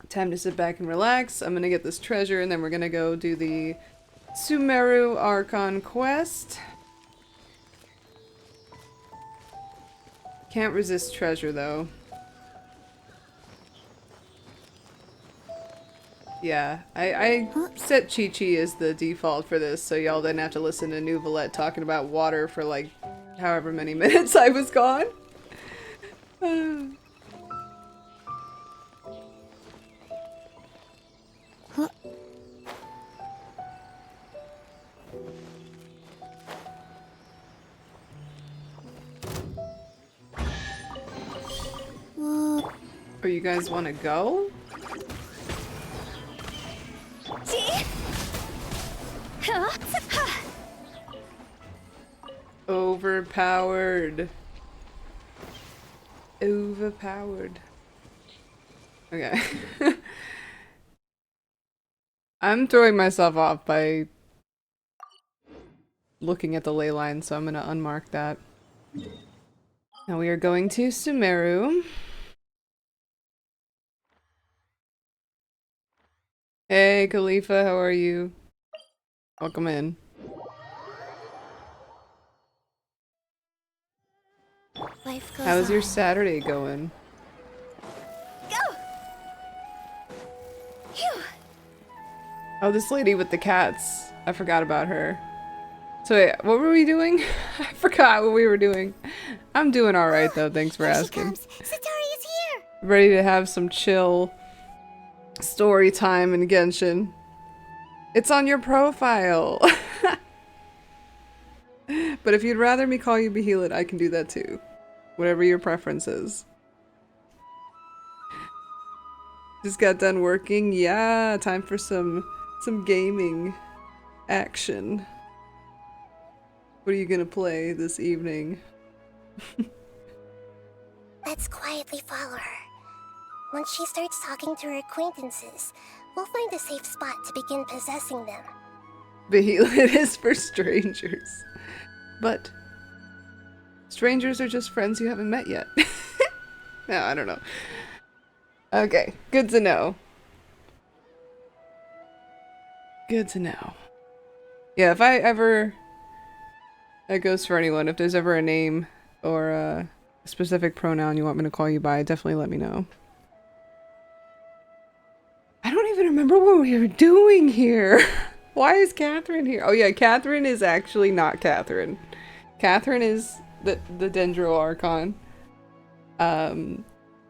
Time to sit back and relax. I'm gonna get this treasure and then we're gonna go do the Sumeru Archon quest. Can't resist treasure though. Yeah, I set Chi-Chi as the default for this, so y'all didn't have to listen to Nuvolette talking about water for like however many minutes I was gone. Oh, you guys want to go? Overpowered. Overpowered. Okay. I'm throwing myself off by looking at the ley line, so I'm gonna unmark that. Now we are going to Sumeru. Hey, Khalifa, how are you? Welcome in. Life goes How's your on. Saturday going? Go! Phew. Oh, this lady with the cats. I forgot about her. So wait, what were we doing? I forgot what we were doing. I'm doing alright though, thanks for Here she asking. comes. Satori is here! Ready to have some chill story time in Genshin. It's on your profile. But if you'd rather me call you Behelit, I can do that too. Whatever your preference is. Just got done working. Yeah, time for some gaming action. What are you gonna play this evening? Let's quietly follow her. Once she starts talking to her acquaintances, we'll find a safe spot to begin possessing them. Behelit is for strangers. But strangers are just friends you haven't met yet. No, I don't know. Okay, good to know. Good to know. Yeah, if I ever... That goes for anyone. If there's ever a name or a specific pronoun you want me to call you by, definitely let me know. I don't even remember what we were doing here. Why is Catherine here? Oh yeah, Catherine is actually not Catherine. Catherine is the Dendro Archon,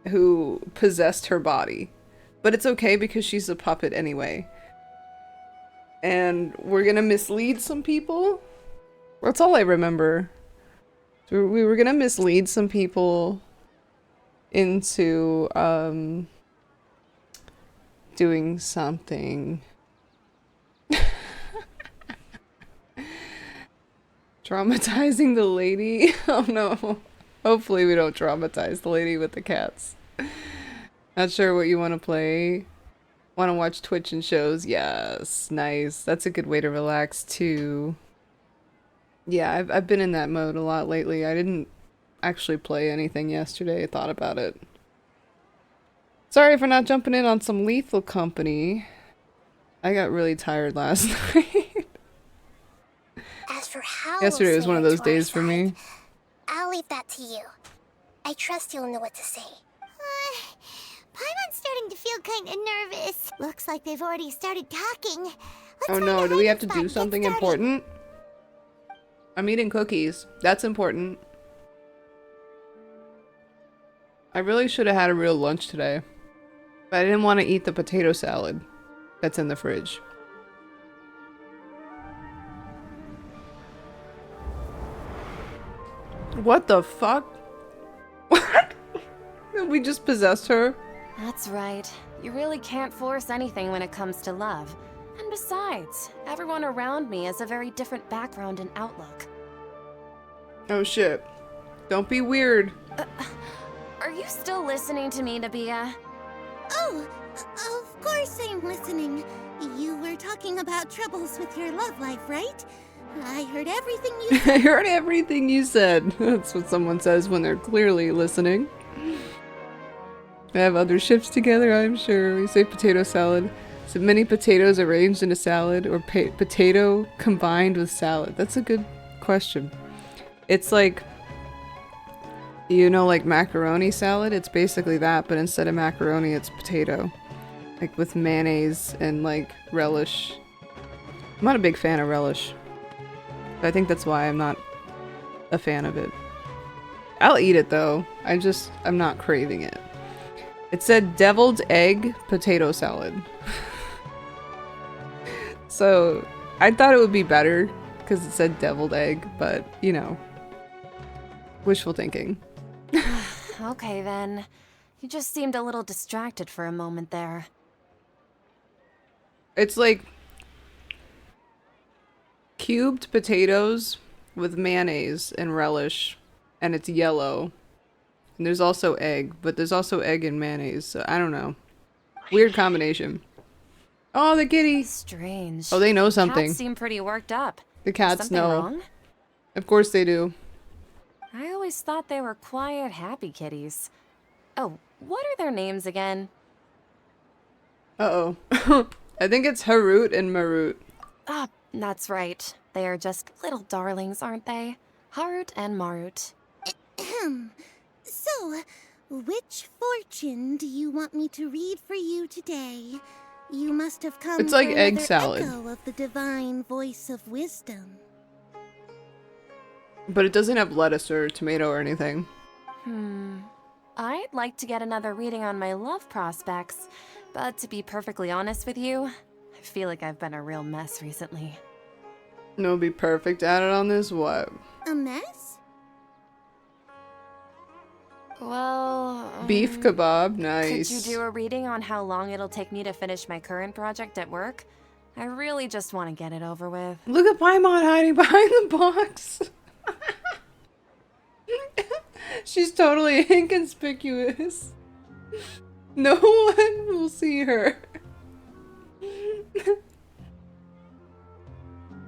who possessed her body. But it's okay because she's a puppet anyway. And we're gonna mislead some people? That's all I remember. So we were gonna mislead some people into, doing something. Traumatizing the lady? Oh no. Hopefully we don't traumatize the lady with the cats. Not sure what you want to play. Want to watch Twitch and shows? Yes. Nice. That's a good way to relax too. Yeah, I've been in that mode a lot lately. I didn't actually play anything yesterday. I thought about it. Sorry for not jumping in on some Lethal Company. I got really tired last night. As for how Yesterday was one of those days for me. I'll leave that to you. I trust you'll know what to say. Paimon's starting to feel kind of nervous. Looks like they've already started talking. Let's Oh find no, a do we have hiding to spot do and get something started. important? I'm eating cookies. That's important. I really should have had a real lunch today. But I didn't want to eat the potato salad that's in the fridge. What the fuck? What? We just possessed her? That's right. You really can't force anything when it comes to love. And besides, everyone around me has a very different background and outlook. Oh shit. Don't be weird. Are you still listening to me, Nabia? Oh, of course I'm listening. You were talking about troubles with your love life, right? I heard everything you said. I heard everything you said. That's what someone says when they're clearly listening. I have other ships together, I'm sure. We say potato salad. So many potatoes arranged in a salad or potato combined with salad? That's a good question. It's like, you know, like macaroni salad? It's basically that, but instead of macaroni, it's potato. Like with mayonnaise and like relish. I'm not a big fan of relish. But I think that's why I'm not a fan of it. I'll eat it though. I'm not craving it. It said deviled egg potato salad. So I thought it would be better because it said deviled egg, but you know, wishful thinking. Okay then. You just seemed a little distracted for a moment there. It's like cubed potatoes with mayonnaise and relish, and it's yellow. And there's also egg, but there's also egg and mayonnaise, so I don't know. Weird combination. Oh, the kitty! Strange. Oh, they know something. Cats seem pretty worked up. The cats Something know. wrong? Of course they do. I always thought they were quiet, happy kitties. Oh, what are their names again? Uh-oh. I think it's Harut and Marut. Ah, that's right. They are just little darlings, aren't they? Harut and Marut. So, which fortune do you want me to read for you today? You must have come It's like for egg another salad. echo of the divine voice of wisdom. But it doesn't have lettuce or tomato or anything. I'd like to get another reading on my love prospects, but to be perfectly honest with you, I feel like I've been a real mess recently. No, be perfect at it on this? What? A mess? Well... Beef kebab? Nice. Could you do a reading on how long it'll take me to finish my current project at work? I really just want to get it over with. Look at Paimon hiding behind the box. She's totally inconspicuous. No one will see her.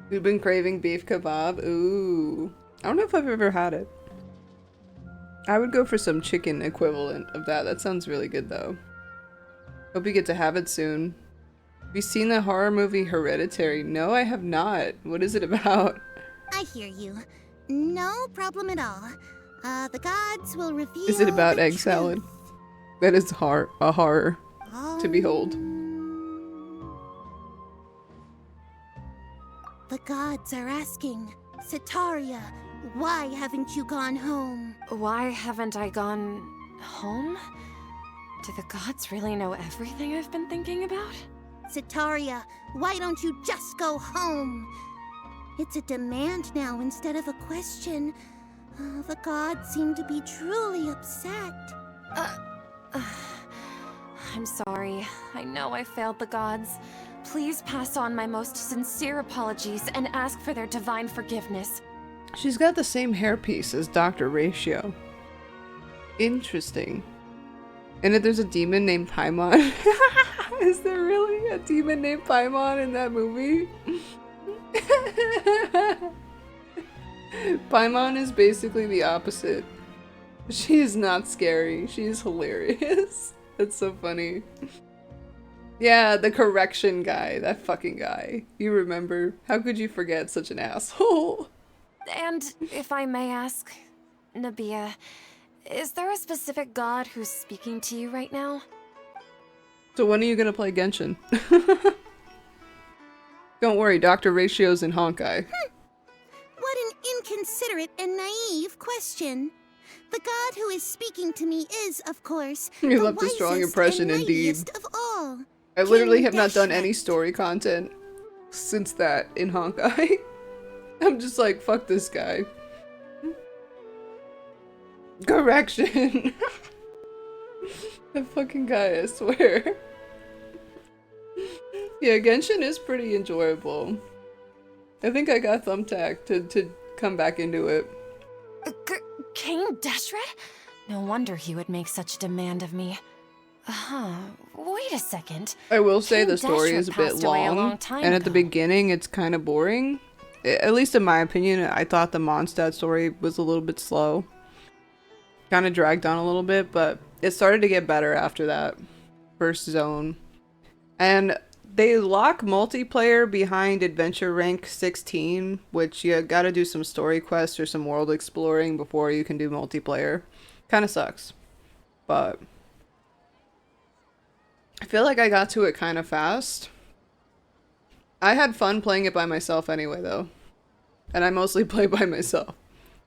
We've been craving beef kebab. Ooh. I don't know if I've ever had it. I would go for some chicken equivalent of that. That sounds really good though. Hope you get to have it soon. Have you seen the horror movie Hereditary? No, I have not. What is it about? I hear you. No problem at all. The gods will reveal. Is it about the egg truth. salad? That is a horror to behold. The gods are asking, Sitaria, why haven't you gone home? Why haven't I gone... home? Do the gods really know everything I've been thinking about? Sitaria, why don't you just go home? It's a demand now instead of a question. The gods seem to be truly upset. I'm sorry. I know I failed the gods. Please pass on my most sincere apologies and ask for their divine forgiveness. She's got the same hairpiece as Dr. Ratio. Interesting. And if there's a demon named Paimon. Is there really a demon named Paimon in that movie? Paimon is basically the opposite. She is not scary. She is hilarious. That's so funny. Yeah, the correction guy. That fucking guy. You remember. How could you forget such an asshole? And if I may ask, Nabia, is there a specific god who's speaking to you right now? So when are you gonna play Genshin? Don't worry, Dr. Ratio's in Honkai. What an inconsiderate and naive question. The god who is speaking to me is, of course, You the left a strong wisest impression and indeed. mightiest of all. I literally King have not done Dashret. any story content since that in Honkai. I'm just like, fuck this guy. Correction. The fucking guy, I swear. Yeah, Genshin is pretty enjoyable. I think I got thumbtacked to come back into it. King Dashret? No wonder he would make such a demand of me. Wait a second. I will say King the story Dashret is a bit passed away a long, long time and at the ago. beginning it's kind of boring. At least in my opinion, I thought the Mondstadt story was a little bit slow. Kind of dragged on a little bit, but it started to get better after that first zone. And they lock multiplayer behind adventure rank 16, which you gotta do some story quests or some world exploring before you can do multiplayer. Kind of sucks. But I feel like I got to it kind of fast. I had fun playing it by myself anyway, though. And I mostly play by myself.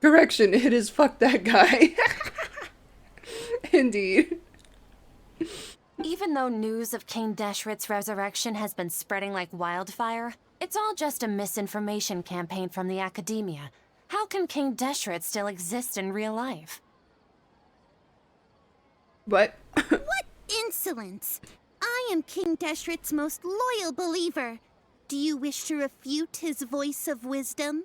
Correction, it is fuck that guy. Indeed. Even though news of King Deshret's resurrection has been spreading like wildfire, it's all just a misinformation campaign from the academia. How can King Deshret still exist in real life? What? What insolence! I am King Deshret's most loyal believer. Do you wish to refute his voice of wisdom?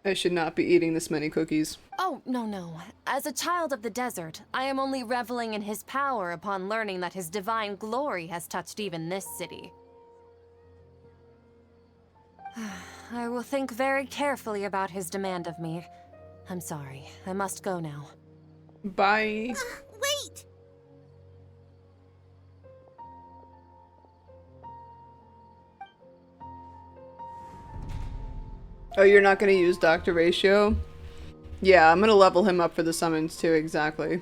I should not be eating this many cookies. Oh, no. As a child of the desert, I am only reveling in his power upon learning that his divine glory has touched even this city. I will think very carefully about his demand of me. I'm sorry. I must go now. Bye. Wait! Oh, you're not gonna use Dr. Ratio? Yeah, I'm gonna level him up for the summons too, exactly.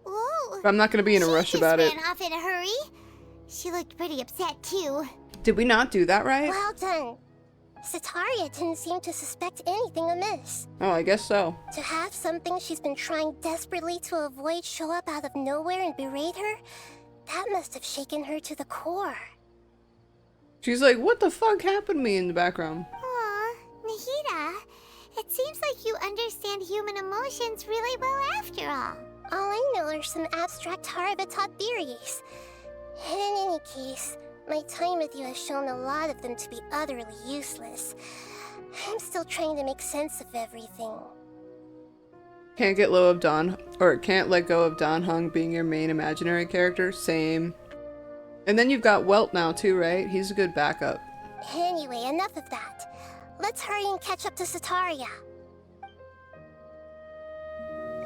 Whoa! But I'm not gonna be in a rush about it. She ran off in a hurry. She looked pretty upset too. Did we not do that right? Well done. Sataria didn't seem to suspect anything amiss. Oh, I guess so. To have something she's been trying desperately to avoid show up out of nowhere and berate her, that must have shaken her to the core. She's like, what the fuck happened to me in the background? Aw, Nahida, it seems like you understand human emotions really well after all. All I know are some abstract Harabatot theories. And in any case, my time with you has shown a lot of them to be utterly useless. I'm still trying to make sense of everything. Can't get low of Don, or can't let go of Don Hung being your main imaginary character? Same. And then you've got Welt now too, right? He's a good backup. Anyway, enough of that. Let's hurry and catch up to Sataria.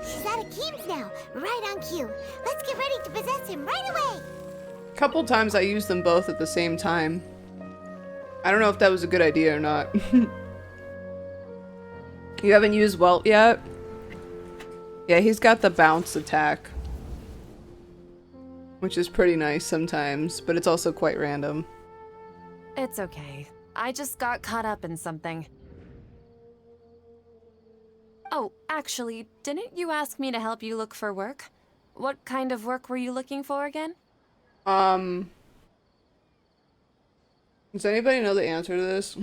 She's out of Keems now, right on cue. Let's get ready to possess him right away. Couple times I used them both at the same time. I don't know if that was a good idea or not. You haven't used Welt yet? Yeah, he's got the bounce attack. Which is pretty nice sometimes, but it's also quite random. It's okay. I just got caught up in something. Oh, actually, didn't you ask me to help you look for work? What kind of work were you looking for again? Does anybody know the answer to this?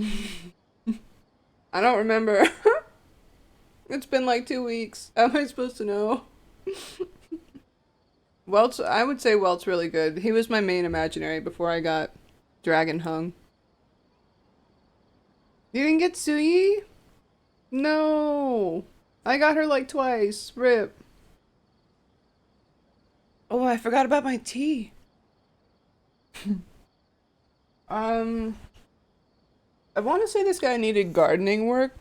I don't remember. It's been like 2 weeks. How am I supposed to know? Welt's, I would say Welt's really good. He was my main imaginary before I got Dragon Hung. You didn't get Suyi? No. I got her like twice. Rip. Oh, I forgot about my tea. I want to say this guy needed gardening work.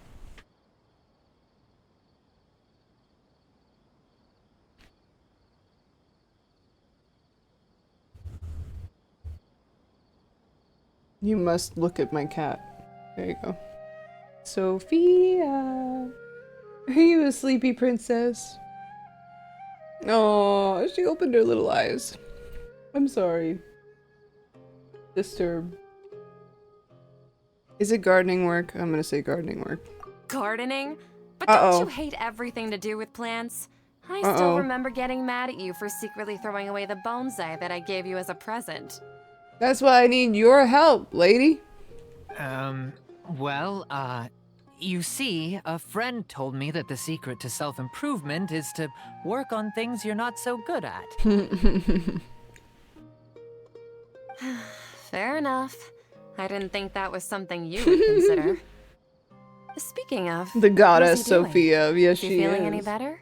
You must look at my cat. There you go. Sophia! Are you a sleepy princess? Oh, she opened her little eyes. I'm sorry. Disturb. Is it gardening work? I'm gonna say gardening work. Gardening? But Uh-oh. don't you hate everything to do with plants? I still remember getting mad at you for secretly throwing away the bonsai that I gave you as a present. That's why I need your help, lady. You see, a friend told me that the secret to self-improvement is to work on things you're not so good at. Fair enough. I didn't think that was something you would consider. Speaking of, The goddess how's he doing? Sophia. Yes, Is he she feeling is. any better?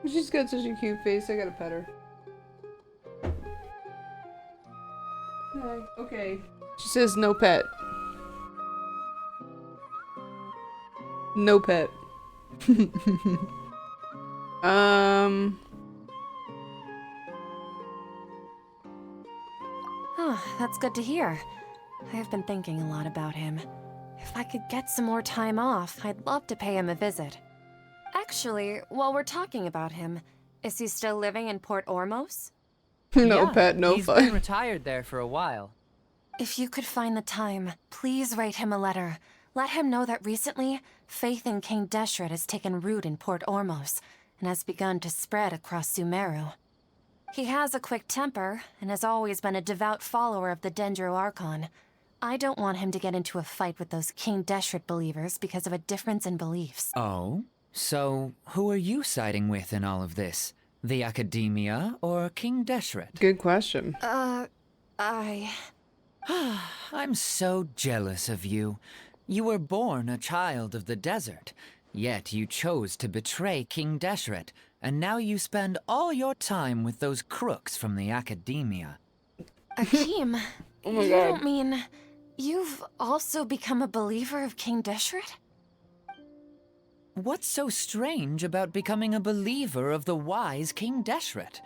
She's got such a cute face. I gotta pet her. Hi. Okay. She says no pet. No pet. Oh, that's good to hear. I've been thinking a lot about him. If I could get some more time off, I'd love to pay him a visit. Actually, while we're talking about him, is he still living in Port Ormos? No Yeah, pet, no he's fun. been retired there for a while. If you could find the time, please write him a letter. Let him know that recently, faith in King Deshret has taken root in Port Ormos and has begun to spread across Sumeru. He has a quick temper and has always been a devout follower of the Dendro Archon. I don't want him to get into a fight with those King Deshret believers because of a difference in beliefs. Oh? So, who are you siding with in all of this? The Academia or King Deshret? Good question. I'm so jealous of you. You were born a child of the desert, yet you chose to betray King Deshret, and now you spend all your time with those crooks from the Academia. Akeem, Oh my you God. don't mean you've also become a believer of King Deshret? What's so strange about becoming a believer of the wise King Deshret?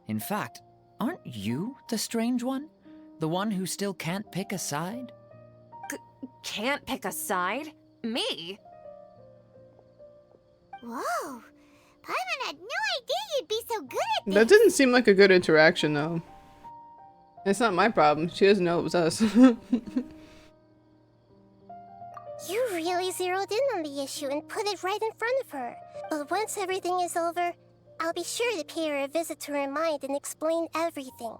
In fact, aren't you the strange one? The one who still can't pick a side? Can't pick a side? Me? Whoa. Paimon had no idea you'd be so good at this. That didn't seem like a good interaction, though. It's not my problem. She doesn't know it was us. You really zeroed in on the issue and put it right in front of her. But once everything is over, I'll be sure to pay her a visit to her mind and explain everything.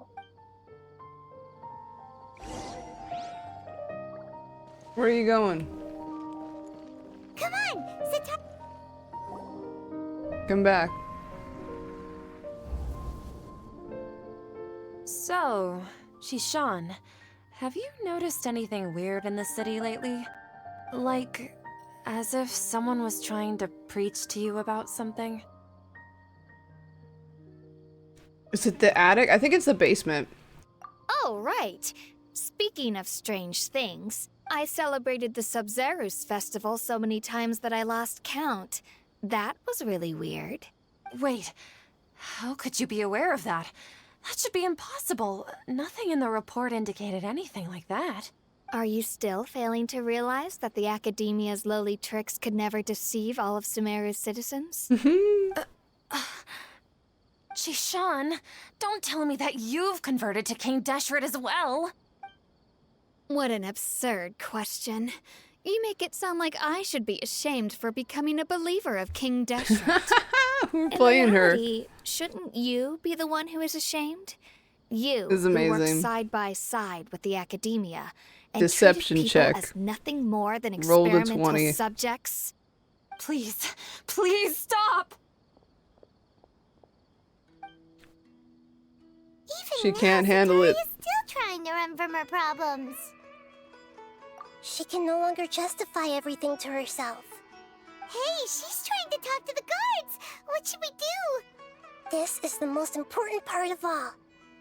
Where are you going? Come on, Satar. Come back. So, Shishan, have you noticed anything weird in the city lately? Like, as if someone was trying to preach to you about something? Is it the attic? I think it's the basement. Oh, right. Speaking of strange things, I celebrated the Sub-Zerus festival so many times that I lost count. That was really weird. Wait, how could you be aware of that? That should be impossible. Nothing in the report indicated anything like that. Are you still failing to realize that the Academia's lowly tricks could never deceive all of Sumeru's citizens? Shishan, don't tell me that you've converted to King Deshret as well. What an absurd question. You make it sound like I should be ashamed for becoming a believer of King Deshret. We're In playing her. reality, shouldn't you be the one who is ashamed? You, This is who work amazing. side by side with the Academia, and Deception treated check. people as nothing more than Rolled a experimental 20. subjects. Please, please stop! Even She now, can't handle it. Sataria's still trying to run from her problems. She can no longer justify everything to herself. Hey, she's trying to talk to the guards. What should we do? This is the most important part of all.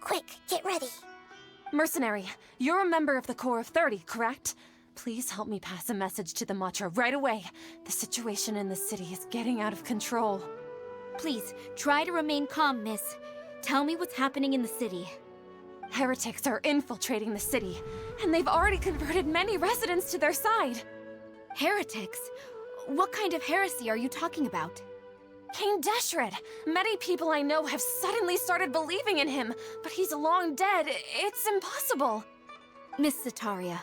Quick, get ready. Mercenary, you're a member of the Corps of 30, correct? Please help me pass a message to the Matcha right away. The situation in the city is getting out of control. Please, try to remain calm, miss. Tell me what's happening in the city. Heretics are infiltrating the city, and they've already converted many residents to their side. Heretics? What kind of heresy are you talking about? King Deshret! Many people I know have suddenly started believing in him, but he's long dead. It's impossible. Miss Sataria,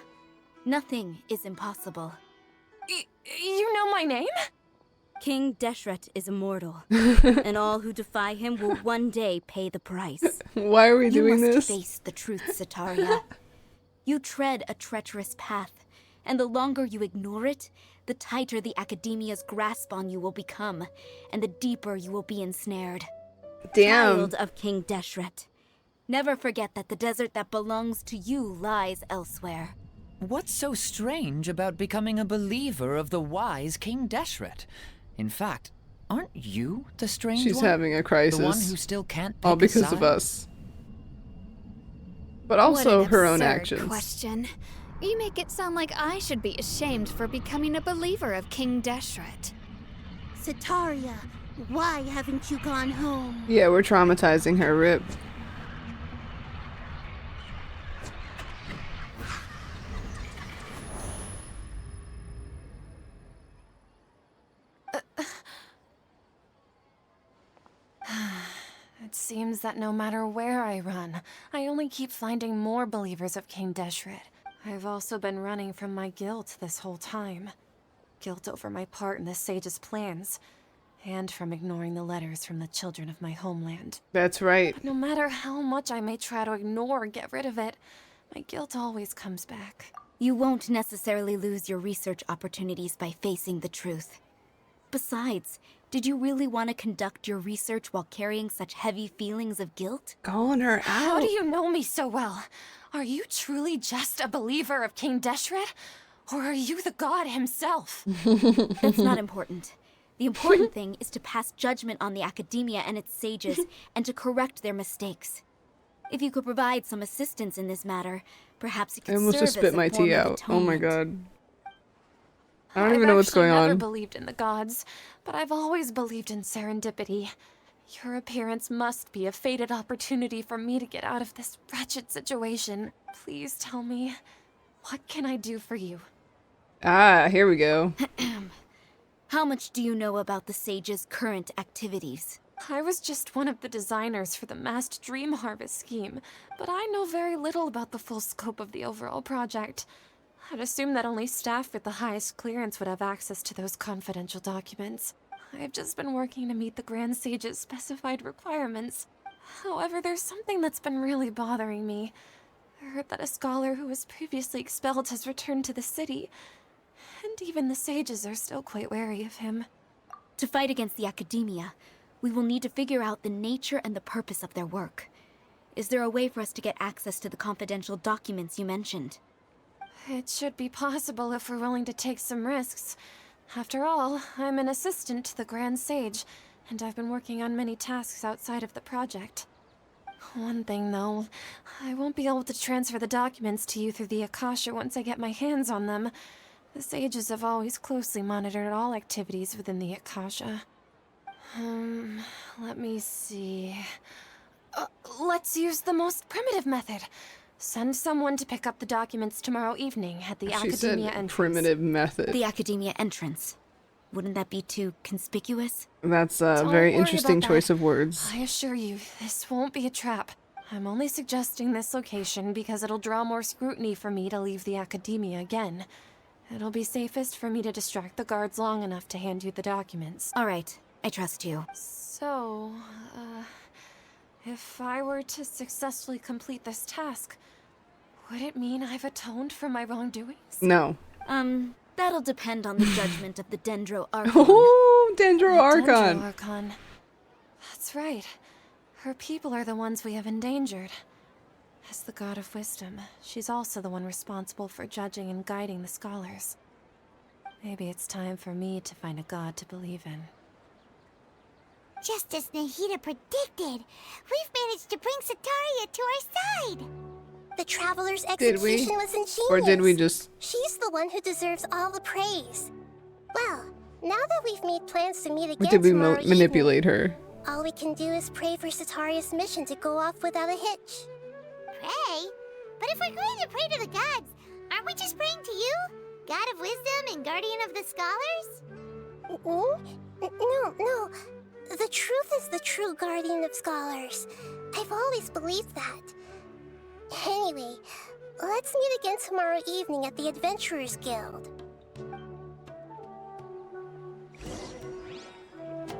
nothing is impossible. You know my name? King Deshret is immortal, and all who defy him will one day pay the price. Why are we You doing must this? face the truth, Sataria. You tread a treacherous path, and the longer you ignore it, the tighter the Academia's grasp on you will become, and the deeper you will be ensnared. Damn. Child of King Deshret, never forget that the desert that belongs to you lies elsewhere. What's so strange about becoming a believer of the wise King Deshret? In fact, aren't you the strange She's one? having a crisis. The one who still can't pick All a because of side? us. But also what an her own absurd actions. question. You make it sound like I should be ashamed for becoming a believer of King Deshret. Sataria, why haven't you gone home? Yeah, we're traumatizing her, rip. seems that no matter where I run, I only keep finding more believers of King Deshret. I've also been running from my guilt this whole time. Guilt over my part in the sage's plans, and from ignoring the letters from the children of my homeland. That's right. But no matter how much I may try to ignore or get rid of it, my guilt always comes back. You won't necessarily lose your research opportunities by facing the truth. Besides, did you really want to conduct your research while carrying such heavy feelings of guilt? Calling her out. How do you know me so well? Are you truly just a believer of King Deshret? Or are you the god himself? That's not important. The important thing is to pass judgment on the academia and its sages, and to correct their mistakes. If you could provide some assistance in this matter, perhaps it could I almost serve just as spit a my form tea of out. Oh my atonement. god. I don't even know what's going I've on. never believed in the gods, but I've always believed in serendipity. Your appearance must be a fated opportunity for me to get out of this wretched situation. Please tell me, what can I do for you? Ah, here we go. How much do you know about the sage's current activities? I was just one of the designers for the massed dream harvest scheme, but I know very little about the full scope of the overall project. I'd assume that only staff with the highest clearance would have access to those confidential documents. I've just been working to meet the Grand Sage's specified requirements. However, there's something that's been really bothering me. I heard that a scholar who was previously expelled has returned to the city, and even the sages are still quite wary of him. To fight against the academia, we will need to figure out the nature and the purpose of their work. Is there a way for us to get access to the confidential documents you mentioned? It should be possible if we're willing to take some risks. After all, I'm an assistant to the Grand Sage, and I've been working on many tasks outside of the project. One thing, though, I won't be able to transfer the documents to you through the Akasha once I get my hands on them. The sages have always closely monitored all activities within the Akasha. Let me see. Let's use the most primitive method. Send someone to pick up the documents tomorrow evening at the She Academia said entrance. primitive method. The academia entrance. Wouldn't that be too conspicuous? That's a Don't very worry interesting about choice that. of words. I assure you, this won't be a trap. I'm only suggesting this location because it'll draw more scrutiny for me to leave the Academia again. It'll be safest for me to distract the guards long enough to hand you the documents. All right, I trust you. So, if I were to successfully complete this task, would it mean I've atoned for my wrongdoings? No. That'll depend on the judgment of the Dendro Archon. Oh, Dendro Archon. Dendro Archon. That's right. Her people are the ones we have endangered. As the god of wisdom, she's also the one responsible for judging and guiding the scholars. Maybe it's time for me to find a god to believe in. Just as Nahida predicted, we've managed to bring Sataria to our side. The traveler's Did we? execution was ingenious. Or did we just... She's the one who deserves all the praise. Well, now that we've made plans to meet Or again did we tomorrow manipulate her? evening, all we can do is pray for Sataria's mission to go off without a hitch. Pray? But if we're going to pray to the gods, aren't we just praying to you? God of wisdom and guardian of the scholars? No. The truth is the true guardian of scholars. I've always believed that. Anyway, let's meet again tomorrow evening at the Adventurers Guild.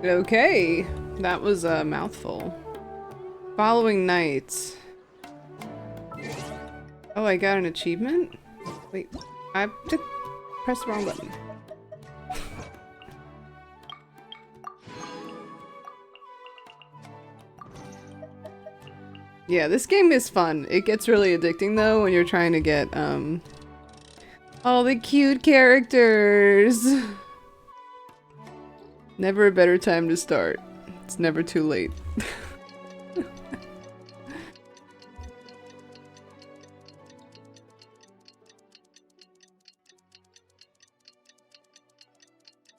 Okay. That was a mouthful. Following night. Oh, I got an achievement? Wait, I pressed the wrong button. Yeah, this game is fun. It gets really addicting though when you're trying to get all the cute characters. Never a better time to start. It's never too late.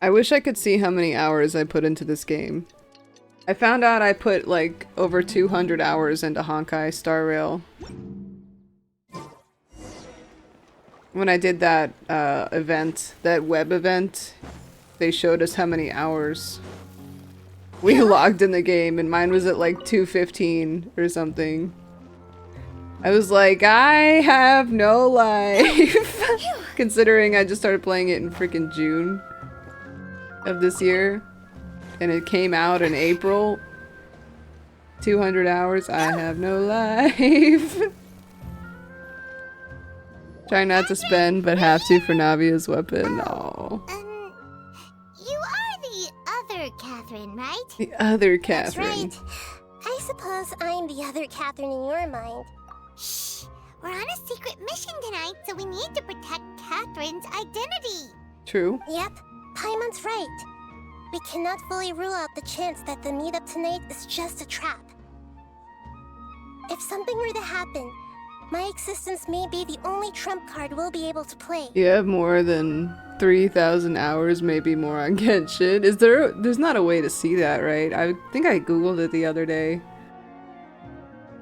I wish I could see how many hours I put into this game. I found out I put like over 200 hours into Honkai Star Rail. When I did that event, that web event, they showed us how many hours. We logged in the game and mine was at like 2:15 or something. I was like, I have no life. Considering I just started playing it in freaking June of this year. And it came out in April. 200 hours, I have no life. Try not to spend, but have to for Navia's weapon. Oh. You are the other Catherine, right? The other That's Catherine. right. I suppose I'm the other Catherine in your mind. Shh! We're on a secret mission tonight, so we need to protect Catherine's identity. True. Yep, Paimon's right. We cannot fully rule out the chance that the meetup tonight is just a trap. If something were to happen, my existence may be the only trump card we'll be able to play. You have more than 3,000 hours, maybe more on Genshin. There's not a way to see that, right? I think I googled it the other day.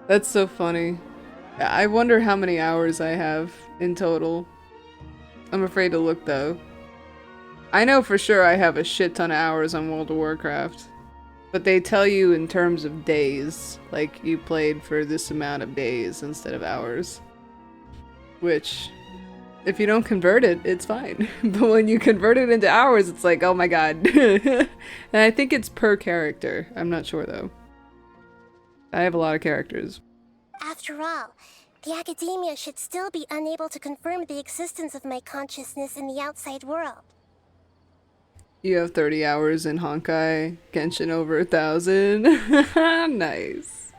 That's so funny. I wonder how many hours I have in total. I'm afraid to look though. I know for sure I have a shit ton of hours on World of Warcraft. But they tell you in terms of days. Like, you played for this amount of days instead of hours. Which, if you don't convert it, it's fine. But when you convert it into hours, it's like, oh my god. And I think it's per character. I'm not sure though. I have a lot of characters. After all, the academia should still be unable to confirm the existence of my consciousness in the outside world. You have 30 hours in Honkai, Genshin over 1,000. Nice.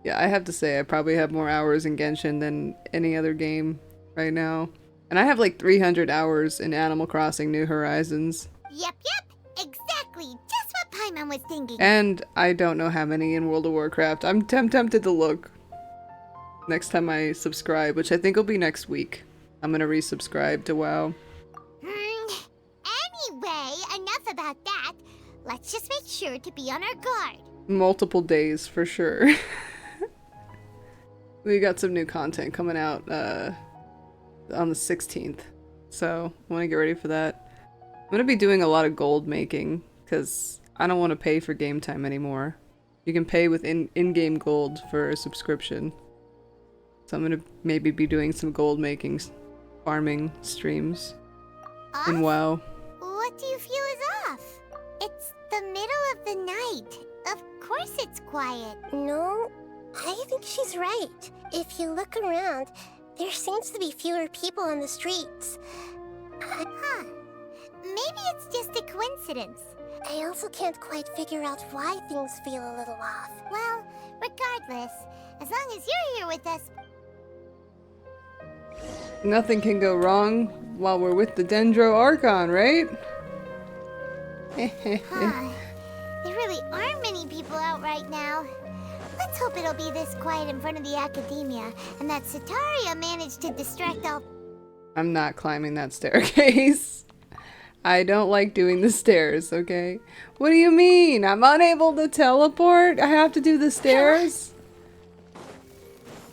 Yeah, I have to say I probably have more hours in Genshin than any other game right now. And I have like 300 hours in Animal Crossing New Horizons. Yep, exactly, just what Paimon was thinking. And I don't know how many in World of Warcraft. I'm tempted to look next time I subscribe, which I think will be next week. I'm gonna resubscribe to WoW. Anyway, enough about that. Let's just make sure to be on our guard. Multiple days for sure. We got some new content coming out on the 16th, so I want to get ready for that. I'm gonna be doing a lot of gold making because I don't want to pay for game time anymore. You can pay with in-game gold for a subscription, so I'm gonna maybe be doing some gold making farming streams in WoW. What do you feel is off? It's the middle of the night. Of course it's quiet. No, I think she's right. If you look around, there seems to be fewer people on the streets. Huh. Maybe it's just a coincidence. I also can't quite figure out why things feel a little off. Well, regardless, as long as you're here with us. Nothing can go wrong while we're with the Dendro Archon, right? Huh. There really aren't many people out right now. Let's hope it'll be this quiet in front of the academia, and that Sataria managed to distract all... I'm not climbing that staircase. I don't like doing the stairs, okay? What do you mean? I'm unable to teleport? I have to do the stairs?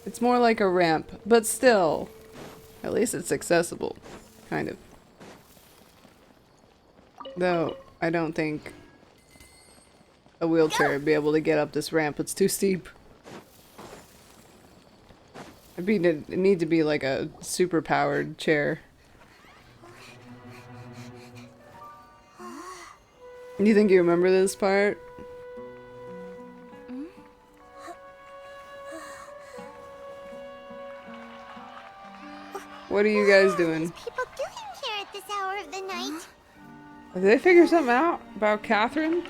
It's more like a ramp, but still. At least it's accessible. Kind of. Though, I don't think a wheelchair would be able to get up this ramp. It's too steep. It'd need to be like a super powered chair. Do you think you remember this part? What are you guys doing? What are people doing here at this hour of the night? Did they figure something out about Catherine?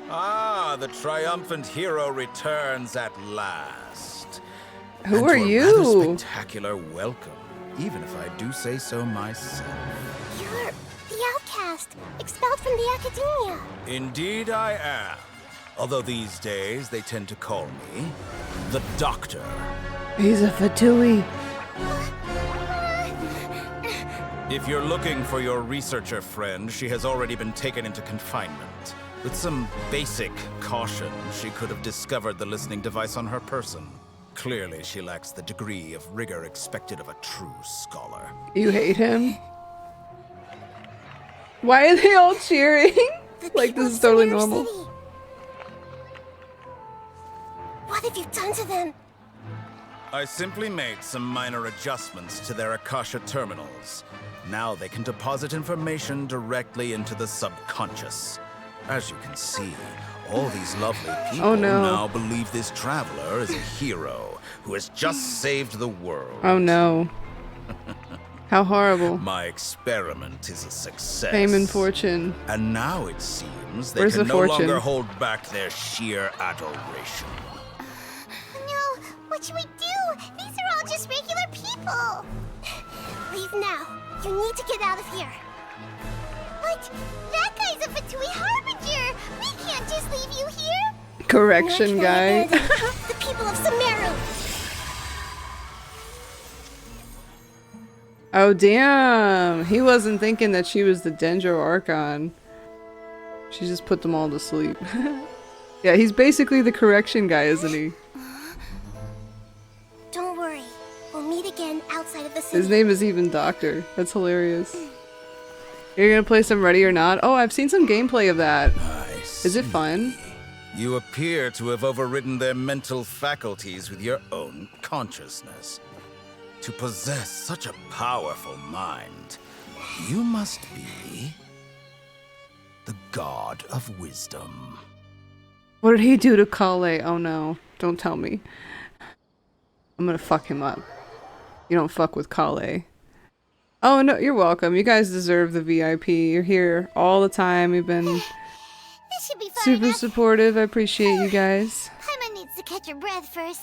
Ah, the triumphant hero returns at last. Who And are to a you? rather spectacular welcome, even if I do say so myself. You're the outcast, expelled from the academia. Indeed I am. Although these days they tend to call me the Doctor. He's a Fatui. If you're looking for your researcher friend, she has already been taken into confinement. With some basic caution, she could have discovered the listening device on her person. Clearly, she lacks the degree of rigor expected of a true scholar. You hate him? Why are they all cheering? The Like, people this of is totally Sumeru normal. City. What have you done to them? I simply made some minor adjustments to their Akasha terminals. Now they can deposit information directly into the subconscious. As you can see, all these lovely people Oh, no. now believe this traveler is a hero who has just saved the world. Oh no. How horrible. My experiment is a success. Fame and fortune. And now it seems they Where's can the no fortune? longer hold back their sheer adoration. No, what should we do? These are all just regular people. Leave now. You need to get out of here. But that guy's a Fatui Harbinger. We can't just leave you here. Correction guy. The people of Sumeru. Oh damn. He wasn't thinking that she was the Dendro Archon. She just put them all to sleep. Yeah, he's basically the correction guy, isn't he? Don't worry. We'll meet again outside of the city. His name is even Doctor. That's hilarious. You're gonna play some Ready or Not? Oh, I've seen some gameplay of that. Is it fun? You appear to have overridden their mental faculties with your own consciousness. To possess such a powerful mind, you must be the god of wisdom. What did he do to Kale? Oh no. Don't tell me. I'm gonna fuck him up. You don't fuck with Kale. Oh no, you're welcome. You guys deserve the VIP. You're here all the time. You've been This should be fun super enough. supportive. I appreciate you guys. Paimon needs to catch her breath first.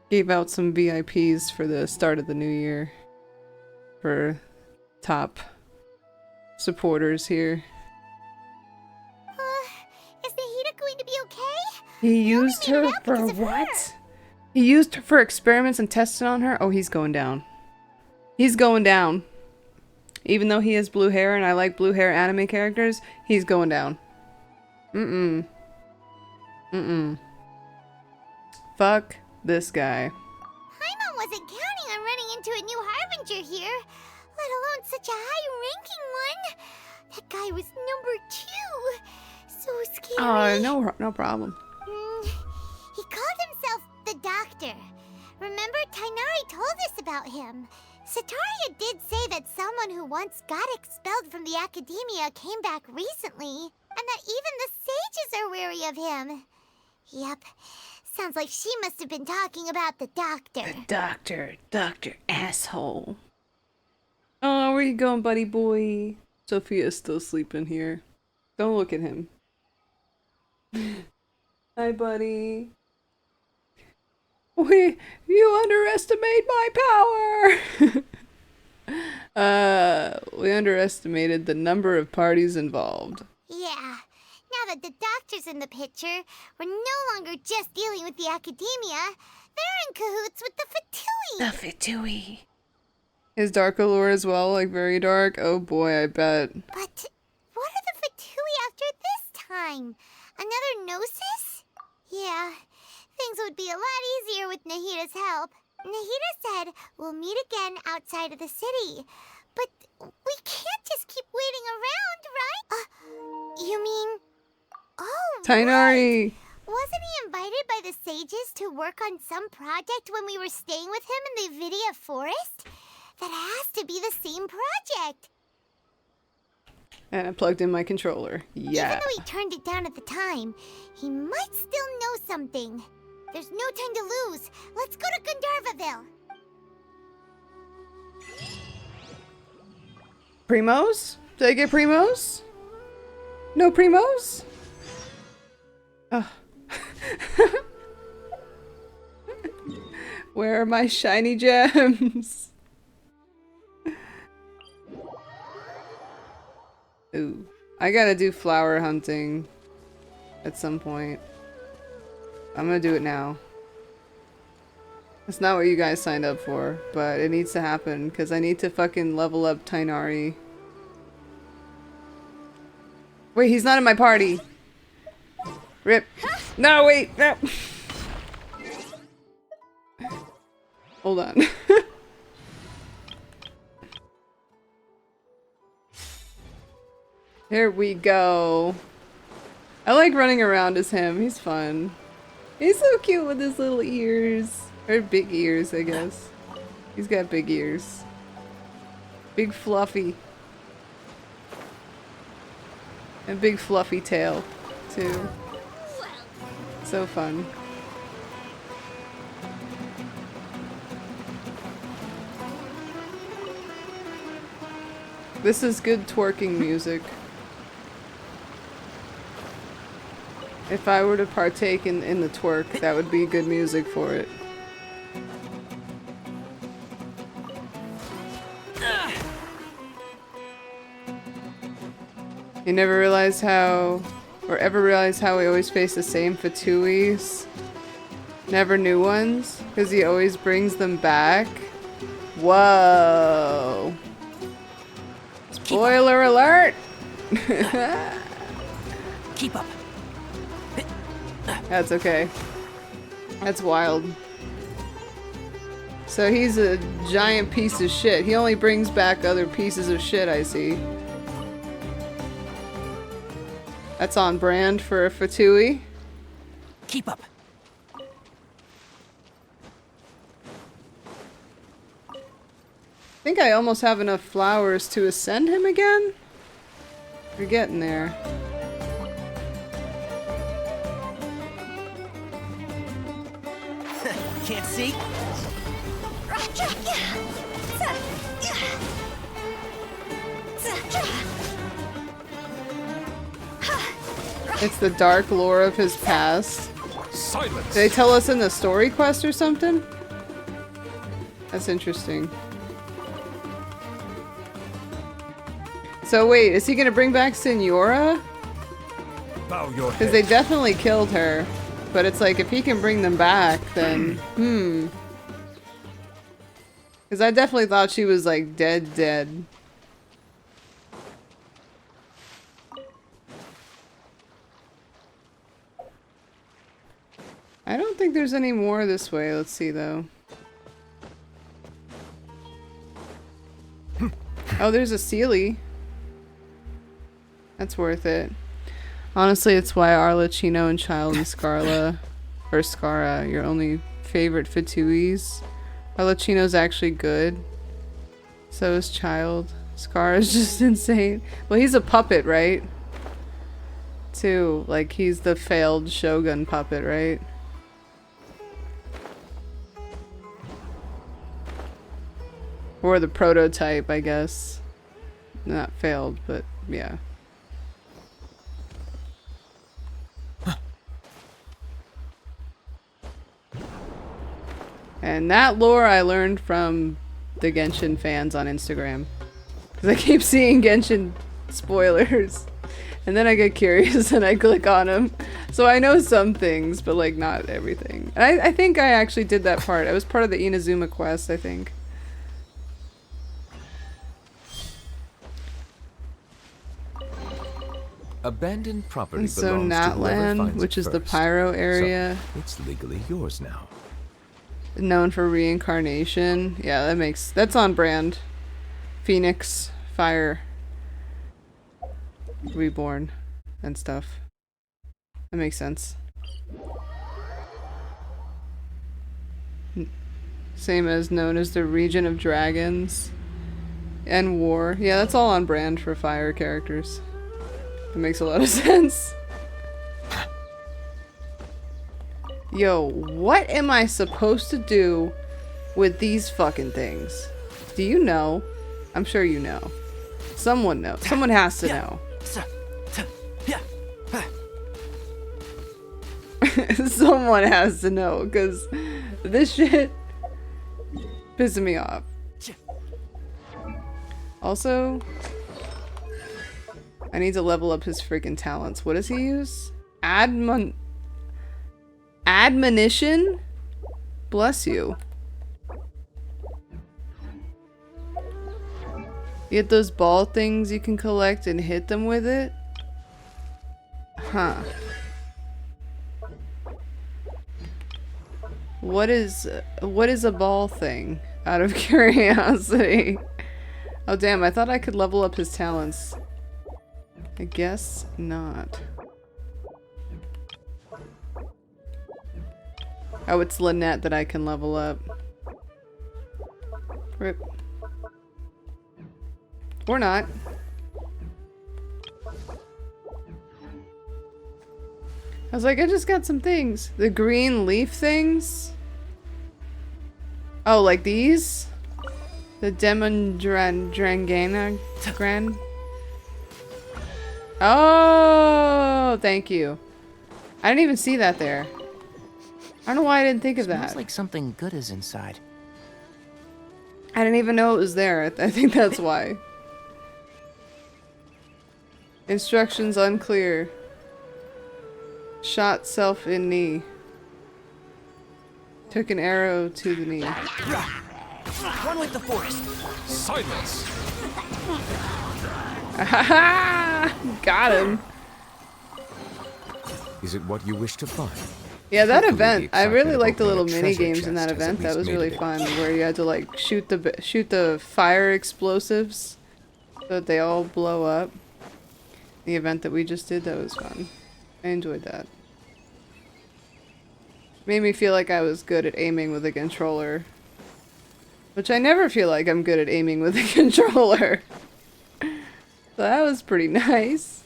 Gave out some VIPs for the start of the new year. For top supporters here. Is Nahida going to be okay? He used made her her out for because of her. what? He used her for experiments and tested on her? Oh, he's going down. He's going down. Even though he has blue hair and I like blue hair anime characters, he's going down. Mm-mm. Mm-mm. Fuck this guy. Paimon wasn't counting on running into a new Harbinger here, let alone such a high-ranking one. That guy was number 2. So scary. Oh, no problem. He called himself the Doctor. Remember, Tainari told us about him. Sataria did say that someone who once got expelled from the Academia came back recently, and that even the sages are wary of him. Yep, sounds like she must have been talking about the Doctor. Doctor asshole. Oh, where you going, buddy boy? Sophia's still sleeping here. Don't look at him. Hi, buddy. You underestimate my power! We underestimated the number of parties involved. Yeah, now that the Doctor's in the picture, we're no longer just dealing with the Academia. They're in cahoots with the Fatui. Fatui. Is dark allure as well, like very dark? Oh boy, I bet. But what are the Fatui after this time? Another Gnosis? Yeah, things would be a lot easier with Nahida's help. Nahida said we'll meet again outside of the city. But we can't just keep waiting around, right? You mean... Oh, Tainari! right. Wasn't he invited by the sages to work on some project when we were staying with him in the Vidia Forest? That has to be the same project. And I plugged in my controller. Yeah. Even though he turned it down at the time, he might still know something. There's no time to lose. Let's go to Gandharvaville. Primos? Did I get Primos? No Primos? Oh. Where are my shiny gems? Ooh. I gotta do flower hunting at some point. I'm gonna do it now. It's not what you guys signed up for, but it needs to happen because I need to fucking level up Tainari. Wait, he's not in my party. Rip. No, wait. No. Hold on. There we go. I like running around as him. He's fun. He's so cute with his little ears. Or big ears, I guess. He's got big ears. Big fluffy. And big fluffy tail, too. So fun. This is good twerking music. If I were to partake in the twerk, that would be good music for it. You never realized how, or ever realized how we always face the same Fatuis? Never new ones? Because he always brings them back? Whoa. Spoiler alert! Keep up. That's okay. That's wild. So he's a giant piece of shit. He only brings back other pieces of shit, I see. That's on brand for a Fatui. Keep up. I think I almost have enough flowers to ascend him again. We're getting there. Can't see? It's the dark lore of his past. Silence! Did they tell us in the story quest or something? That's interesting. So wait, is he gonna bring back Signora? Bow your Because head. they definitely killed her. But it's like, if he can bring them back, then... Because I definitely thought she was like dead. I don't think there's any more this way. Let's see though. Oh, there's a Sealy. That's worth it. Honestly, it's why Arlecchino and Child and Scarla, or Scara, your only favorite Fatuis. Arlecchino's actually good. So is Child. Scara's just insane. Well, he's a puppet, right? Too. Like, he's the failed Shogun puppet, right? Or the prototype, I guess. Not failed, but yeah. And that lore I learned from the Genshin fans on Instagram. Because I keep seeing Genshin spoilers. And then I get curious and I click on them. So I know some things, but like not everything. And I think I actually did that part. I was part of the Inazuma quest, I think. Abandoned property And so belongs to whoever Natlan, finds which it is the first. Pyro area, So it's legally yours now. known for reincarnation. Yeah, that's on brand. Phoenix, Fire, Reborn, and stuff. That makes sense. Same as known as the Region of Dragons and War. Yeah, that's all on brand for Fire characters. That makes a lot of sense. Yo, what am I supposed to do with these fucking things? Do you know? I'm sure you know. Someone knows. Someone has to know. Someone has to know, because this shit pissing me off. Also, I need to level up his freaking talents. What does he use? Admonition? Bless you. You get those ball things you can collect and hit them with it? Huh. What is a ball thing? Out of curiosity. Oh damn, I thought I could level up his talents. I guess not. Oh, it's Lynette that I can level up. Rip. Or not. I was like, I just got some things. The green leaf things? Oh, like these? The Drangana Gran? Oh, thank you. I didn't even see that there. I don't know why I didn't think of that. Smells like something good is inside. I didn't even know it was there. I think that's why. Instructions unclear. Shot self in knee. Took an arrow to the knee. Run with the forest. Silence! Got him. Is it what you wish to find? Yeah, that Hopefully event. the I really excitement liked the of little opening a mini treasure games in that chest has event. at That least was made really it fun, where you had to like shoot the fire explosives so that they all blow up. The event that we just did, that was fun. I enjoyed that. Made me feel like I was good at aiming with a controller. Which I never feel like I'm good at aiming with a controller. So that was pretty nice.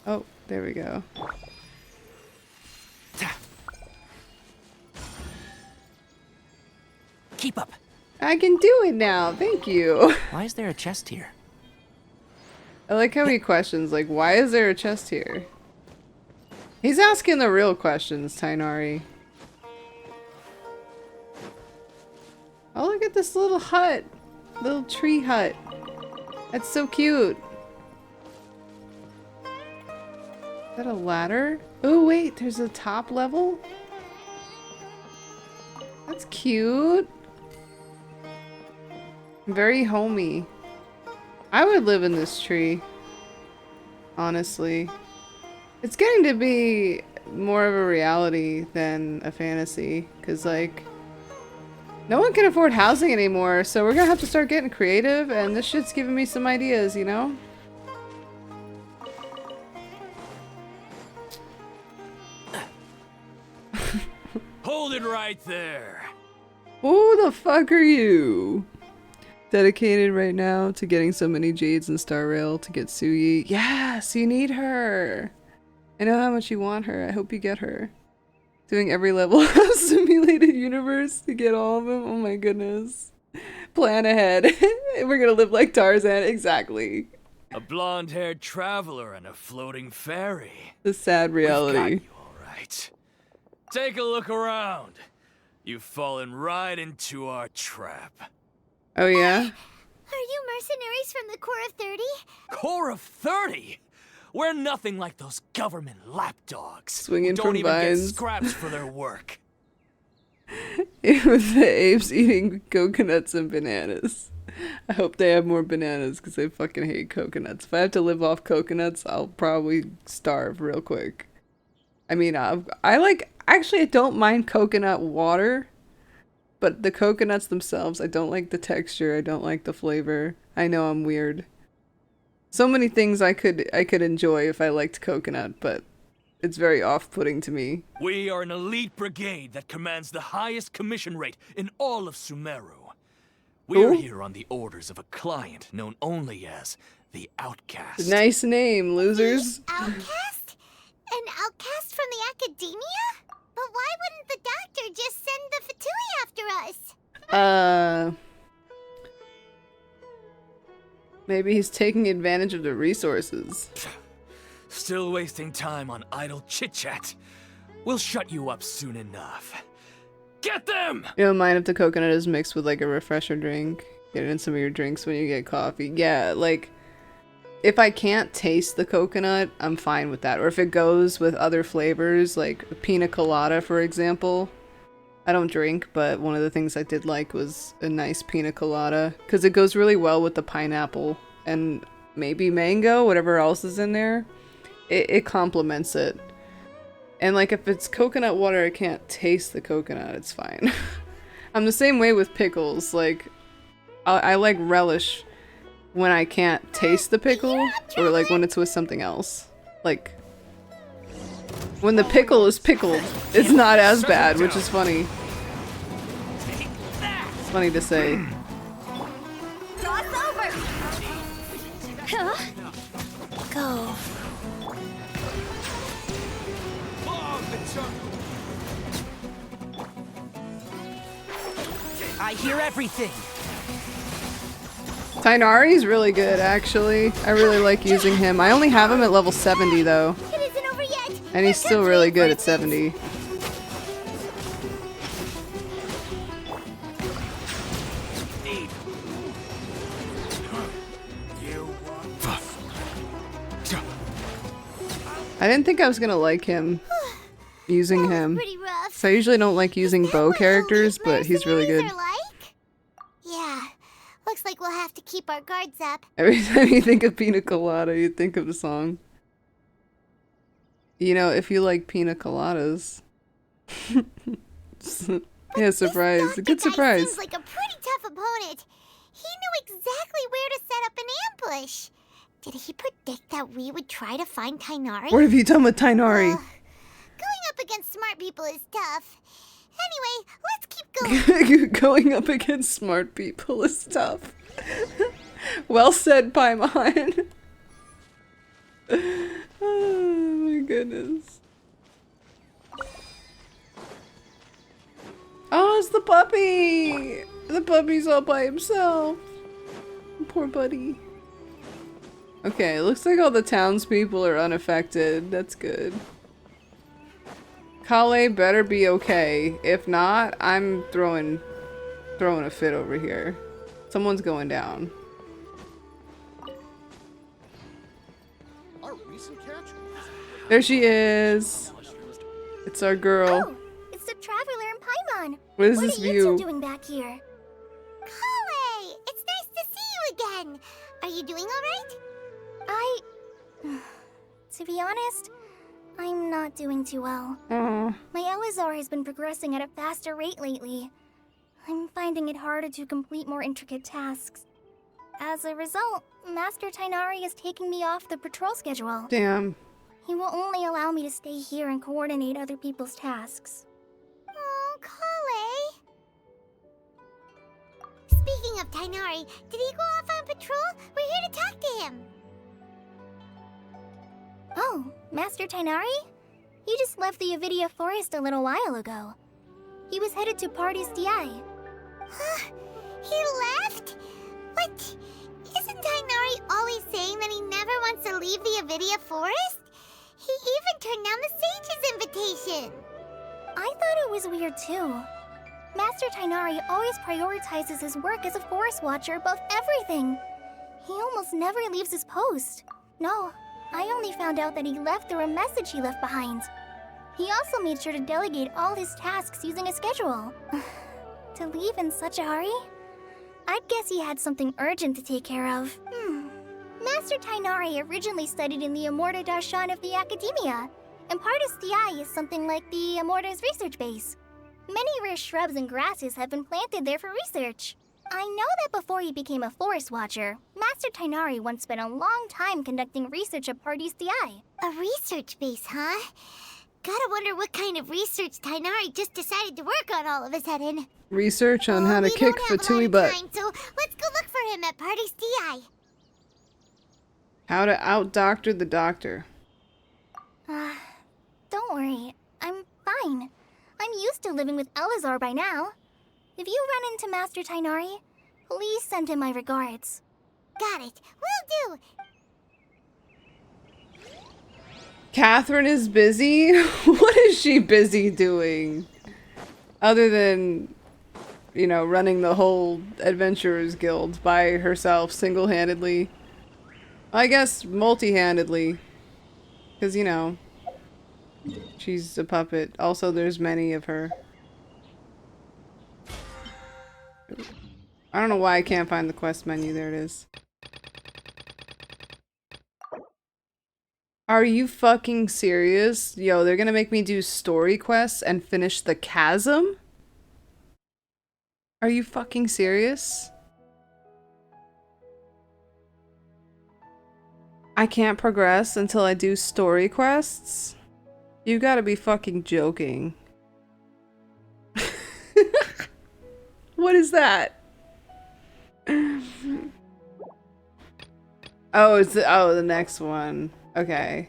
Oh, there we go. Keep up. I can do it now, thank you. Why is there a chest here? I like how he questions, like, why is there a chest here? He's asking the real questions, Tainari. Oh, look at this little hut. Little tree hut. That's so cute. Is that a ladder? Oh, wait, there's a top level? That's cute. Very homey. I would live in this tree. Honestly. It's getting to be more of a reality than a fantasy. Because, like, no one can afford housing anymore. So we're gonna have to start getting creative. And this shit's giving me some ideas, you know? Hold it right there. Who the fuck are you? Dedicated right now to getting so many jades and star rail to get Suyi. Yes, you need her. I know how much you want her. I hope you get her. Doing every level of simulated universe to get all of them. Oh my goodness. Plan ahead. We're gonna live like Tarzan. Exactly. A blonde-haired traveler and a floating fairy. The sad reality. We've got you all right. Take a look around. You've fallen right into our trap. Oh yeah? Are you mercenaries from the Corps of 30? Corps of 30? We're nothing like those government lapdogs. Swinging who don't from even vines. get scraps for their work. It was the apes eating coconuts and bananas. I hope they have more bananas because I fucking hate coconuts. If I have to live off coconuts, I'll probably starve real quick. I mean, actually, I don't mind coconut water, but the coconuts themselves, I don't like the texture. I don't like the flavor. I know I'm weird. So many things I could enjoy if I liked coconut, but it's very off-putting to me. We are an elite brigade that commands the highest commission rate in all of Sumeru. We're here on the orders of a client known only as the Outcast. Nice name, losers. The outcast? An outcast from the academia? But why wouldn't the doctor just send the Fatui after us? Maybe he's taking advantage of the resources. Still wasting time on idle chit-chat. We'll shut you up soon enough. Get them! You don't mind if the coconut is mixed with like a refresher drink? Get it in some of your drinks when you get coffee. Yeah, like, if I can't taste the coconut, I'm fine with that. Or if it goes with other flavors, like a pina colada, for example. I don't drink, but one of the things I did like was a nice pina colada. Because it goes really well with the pineapple and maybe mango, whatever else is in there. It complements it. And like if it's coconut water, I can't taste the coconut, it's fine. I'm the same way with pickles. Like, I like relish when I can't taste the pickle, or like when it's with something else. Like, when the pickle is pickled, it's not as bad, which is funny. It's funny to say. Cross over! Huh? Go. I hear everything. Tainari's really good, actually. I really like using him. I only have him at level 70, though. It isn't over yet. And he's still really good at 70. I didn't think I was gonna like him. Using him. Pretty rough. So I usually don't like using bow characters, but he's really good. Yeah, looks like we'll have to keep our guards up. Every time you think of pina colada, you think of the song. You know, if you like pina coladas. Yeah, surprise. A good surprise. Seems like a pretty tough opponent. He knew exactly where to set up an ambush. Did he predict that we would try to find Tainari? What have you done with Tainari? Going up against smart people is tough. Anyway, let's keep going. Going up against smart people is tough. Well said, Paimon. Oh my goodness. Oh, it's the puppy! The puppy's all by himself. Poor buddy. Okay, looks like all the townspeople are unaffected. That's good. Kale better be okay. If not, I'm throwing a fit over here. Someone's going down. There she is. It's our girl. Oh, it's the Traveler and Paimon. What is this view? What are you two doing back here? Kale, it's nice to see you again. Are you doing all right? To be honest, I'm not doing too well. Aww. My Elazar has been progressing at a faster rate lately. I'm finding it harder to complete more intricate tasks. As a result, Master Tainari is taking me off the patrol schedule. Damn. He will only allow me to stay here and coordinate other people's tasks. Oh, Kale. Speaking of Tainari, did he go off on patrol? We're here to talk to him. Oh, Master Tainari? He just left the Avidia Forest a little while ago. He was headed to Party's DI. He left? But isn't Tainari always saying that he never wants to leave the Avidia Forest? He even turned down the Sage's invitation. I thought it was weird too. Master Tainari always prioritizes his work as a forest watcher above everything. He almost never leaves his post. No, I only found out that he left through a message he left behind. He also made sure to delegate all his tasks using a schedule. To leave in such a hurry? I'd guess he had something urgent to take care of. Master Tainari originally studied in the Amorta Darshan of the Academia, and Partis DI is something like the Amorta's research base. Many rare shrubs and grasses have been planted there for research. I know that before he became a forest watcher, Master Tainari once spent a long time conducting research at Partis DI. A research base, huh? Gotta wonder what kind of research Tainari just decided to work on all of a sudden. Research on how to kick Fatui butt. So let's go look for him at Partis DI. How to out-doctor the doctor. Don't worry. I'm fine. I'm used to living with Elazar by now. If you run into Master Tainari, please send him my regards. Got it. Will do. Catherine is busy? What is she busy doing? Other than, you know, running the whole Adventurers Guild by herself, single-handedly. I guess multi-handedly. Because, you know, she's a puppet. Also, there's many of her. I don't know why I can't find the quest menu. There it is. Are you fucking serious? Yo, they're gonna make me do story quests and finish the chasm? Are you fucking serious? I can't progress until I do story quests? You gotta be fucking joking. What is that? Oh, it's the next one. Okay.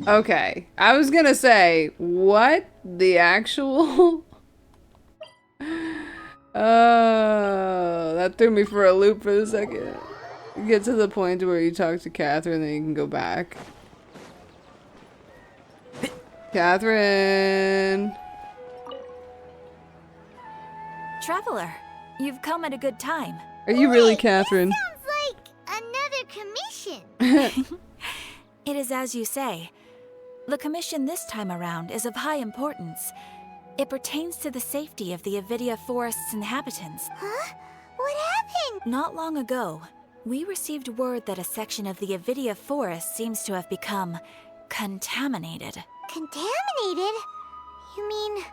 Okay. I was gonna say, what the actual? Oh, that threw me for a loop for a second. You get to the point where you talk to Catherine, then you can go back. Catherine! Traveler, you've come at a good time. Are you really Catherine? Sounds like another commission. It is as you say. The commission this time around is of high importance. It pertains to the safety of the Avidia Forest's inhabitants. Huh? What happened? Not long ago, we received word that a section of the Avidia Forest seems to have become contaminated. Contaminated? You mean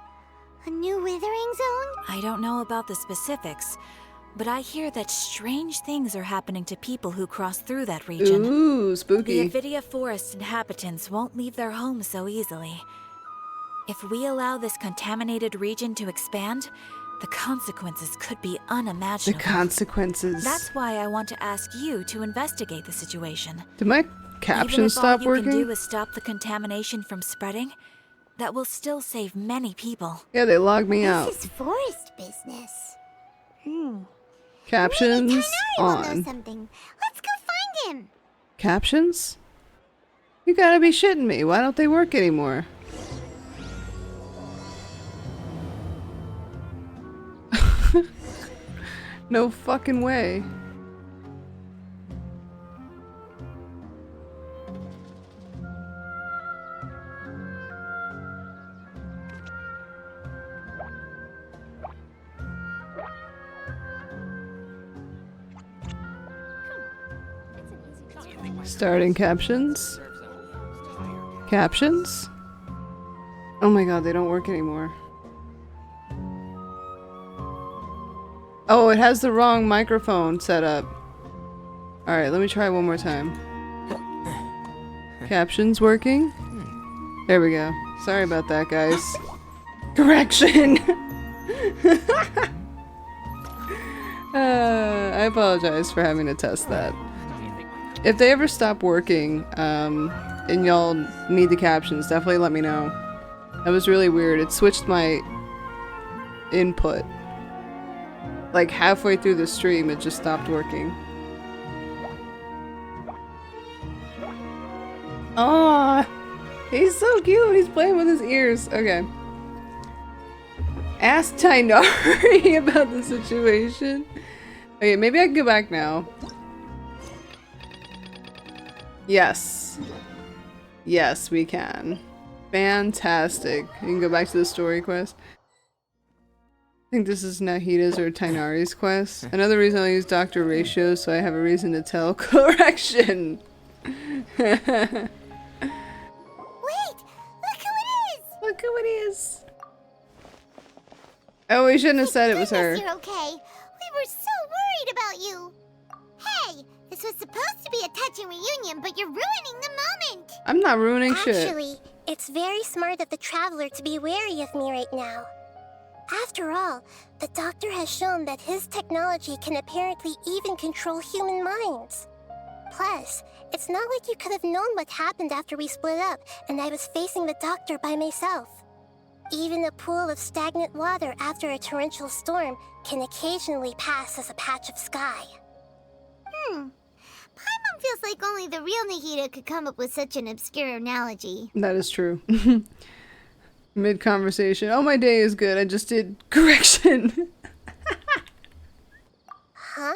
a new withering zone? I don't know about the specifics, but I hear that strange things are happening to people who cross through that region. Ooh, spooky. The Avidia Forest inhabitants won't leave their homes so easily. If we allow this contaminated region to expand, the consequences could be unimaginable. The consequences. That's why I want to ask you to investigate the situation. Did my captions stop Even if all you working? can do is stop the contamination from spreading, that will still save many people. Yeah, they logged me out. This is forest business. Captions Maybe Tainari will know on. something. Let's go find him. Captions? You gotta be shitting me. Why don't they work anymore? No fucking way. Starting captions. Captions? Oh my god, they don't work anymore. Oh, it has the wrong microphone set up. Alright, let me try one more time. Captions working? There we go. Sorry about that, guys. Correction! I apologize for having to test that. If they ever stop working, and y'all need the captions, definitely let me know. That was really weird. It switched my input. Like halfway through the stream, it just stopped working. Aww! He's so cute! He's playing with his ears. Okay. Ask Tainari about the situation. Okay, maybe I can go back now. Yes. Yes, we can. Fantastic. You can go back to the story quest. I think this is Nahida's or Tainari's quest. Another reason I'll use Dr. Ratio so I have a reason to tell. Correction! Wait! Look who it is! Look who it is! Oh, we shouldn't have said it was her. You're okay. We were so worried about you. Hey, this was supposed to be a touching reunion, but you're ruining the moment. I'm not ruining shit. Actually, it's very smart of the traveler to be wary of me right now. After all, the doctor has shown that his technology can apparently even control human minds. Plus, it's not like you could have known what happened after we split up and I was facing the doctor by myself. Even a pool of stagnant water after a torrential storm can occasionally pass as a patch of sky. Paimon feels like only the real Nahida could come up with such an obscure analogy. That is true. Mid-conversation. Oh, my day is good. I just did correction. Huh?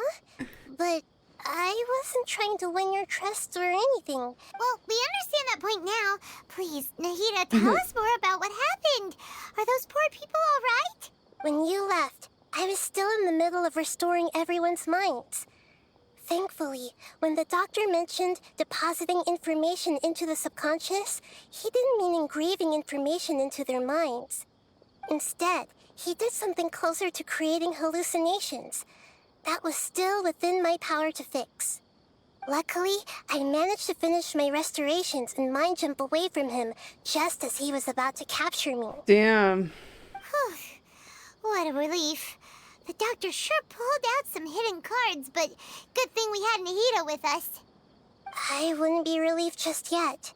But I wasn't trying to win your trust or anything. Well, we understand that point now. Please, Nahida, tell us more about what happened. Are those poor people all right? When you left, I was still in the middle of restoring everyone's minds. Thankfully, when the doctor mentioned depositing information into the subconscious, he didn't mean engraving information into their minds. Instead, he did something closer to creating hallucinations. That was still within my power to fix. Luckily, I managed to finish my restorations and mind jump away from him just as he was about to capture me. Damn. Whew. What a relief. The doctor sure pulled out some hidden cards, but good thing we had Nahida with us. I wouldn't be relieved just yet.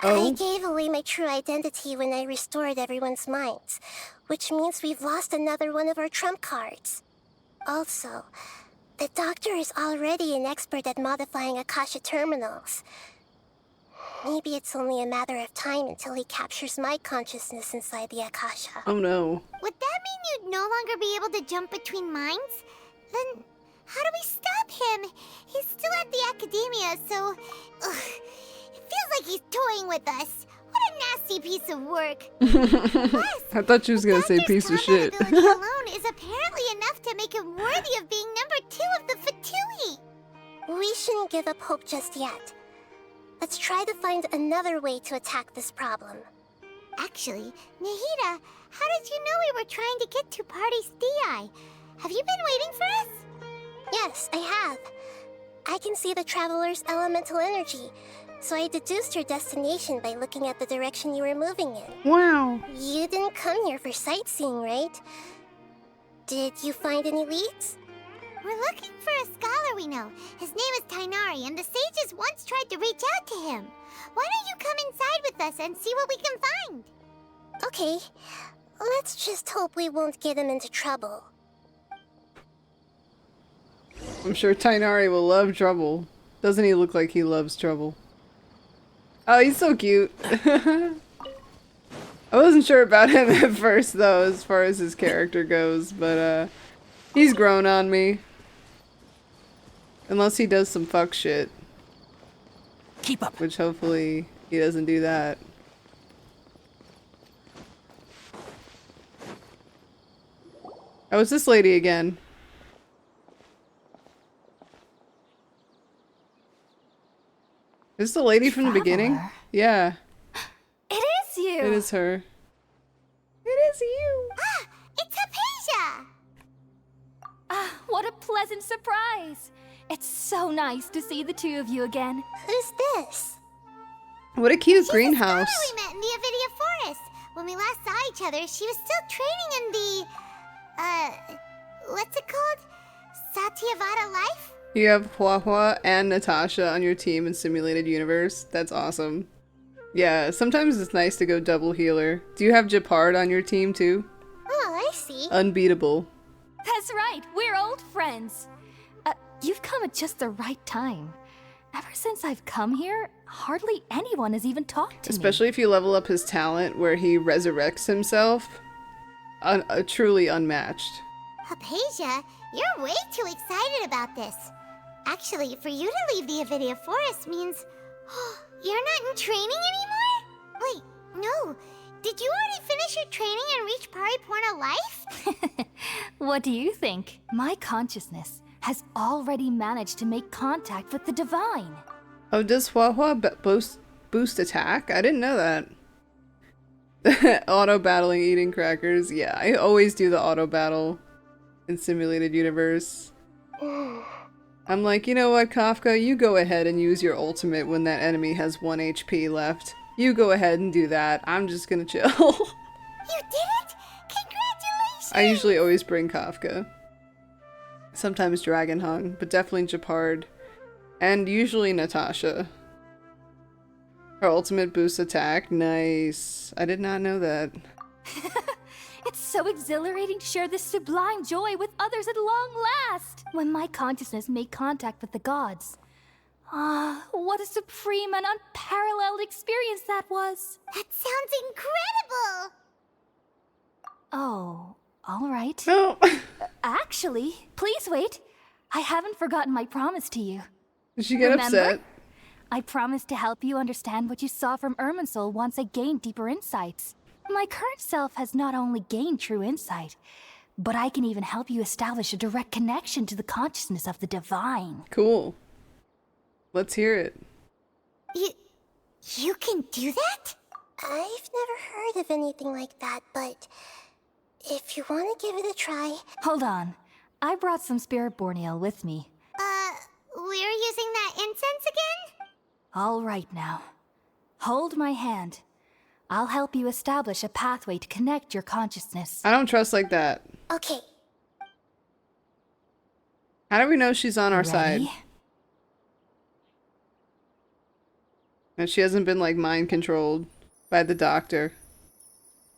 Oh? I gave away my true identity when I restored everyone's minds, which means we've lost another one of our trump cards. Also, the doctor is already an expert at modifying Akasha terminals. Maybe it's only a matter of time until he captures my consciousness inside the Akasha. Oh no. Would that mean you'd no longer be able to jump between minds? Then how do we stop him? He's still at the academia, so... it feels like he's toying with us. What a nasty piece of work. Plus, I thought you was gonna say piece of shit. ability alone is apparently enough to make him worthy of being number 2 of the Fatui. We shouldn't give up hope just yet. Let's try to find another way to attack this problem. Actually, Nahida, how did you know we were trying to get to Party's DI? Have you been waiting for us? Yes, I have. I can see the Traveler's elemental energy, so I deduced your destination by looking at the direction you were moving in. Wow. You didn't come here for sightseeing, right? Did you find any leads? We're looking for a scholar we know. His name is Tainari, and the sages once tried to reach out to him. Why don't you come inside with us and see what we can find? Okay, let's just hope we won't get him into trouble. I'm sure Tainari will love trouble. Doesn't he look like he loves trouble? Oh, he's so cute. I wasn't sure about him at first, though, as far as his character goes, but, he's grown on me. Unless he does some fuck shit. Keep up. Which hopefully he doesn't do that. Oh, it's this lady again. Is this the lady from the beginning? Yeah. It is you! It is her. It is you! Ah, it's Hypatia! Ah, what a pleasant surprise! It's so nice to see the two of you again. Who's this? What a cute She's greenhouse. the scholar we met in the Avidia Forest. When we last saw each other, she was still training in the... what's it called? Satyavada life? You have Hua Hua and Natasha on your team in Simulated Universe. That's awesome. Yeah, sometimes it's nice to go double healer. Do you have Japard on your team too? Oh, I see. Unbeatable. That's right, we're old friends. You've come at just the right time. Ever since I've come here, hardly anyone has even talked to me. Especially if you level up his talent where he resurrects himself. Truly unmatched. Hypatia, you're way too excited about this. Actually, for you to leave the Avidia Forest means... you're not in training anymore? Wait, no. Did you already finish your training and reach Paripurna life? What do you think? My consciousness has already managed to make contact with the divine. Oh, does Hua Hua boost attack? I didn't know that. Auto battling eating crackers. Yeah, I always do the auto battle in Simulated Universe. I'm like, you know what, Kafka? You go ahead and use your ultimate when that enemy has 1 HP left. You go ahead and do that. I'm just gonna chill. You did it! Congratulations! I usually always bring Kafka. Sometimes Dragonhung, but definitely Japard. And usually Natasha. Her ultimate boosts attack. Nice. I did not know that. It's so exhilarating to share this sublime joy with others at long last! When my consciousness made contact with the gods. Ah, what a supreme and unparalleled experience that was! That sounds incredible! Oh, alright. No! Actually, please wait. I haven't forgotten my promise to you. Did she get Remember? upset? I promised to help you understand what you saw from Irminsul once I gained deeper insights. My current self has not only gained true insight, but I can even help you establish a direct connection to the consciousness of the divine. Cool. Let's hear it. You can do that? I've never heard of anything like that, but if you want to give it a try... Hold on. I brought some spirit borneal with me. We're using that All right now. Hold my hand. I'll help you establish a pathway to connect your consciousness. I don't trust like that. Okay. How do we know she's on our side? And she hasn't been like mind controlled by the doctor.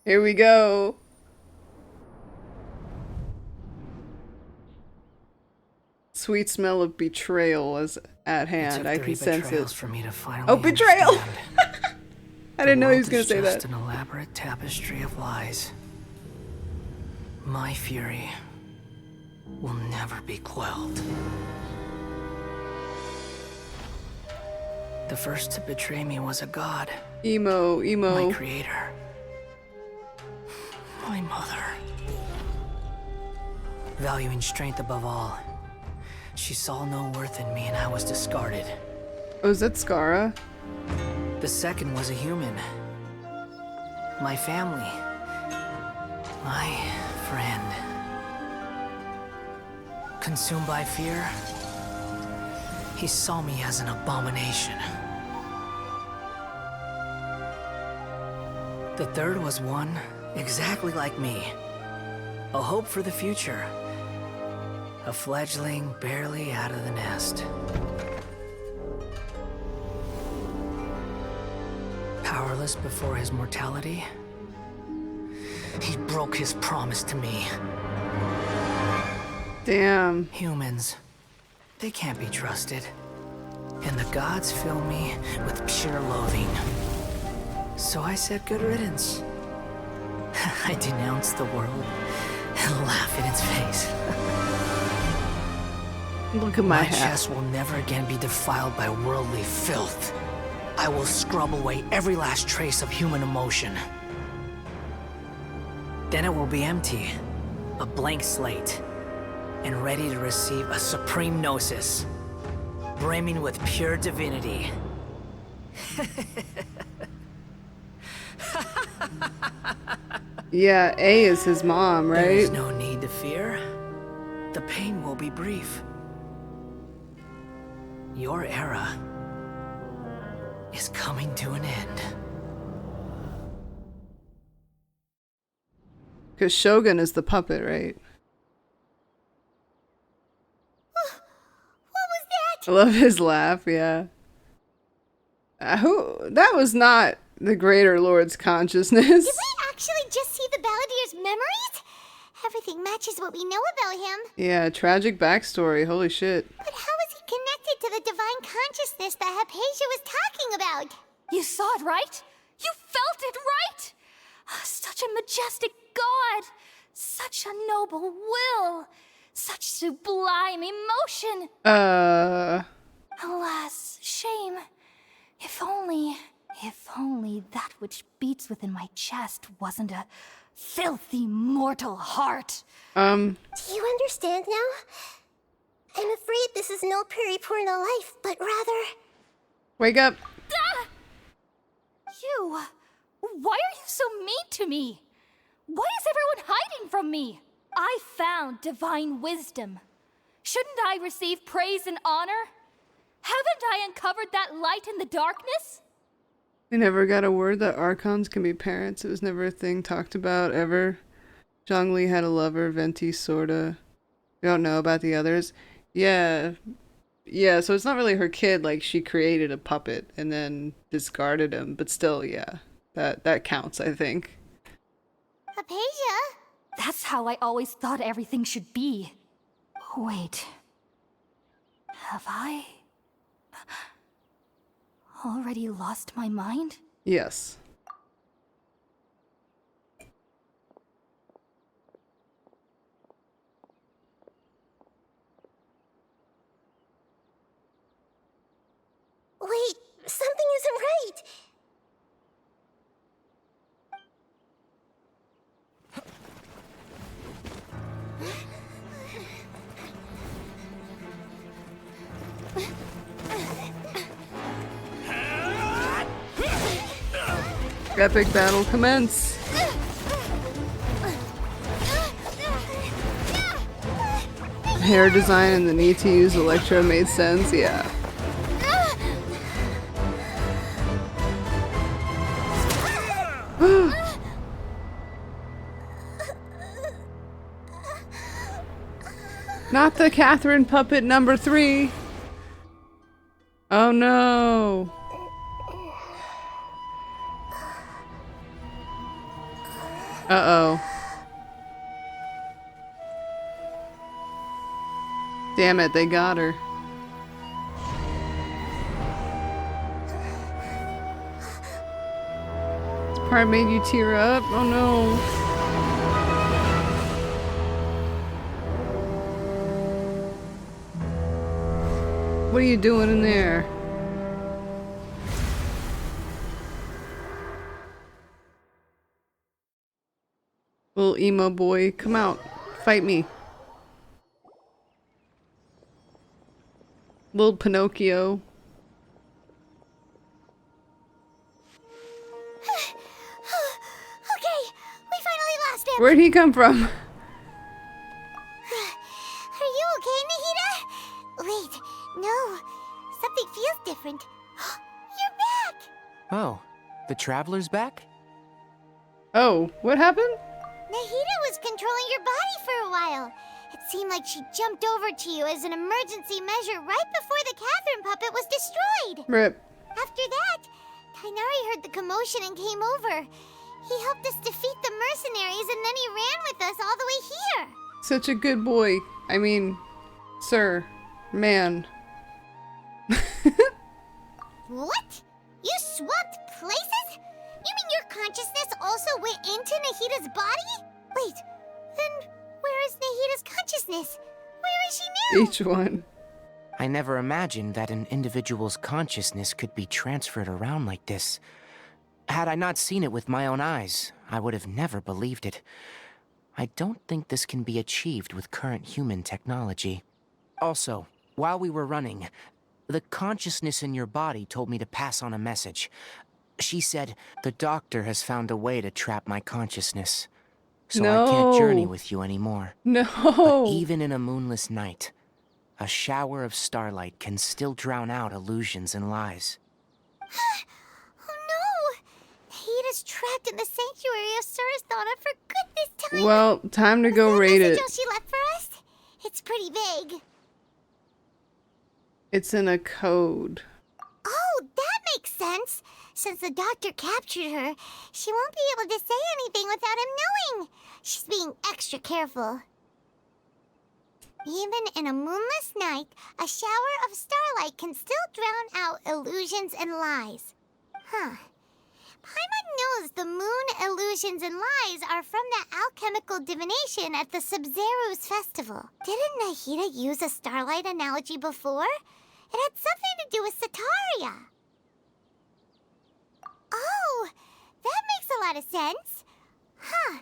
Here we go. Sweet smell of betrayal is at hand. I can sense it. For me to finally Oh, betrayal! understand. I didn't know he was The gonna world say is that. just an elaborate tapestry of lies. My fury will never be quelled. The first to betray me was a god. Emo. My creator. My mother. Valuing strength above all, she saw no worth in me and I was discarded. Oh, is that Skara? The second was a human. My family. My friend. Consumed by fear, he saw me as an abomination. The third was one exactly like me. A hope for the future. A fledgling barely out of the nest. Powerless before his mortality, he broke his promise to me. Damn. Humans, they can't be trusted. And the gods fill me with pure loathing. So I said good riddance. I denounced the world and laugh in its face. Look at my hat. chest will never again be defiled by worldly filth. I will scrub away every last trace of human emotion. Then it will be empty, a blank slate, and ready to receive a supreme gnosis, brimming with pure divinity. Yeah, A is his mom, right? There's no need to fear. The pain will be brief. Your era is coming to an end. Because Shogun is the puppet, right? What was that? I love his laugh, yeah. That was not the Greater Lord's consciousness. Did we actually just see the Balladier's memories? Everything matches what we know about him. Yeah, tragic backstory, holy shit. But how is he connected to the divine consciousness that Hypatia was talking about? You saw it, right? You felt it, right? Such a majestic god! Such a noble will! Such sublime emotion! Alas, shame. If only that which beats within my chest wasn't a filthy mortal heart. Do you understand now? I'm afraid this is no periporno life, but rather... Wake up. Ah! You! Why are you so mean to me? Why is everyone hiding from me? I found divine wisdom. Shouldn't I receive praise and honor? Haven't I uncovered that light in the darkness? I never got a word that archons can be parents. It was never a thing talked about, ever. Zhongli had a lover, Venti sorta. We don't know about the others. Yeah, so it's not really her kid, like she created a puppet and then discarded him, but still, yeah. That counts, I think. Hypatia? That's how I always thought everything should be. Wait. Have I already lost my mind? Yes. Wait, something isn't right. Epic battle commence. Hair design and the need to use Electro made sense, yeah. Not the Catherine puppet number 3. Oh no. Uh-oh. Damn it, they got her. This part made you tear up? Oh no. What are you doing in there? Little emo boy, come out. Fight me. Little Pinocchio. Okay, we finally lost him. Where'd he come from? Are you okay, Nahida? Wait, no. Something feels different. You're back! Oh, the Traveler's back? Oh, what happened? Nahida was controlling your body for a while. It seemed like she jumped over to you as an emergency measure right before the Catherine puppet was destroyed. Rip. After that, Tainari heard the commotion and came over. He helped us defeat the mercenaries and then he ran with us all the way here. Such a good boy. I mean, sir. Man. What? You swapped places? You mean your consciousness also went into Nahida's body? Wait, then where is Nahida's consciousness? Where is she now? Each one. I never imagined that an individual's consciousness could be transferred around like this. Had I not seen it with my own eyes, I would have never believed it. I don't think this can be achieved with current human technology. Also, while we were running, the consciousness in your body told me to pass on a message. She said, the doctor has found a way to trap my consciousness. So I can't journey with you anymore. No. But even in a moonless night, a shower of starlight can still drown out illusions and lies. Oh no! Nahida's trapped in the sanctuary of Surasthana for good this time. Well, time to go raid it. Message she left for us? It's pretty vague. It's in a code. Oh, that makes sense. Since the doctor captured her, she won't be able to say anything without him knowing. She's being extra careful. Even in a moonless night, a shower of starlight can still drown out illusions and lies. Huh. Paimon knows the moon illusions and lies are from the alchemical divination at the Sub-Zero's festival. Didn't Nahida use a starlight analogy before? It had something to do with Sataria. Oh, that makes a lot of sense. Huh.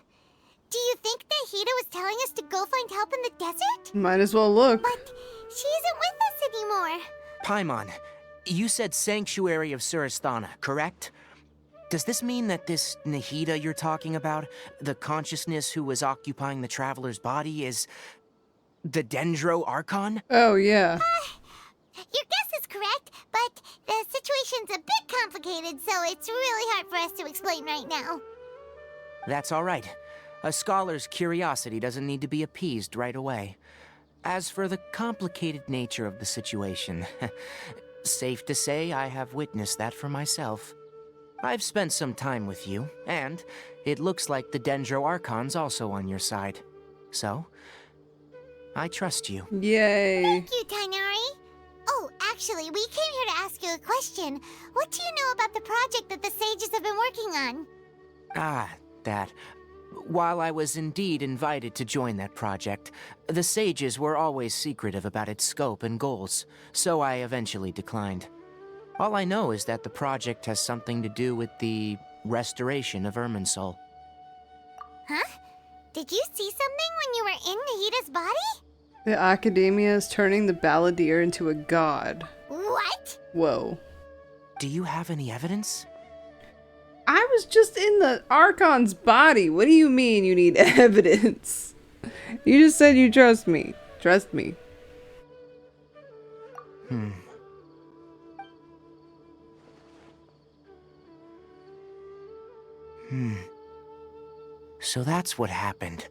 Do you think Nahida was telling us to go find help in the desert? Might as well look. But she isn't with us anymore. Paimon, you said Sanctuary of Surasthana, correct? Does this mean that this Nahida you're talking about, the consciousness who was occupying the Traveler's body, is the Dendro Archon? Oh, yeah. Your guess is correct, but the situation's a bit complicated, so it's really hard for us to explain right now. That's all right. A scholar's curiosity doesn't need to be appeased right away. As for the complicated nature of the situation, safe to say I have witnessed that for myself. I've spent some time with you, and it looks like the Dendro Archon's also on your side. So, I trust you. Yay. Thank you, Tainari. Oh, actually, we came here to ask you a question. What do you know about the project that the sages have been working on? Ah, that. While I was indeed invited to join that project, the sages were always secretive about its scope and goals, so I eventually declined. All I know is that the project has something to do with the restoration of Irminsul. Huh? Did you see something when you were in Nahida's body? The Academia is turning the Balladeer into a god. What? Whoa. Do you have any evidence? I was just in the Archon's body. What do you mean you need evidence? You just said you trust me. Trust me. So that's what happened.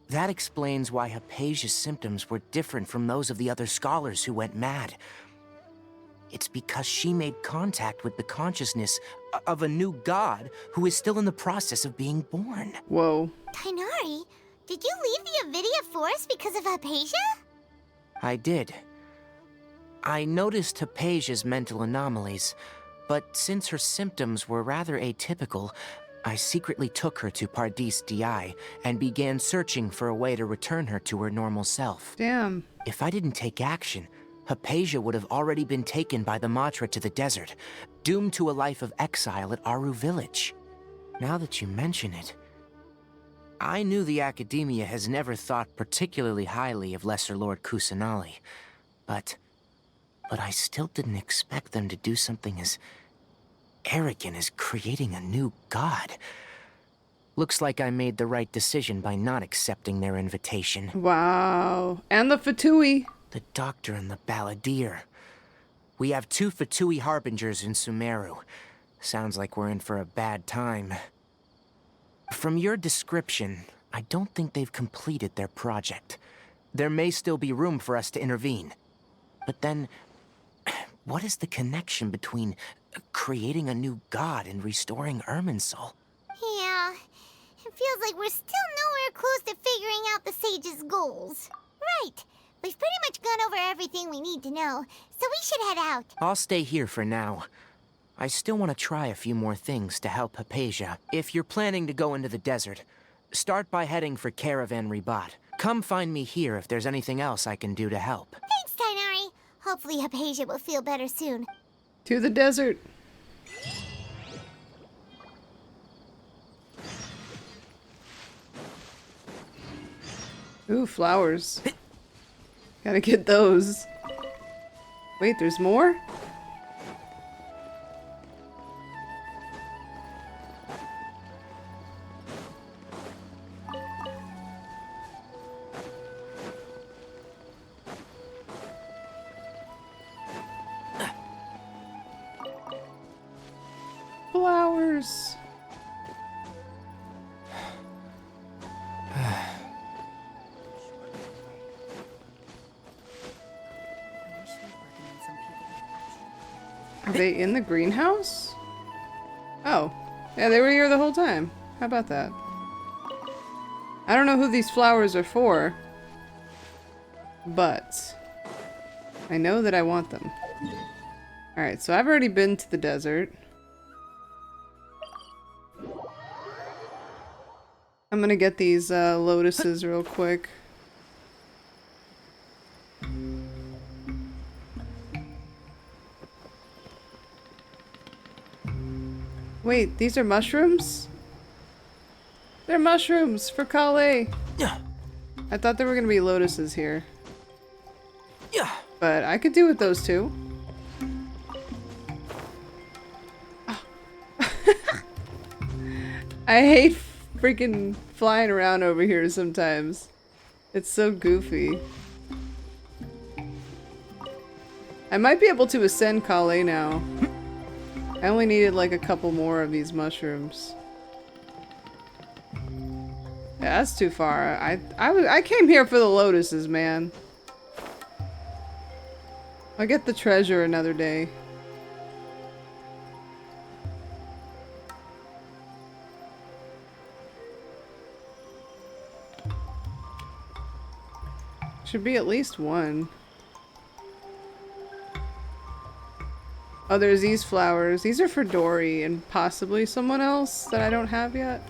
That explains why Hypatia's symptoms were different from those of the other scholars who went mad. It's because she made contact with the consciousness of a new god who is still in the process of being born. Whoa. Tighnari, did you leave the Avidia Forest because of Hypatia? I did. I noticed Hypatia's mental anomalies, but since her symptoms were rather atypical, I secretly took her to Pardis Di and began searching for a way to return her to her normal self. Damn. If I didn't take action, Hypatia would have already been taken by the Matra to the desert, doomed to a life of exile at Aru village. Now that you mention it, I knew the Academia has never thought particularly highly of Lesser Lord Kusanali, but I still didn't expect them to do something as arrogant as creating a new god. Looks like I made the right decision by not accepting their invitation. Wow. And the Fatui. The Doctor and the Balladeer. We have 2 Fatui Harbingers in Sumeru. Sounds like we're in for a bad time. From your description, I don't think they've completed their project. There may still be room for us to intervene. But then, what is the connection between creating a new god and restoring Irminsul? Yeah, it feels like we're still nowhere close to figuring out the Sage's goals. Right, we've pretty much gone over everything we need to know, so we should head out. I'll stay here for now. I still want to try a few more things to help Hypatia. If you're planning to go into the desert, start by heading for Caravan Ribat. Come find me here if there's anything else I can do to help. Thanks, Tighnari. Hopefully Hypatia will feel better soon. To the desert. Ooh, flowers. Gotta get those. Wait, there's more? Flowers. Are they in the greenhouse? Oh. Yeah, they were here the whole time. How about that? I don't know who these flowers are for, but I know that I want them. Alright, so I've already been to the desert. I'm gonna get these lotuses real quick. Wait, these are mushrooms? They're mushrooms for Kale. Yeah. I thought there were gonna be lotuses here. Yeah. But I could do with those too. Oh. I hate freaking flying around over here sometimes. It's so goofy. I might be able to ascend Kale now. I only needed like a couple more of these mushrooms. Yeah, that's too far. I came here for the lotuses, man. I'll get the treasure another day. Should be at least one. Oh, there's these flowers. These are for Dory and possibly someone else that I don't have yet.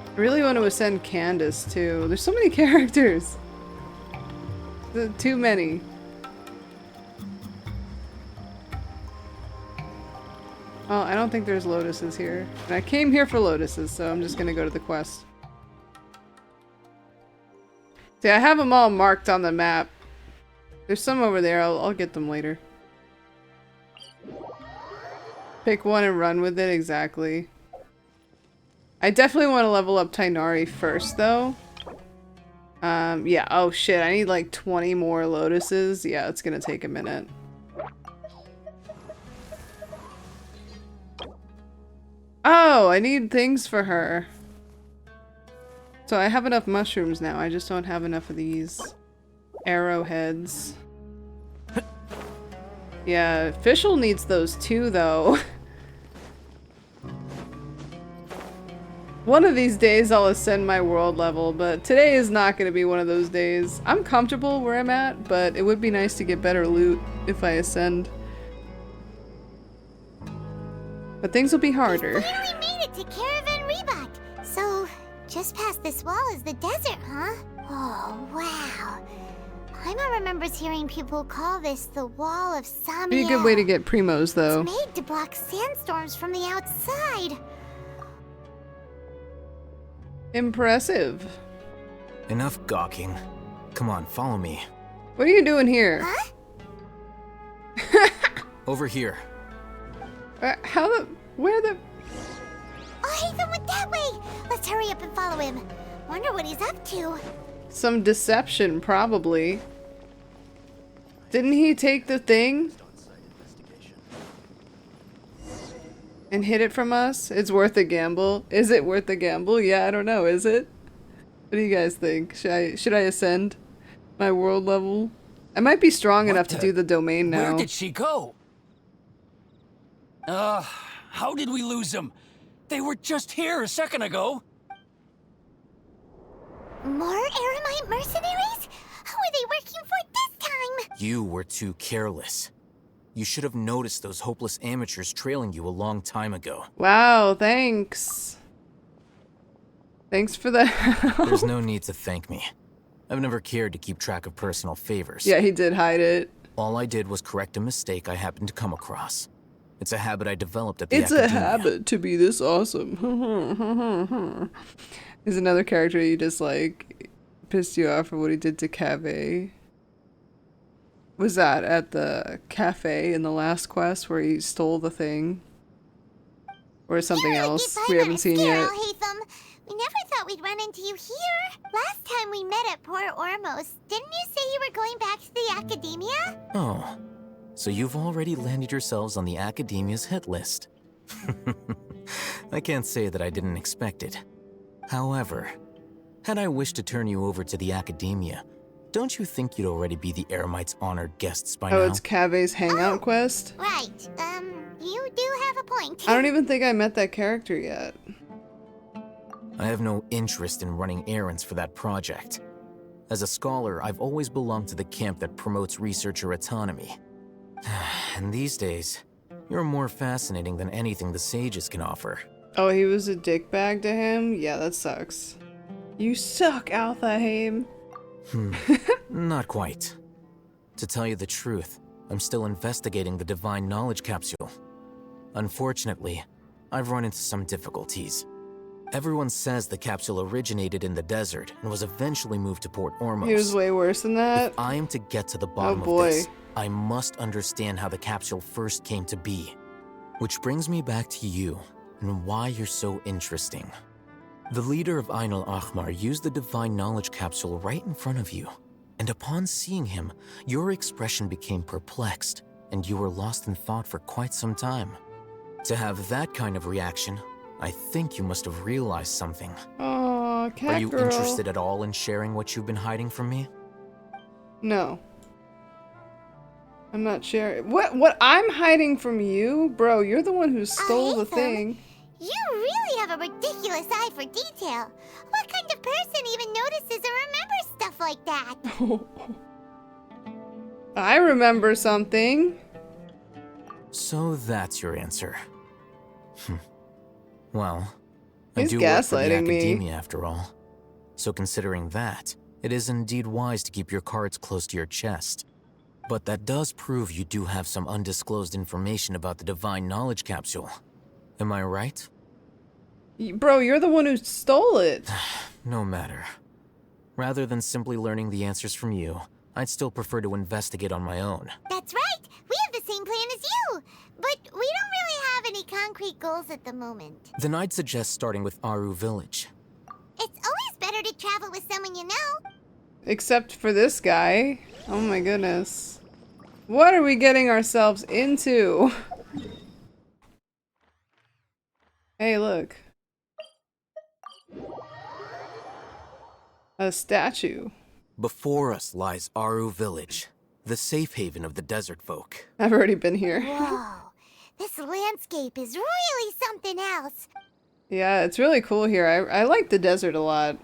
I really want to ascend Candace too. There's so many characters. Too many. Oh, I don't think there's lotuses here. And I came here for lotuses, so I'm just gonna go to the quest. See, I have them all marked on the map. There's some over there. I'll get them later. Pick one and run with it, exactly. I definitely want to level up Tighnari first, though. Yeah. Oh, shit. I need like 20 more lotuses. Yeah, it's gonna take a minute. Oh, I need things for her. So I have enough mushrooms now, I just don't have enough of these arrowheads. Yeah, Fischl needs those too, though. One of these days I'll ascend my world level, but today is not going to be one of those days. I'm comfortable where I'm at, but it would be nice to get better loot if I ascend. But things will be harder. We finally made it to Caravan Rebak. So, just past this wall is the desert, huh? Oh, wow. Paimon remembers hearing people call this the Wall of Samiel. Be a good way to get primos, though. It's made to block sandstorms from the outside. Impressive. Enough gawking. Come on, follow me. What are you doing here? Huh? Over here. How the... Where the... Oh, Hatham went that way! Let's hurry up and follow him. Wonder what he's up to. Some deception, probably. Didn't he take the thing? And hid it from us? It's worth a gamble. Is it worth a gamble? Yeah, I don't know. Is it? What do you guys think? Should I ascend my world level? I might be strong enough to do the domain now. Where did she go? How did we lose them? They were just here a second ago. More Eremite mercenaries? Who are they working for this time? You were too careless. You should have noticed those hopeless amateurs trailing you a long time ago. Wow, thanks. Thanks for that. There's no need to thank me. I've never cared to keep track of personal favors. Yeah, he did hide it. All I did was correct a mistake I happened to come across. It's a habit I developed at the It's Academia. a habit to be this awesome. There's another character you dislike. Pissed you off for what he did to Cave. Was that at the cafe in the last quest where he stole the thing? Or something else we haven't seen yet? Hatham. We never thought we'd run into you here. Last time we met at Port Ormos, didn't you say you were going back to the Academia? Oh, so you've already landed yourselves on the Academia's hit list. I can't say that I didn't expect it. However, had I wished to turn you over to the Academia, don't you think you'd already be the Eremites' honored guests by now? Oh, it's Cave's hangout quest? Right. You do have a point. I don't even think I met that character yet. I have no interest in running errands for that project. As a scholar, I've always belonged to the camp that promotes researcher autonomy. And these days, you're more fascinating than anything the sages can offer. Oh, he was a dickbag to him? Yeah, that sucks. You suck, Althahame. Not quite. To tell you the truth, I'm still investigating the Divine Knowledge Capsule. Unfortunately, I've run into some difficulties. Everyone says the capsule originated in the desert and was eventually moved to Port Ormos. He was way worse than that? If I am to get to the bottom of this, I must understand how the capsule first came to be. Which brings me back to you, and why you're so interesting. The leader of Ain al-Ahmar used the Divine Knowledge Capsule right in front of you, and upon seeing him, your expression became perplexed, and you were lost in thought for quite some time. To have that kind of reaction, I think you must have realized something. Oh, cat Are you girl. interested at all in sharing what you've been hiding from me? No. I'm not sharing. What I'm hiding from you? Bro, you're the one who stole the thing. You really have a ridiculous eye for detail. What kind of person even notices or remembers stuff like that? I remember something. So that's your answer. Well, I He's do work for the gaslighting me. Academia after all. So considering that, it is indeed wise to keep your cards close to your chest. But that does prove you do have some undisclosed information about the Divine Knowledge Capsule. Am I right? Bro, you're the one who stole it. No matter. Rather than simply learning the answers from you, I'd still prefer to investigate on my own. That's right. We have the same plan as you. But we don't really have any concrete goals at the moment. Then I'd suggest starting with Aru Village. It's always better to travel with someone you know. Except for this guy. Oh my goodness. What are we getting ourselves into? Hey, look. A statue. Before us lies Aru Village, the safe haven of the desert folk. I've already been here. Whoa, this landscape is really something else. Yeah, it's really cool here. I like the desert a lot.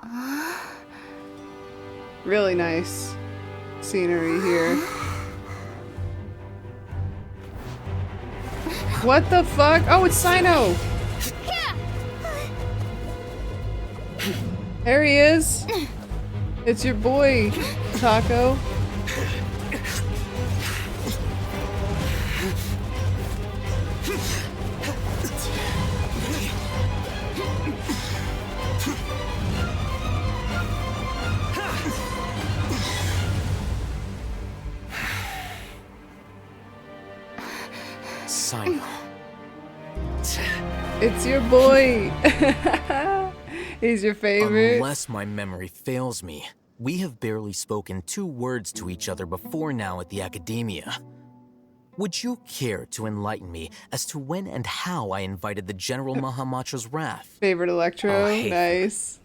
Wow. Really nice scenery here. What the fuck? Oh, it's Sino! There he is! It's your boy, Taco. Sino. It's your boy! He's your favorite. Unless my memory fails me, we have barely spoken 2 words to each other before now at the Academia. Would you care to enlighten me as to when and how I invited the General Mahamatra's wrath? Favorite Electro, nice.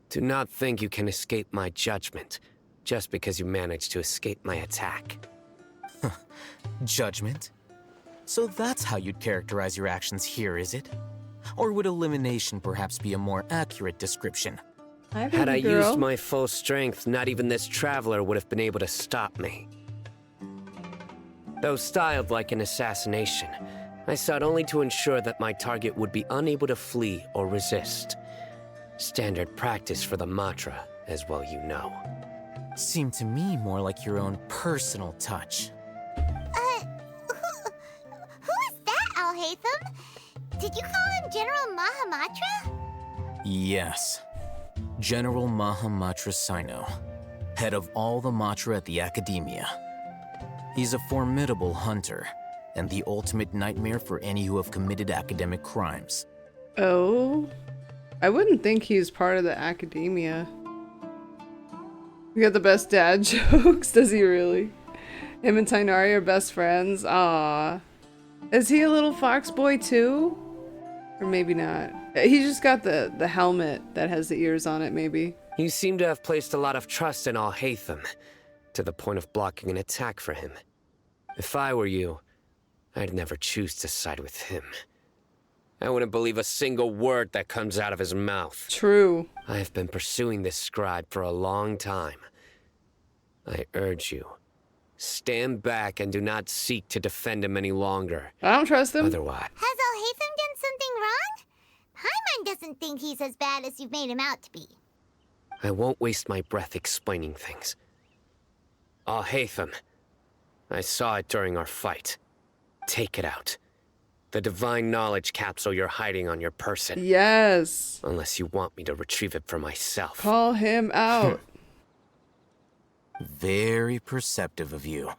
Do not think you can escape my judgment, just because you managed to escape my attack. Judgment? So that's how you'd characterize your actions here, is it? Or would elimination perhaps be a more accurate description? Had I used my full strength, not even this traveler would have been able to stop me. Though styled like an assassination, I sought only to ensure that my target would be unable to flee or resist. Standard practice for the Matra, as well you know. Seemed to me more like your own personal touch. Who is that, Alhaitham? Did you call him General Mahamatra? Yes. General Mahamatra Sino, head of all the Matra at the Academia. He's a formidable hunter, and the ultimate nightmare for any who have committed academic crimes. Oh? I wouldn't think he's part of the Academia. We got the best dad jokes, does he really? Him and Tainari are best friends? Aww. Is he a little fox boy too? Or maybe not. He just got the helmet that has the ears on it, maybe. You seem to have placed a lot of trust in Alhaitham, to the point of blocking an attack for him. If I were you, I'd never choose to side with him. I wouldn't believe a single word that comes out of his mouth. True. I have been pursuing this scribe for a long time. I urge you, stand back and do not seek to defend him any longer. I don't trust him. Otherwise. Has Alhaitham done something wrong? Paimon doesn't think he's as bad as you've made him out to be. I won't waste my breath explaining things. Alhaitham, I saw it during our fight. Take it out. The divine knowledge capsule you're hiding on your person. Yes. Unless you want me to retrieve it for myself. Call him out. Very perceptive of you.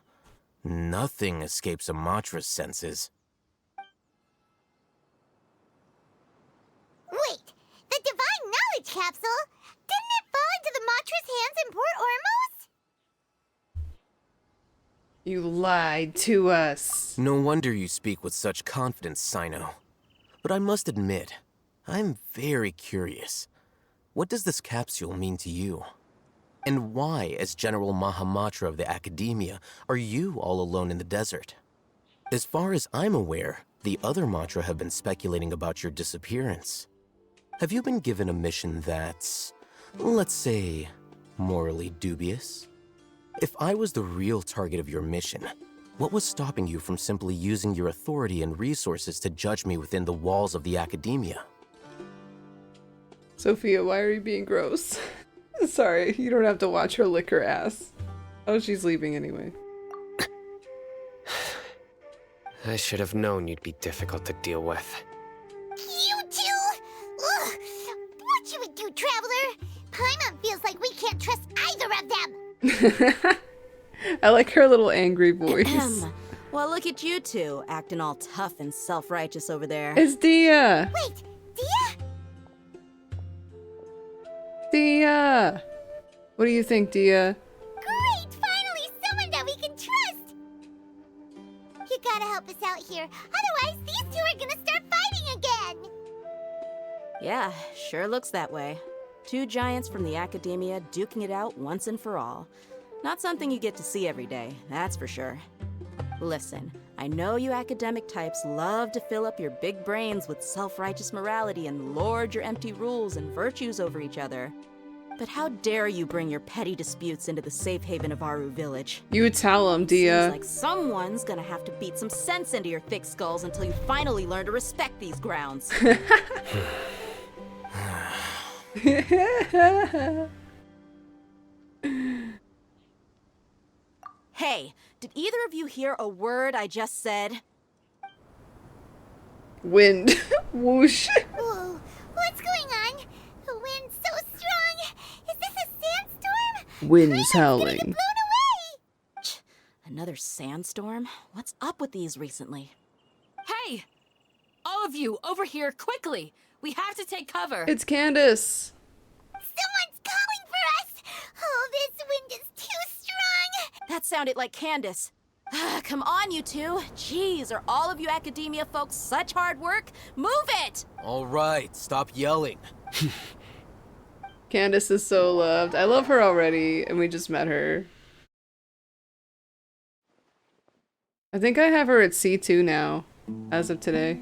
Nothing escapes a Matra's senses. Wait, the divine knowledge capsule? Didn't it fall into the Matra's hands in Port Ormos? You lied to us. No wonder you speak with such confidence, Sino. But I must admit, I'm very curious. What does this capsule mean to you? And why, as General Mahamatra of the Academia, are you all alone in the desert? As far as I'm aware, the other Matra have been speculating about your disappearance. Have you been given a mission that's, let's say, morally dubious? If I was the real target of your mission, what was stopping you from simply using your authority and resources to judge me within the walls of the Academia? Sophia, why are you being gross? Sorry, you don't have to watch her lick her ass. Oh, she's leaving anyway. I should have known you'd be difficult to deal with. You two? Ugh. What should we do, Traveler? Paimon feels like we can't trust either of them. I like her little angry voice. Well, look at you two, acting all tough and self-righteous over there. It's Dia! Wait, Dia? Dia! What do you think, Dia? Great! Finally someone that we can trust! You gotta help us out here. Otherwise, these two are gonna start fighting again. Yeah, sure looks that way. Two giants from the academia duking it out once and for all. Not something you get to see every day, that's for sure. Listen, I know you academic types love to fill up your big brains with self-righteous morality and lord your empty rules and virtues over each other. But how dare you bring your petty disputes into the safe haven of Aru Village? You tell him, Dia. Seems like someone's gonna have to beat some sense into your thick skulls until you finally learn to respect these grounds. Hey, did either of you hear a word I just said? Wind. Whoosh. Whoa, what's going on? The wind's so strong. Is this a sandstorm? Wind's howling. Another sandstorm? What's up with these recently? Hey! All of you, over here, quickly! We have to take cover! It's Candace! Someone's calling for us! Oh, this wind is too strong! That sounded like Candace. Come on, you two. Jeez, are all of you academia folks such hard work? Move it! All right, stop yelling. Candace is so loved. I love her already, and we just met her. I think I have her at C2 now, as of today.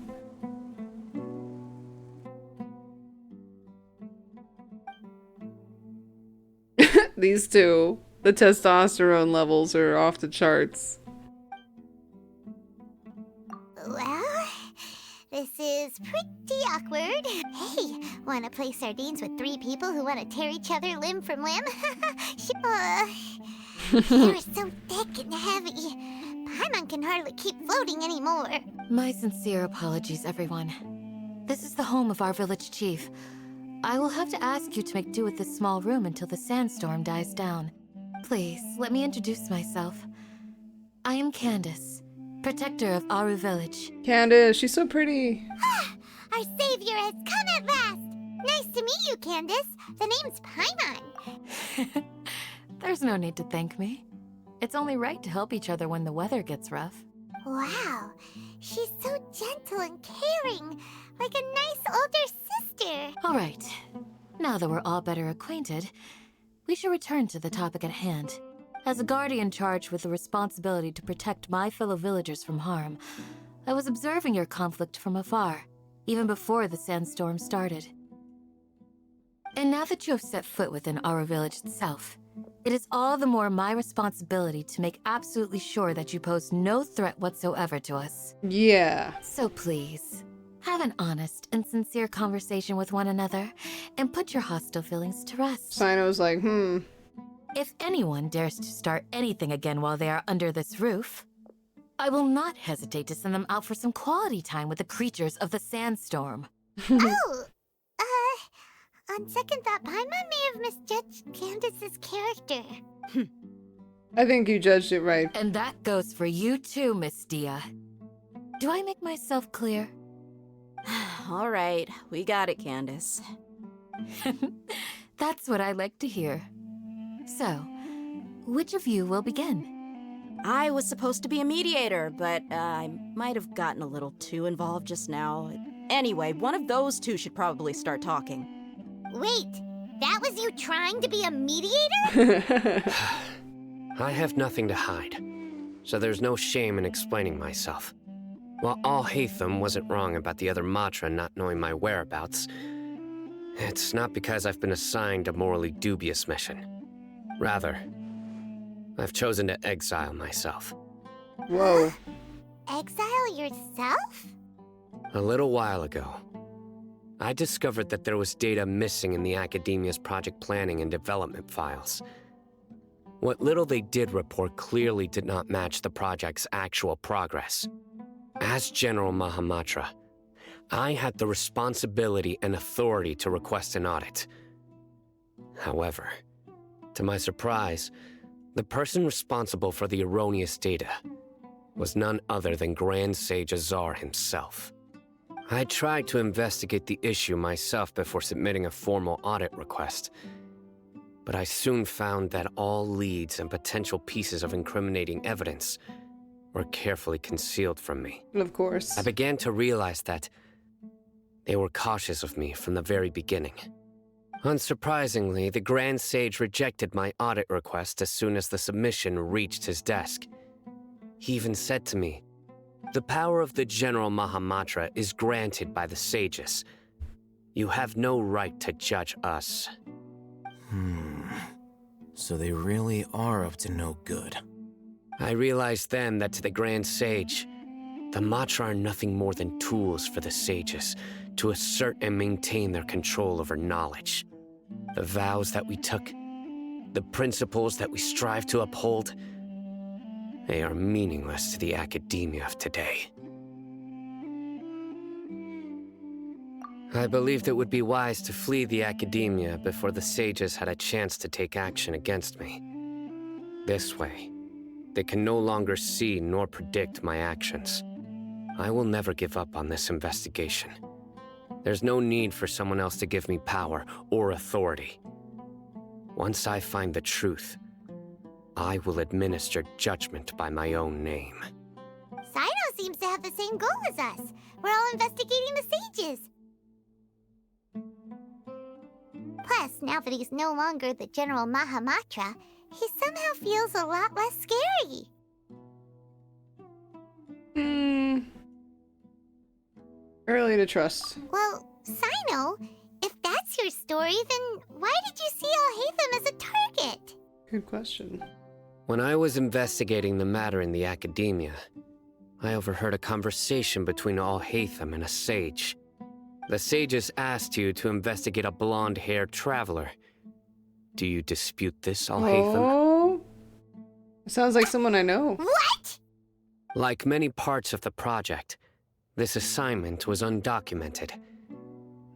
These two, the testosterone levels are off the charts. Well, this is pretty awkward. Hey, wanna play sardines with three people who wanna tear each other limb from limb? You're so thick and heavy. Paimon can hardly keep floating anymore. My sincere apologies, everyone. This is the home of our village chief. I will have to ask you to make do with this small room until the sandstorm dies down. Please, let me introduce myself. I am Candace, protector of Aru Village. Candace, she's so pretty. Our savior has come at last. Nice to meet you, Candace. The name's Paimon. There's no need to thank me. It's only right to help each other when the weather gets rough. Wow, she's so gentle and caring, like a nice older sister. All right, now that we're all better acquainted, we should return to the topic at hand. As a guardian charged with the responsibility to protect my fellow villagers from harm, I was observing your conflict from afar, even before the sandstorm started. And now that you have set foot within our village itself, it is all the more my responsibility to make absolutely sure that you pose no threat whatsoever to us. Yeah. So please, have an honest and sincere conversation with one another, and put your hostile feelings to rest. Sino's like, If anyone dares to start anything again while they are under this roof, I will not hesitate to send them out for some quality time with the creatures of the sandstorm. Oh, on second thought, Paimon may have misjudged Candace's character. I think you judged it right. And that goes for you too, Miss Dia. Do I make myself clear? All right, we got it, Candace. That's what I like to hear. So, which of you will begin? I was supposed to be a mediator, but I might have gotten a little too involved just now. Anyway, one of those two should probably start talking. Wait, that was you trying to be a mediator? I have nothing to hide, so there's no shame in explaining myself. While Al Hatham wasn't wrong about the other Matra not knowing my whereabouts, it's not because I've been assigned a morally dubious mission. Rather, I've chosen to exile myself. Whoa. Exile yourself? A little while ago, I discovered that there was data missing in the Academia's project planning and development files. What little they did report clearly did not match the project's actual progress. As General Mahamatra, I had the responsibility and authority to request an audit. However, to my surprise, the person responsible for the erroneous data was none other than Grand Sage Azar himself. I tried to investigate the issue myself before submitting a formal audit request, but I soon found that all leads and potential pieces of incriminating evidence were carefully concealed from me. Of course. I began to realize that they were cautious of me from the very beginning. Unsurprisingly, the Grand Sage rejected my audit request as soon as the submission reached his desk. He even said to me, "The power of the General Mahamatra is granted by the sages. You have no right to judge us." So they really are up to no good. I realized then that to the Grand Sage, the Matra are nothing more than tools for the sages to assert and maintain their control over knowledge. The vows that we took, the principles that we strive to uphold, they are meaningless to the academia of today. I believed it would be wise to flee the academia before the sages had a chance to take action against me. This way, they can no longer see nor predict my actions. I will never give up on this investigation. There's no need for someone else to give me power or authority. Once I find the truth, I will administer judgment by my own name. Sino seems to have the same goal as us. We're all investigating the sages. Plus, now that he's no longer the General Mahamatra, he somehow feels a lot less scary. Early to trust. Well, Sino, if that's your story, then why did you see Alhaitham as a target? Good question. When I was investigating the matter in the academia, I overheard a conversation between Alhaitham and a sage. The sages asked you to investigate a blonde-haired traveler. Do you dispute this, Alhaitham? Oh, sounds like someone I know. What? Like many parts of the project, this assignment was undocumented.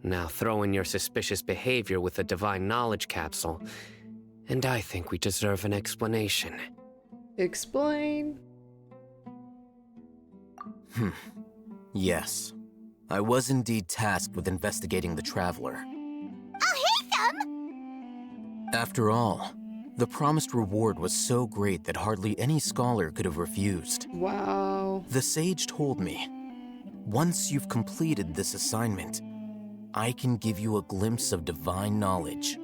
Now throw in your suspicious behavior with the Divine Knowledge Capsule, and I think we deserve an explanation. Explain. Yes. I was indeed tasked with investigating the Traveler. Alhaitham! After all, the promised reward was so great that hardly any scholar could have refused. Wow. The sage told me, once you've completed this assignment, I can give you a glimpse of divine knowledge.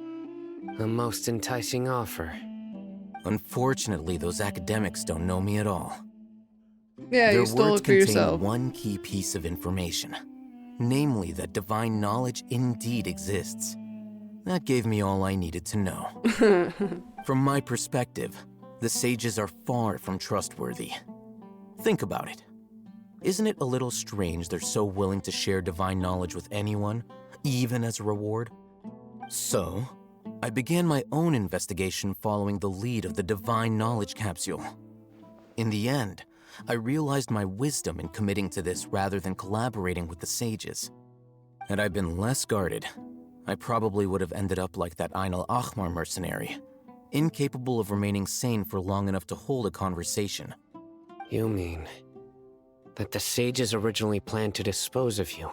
A most enticing offer. Unfortunately, those academics don't know me at all. Yeah, Their you stole words it for contain yourself. one key piece of information, namely that divine knowledge indeed exists. That gave me all I needed to know. From my perspective, the sages are far from trustworthy. Think about it. Isn't it a little strange they're so willing to share divine knowledge with anyone, even as a reward? So, I began my own investigation following the lead of the Divine Knowledge Capsule. In the end, I realized my wisdom in committing to this rather than collaborating with the sages. Had I been less guarded, I probably would have ended up like that Ain al-Ahmar mercenary, incapable of remaining sane for long enough to hold a conversation. You mean that the sages originally planned to dispose of you,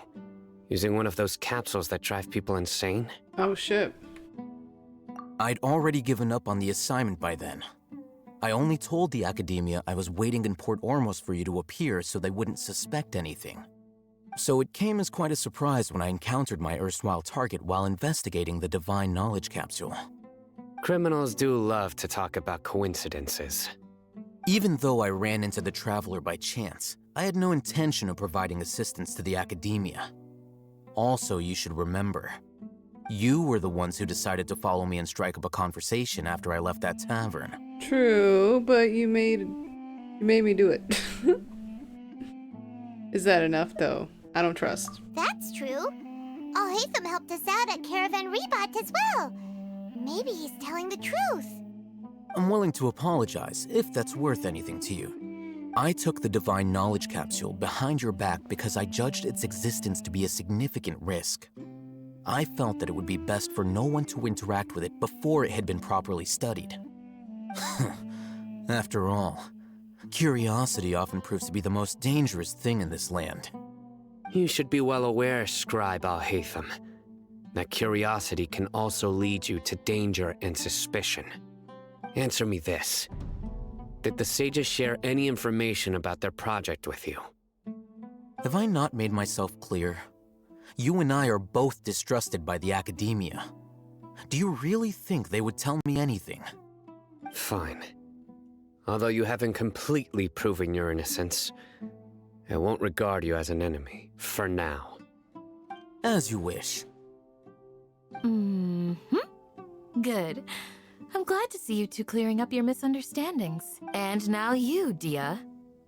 using one of those capsules that drive people insane? Oh shit. I'd already given up on the assignment by then. I only told the academia I was waiting in Port Ormos for you to appear so they wouldn't suspect anything. So it came as quite a surprise when I encountered my erstwhile target while investigating the Divine Knowledge Capsule. Criminals do love to talk about coincidences. Even though I ran into the Traveler by chance, I had no intention of providing assistance to the academia. Also, you should remember, you were the ones who decided to follow me and strike up a conversation after I left that tavern. True, but you made me do it. Is that enough, though? I don't trust. That's true. Alhaitham helped us out at Caravan Rebat as well. Maybe he's telling the truth. I'm willing to apologize if that's worth anything to you. I took the Divine Knowledge Capsule behind your back because I judged its existence to be a significant risk. I felt that it would be best for no one to interact with it before it had been properly studied. After all, curiosity often proves to be the most dangerous thing in this land. You should be well aware, Scribe Alhaitham, that curiosity can also lead you to danger and suspicion. Answer me this. Did the sages share any information about their project with you? Have I not made myself clear? You and I are both distrusted by the academia. Do you really think they would tell me anything? Fine. Although you haven't completely proven your innocence, I won't regard you as an enemy, for now. As you wish. Good. I'm glad to see you two clearing up your misunderstandings. And now you, Dia.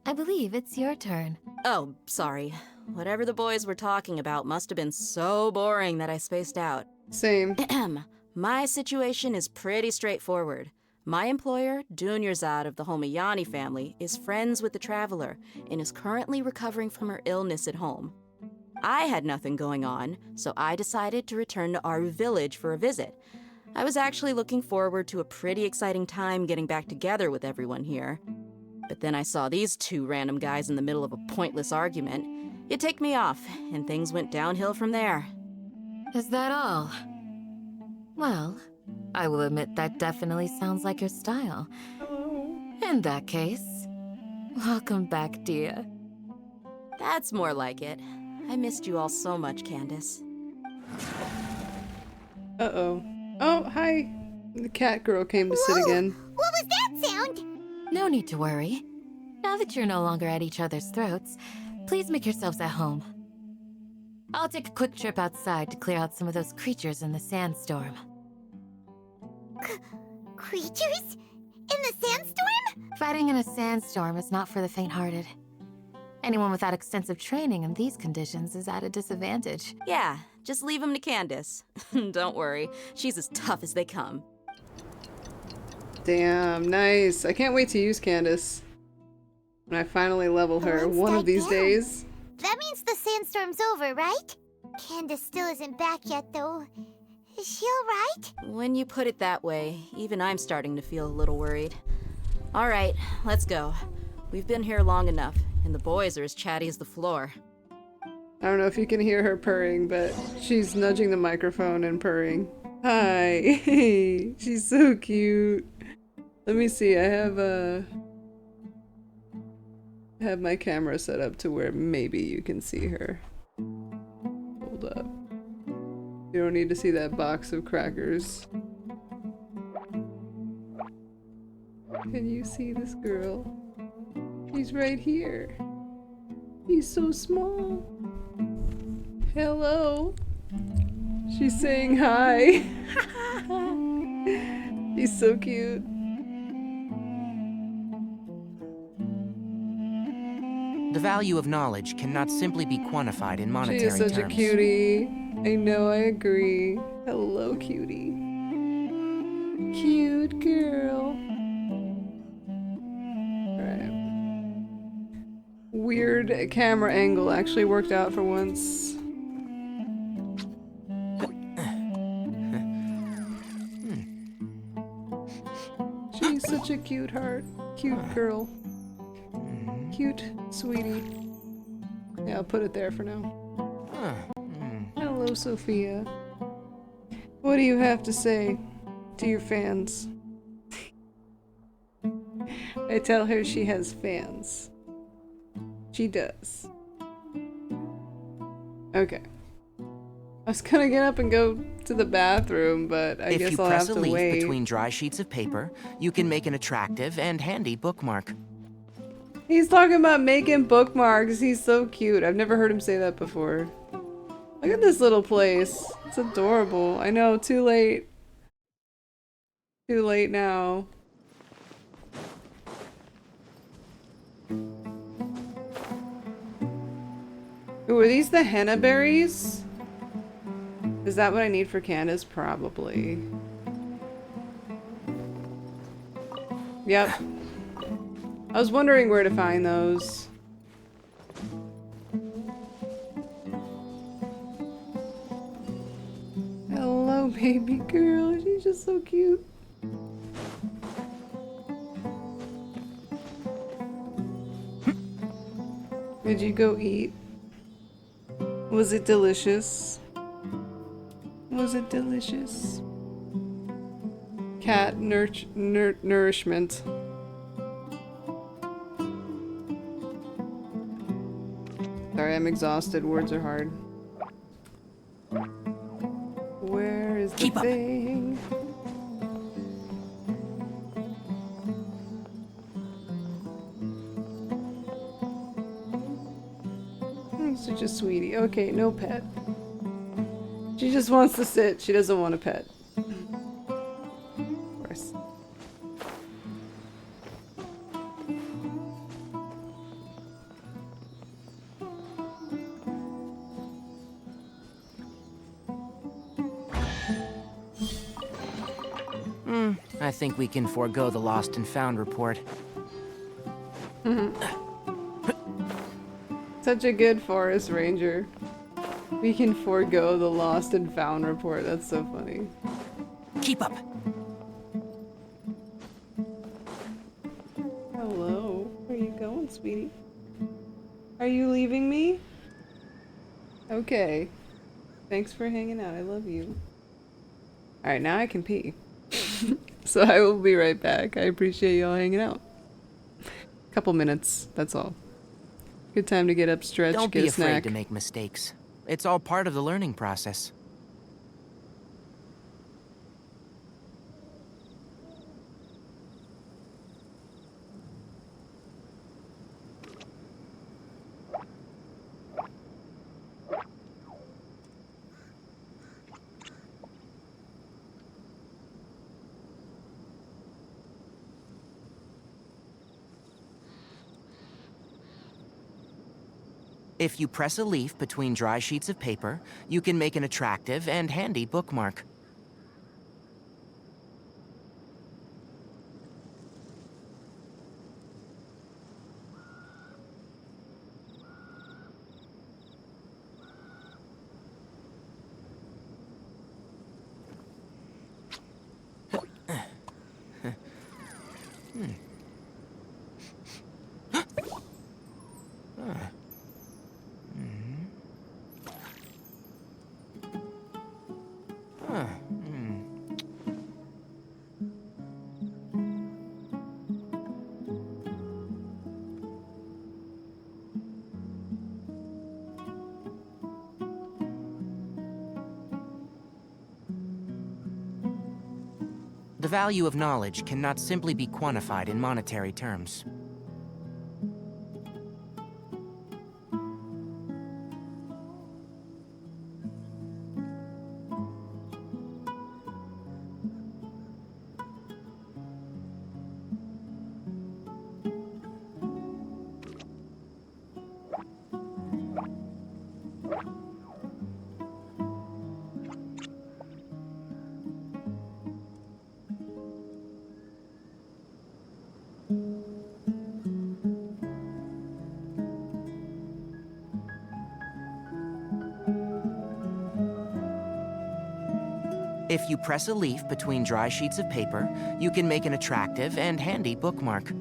I believe it's your turn. Oh, sorry. Whatever the boys were talking about must have been so boring that I spaced out. Same. My situation is pretty straightforward. My employer, Dunyarzad of the Homayani family, is friends with the Traveler and is currently recovering from her illness at home. I had nothing going on, so I decided to return to Aru Village for a visit. I was actually looking forward to a pretty exciting time getting back together with everyone here. But then I saw these two random guys in the middle of a pointless argument. It ticked me off, and things went downhill from there. Is that all? Well, I will admit that definitely sounds like your style. In that case, welcome back, Dia. That's more like it. I missed you all so much, Candace. Uh-oh. Oh, hi. The cat girl came to sit again. What was that sound? No need to worry. Now that you're no longer at each other's throats, please make yourselves at home. I'll take a quick trip outside to clear out some of those creatures in the sandstorm. Creatures? In the sandstorm? Fighting in a sandstorm is not for the faint-hearted. Anyone without extensive training in these conditions is at a disadvantage. Yeah, just leave them to Candace. Don't worry, she's as tough as they come. Damn, nice. I can't wait to use Candace. When I finally level her one of these days. That means the sandstorm's over, right? Candace still isn't back yet, though. Is she alright? When you put it that way, even I'm starting to feel a little worried. Alright, let's go. We've been here long enough, and the boys are as chatty as the floor. I don't know if you can hear her purring, but she's nudging the microphone and purring. Hi. She's so cute. Let me see. I have my camera set up to where maybe you can see her. Hold up. You don't need to see that box of crackers. Can you see this girl? She's right here. He's so small. Hello. She's saying hi. He's so cute. The value of knowledge cannot simply be quantified in monetary terms. She is such a cutie. I know, I agree. Hello, cutie. Cute girl. Alright. Weird camera angle actually worked out for once. She's such a cute heart. Cute girl. Cute sweetie. Yeah, I'll put it there for now. Hello, Sophia. What do you have to say to your fans? I tell her she has fans. She does. Okay. I was gonna get up and go to the bathroom, but I guess I'll have to wait. If you press a leaf between dry sheets of paper, you can make an attractive and handy bookmark. He's talking about making bookmarks. He's so cute. I've never heard him say that before. Look at this little place. It's adorable. I know, too late. Too late now. Ooh, are these the henna berries? Is that what I need for Candace? Probably. Yep. I was wondering where to find those. Hello, baby girl. She's just so cute. Did you go eat? Was it delicious? Was it delicious? Cat nourishment. Sorry, I'm exhausted. Words are hard. Where is the thing? Such a sweetie. Okay, no pet. She just wants to sit. She doesn't want a pet. Of course. I think we can forego the lost and found report. Such a good forest ranger. We can forego the lost and found report. That's so funny. Keep up. Hello. Where are you going, sweetie? Are you leaving me? Okay. Thanks for hanging out. I love you. Alright, now I can pee. So I will be right back. I appreciate y'all hanging out. Couple minutes, that's all. Good time to get up, stretch, Don't get be a snack. afraid to make mistakes. It's all part of the learning process. If you press a leaf between dry sheets of paper, you can make an attractive and handy bookmark. The value of knowledge cannot simply be quantified in monetary terms. If you press a leaf between dry sheets of paper, you can make an attractive and handy bookmark.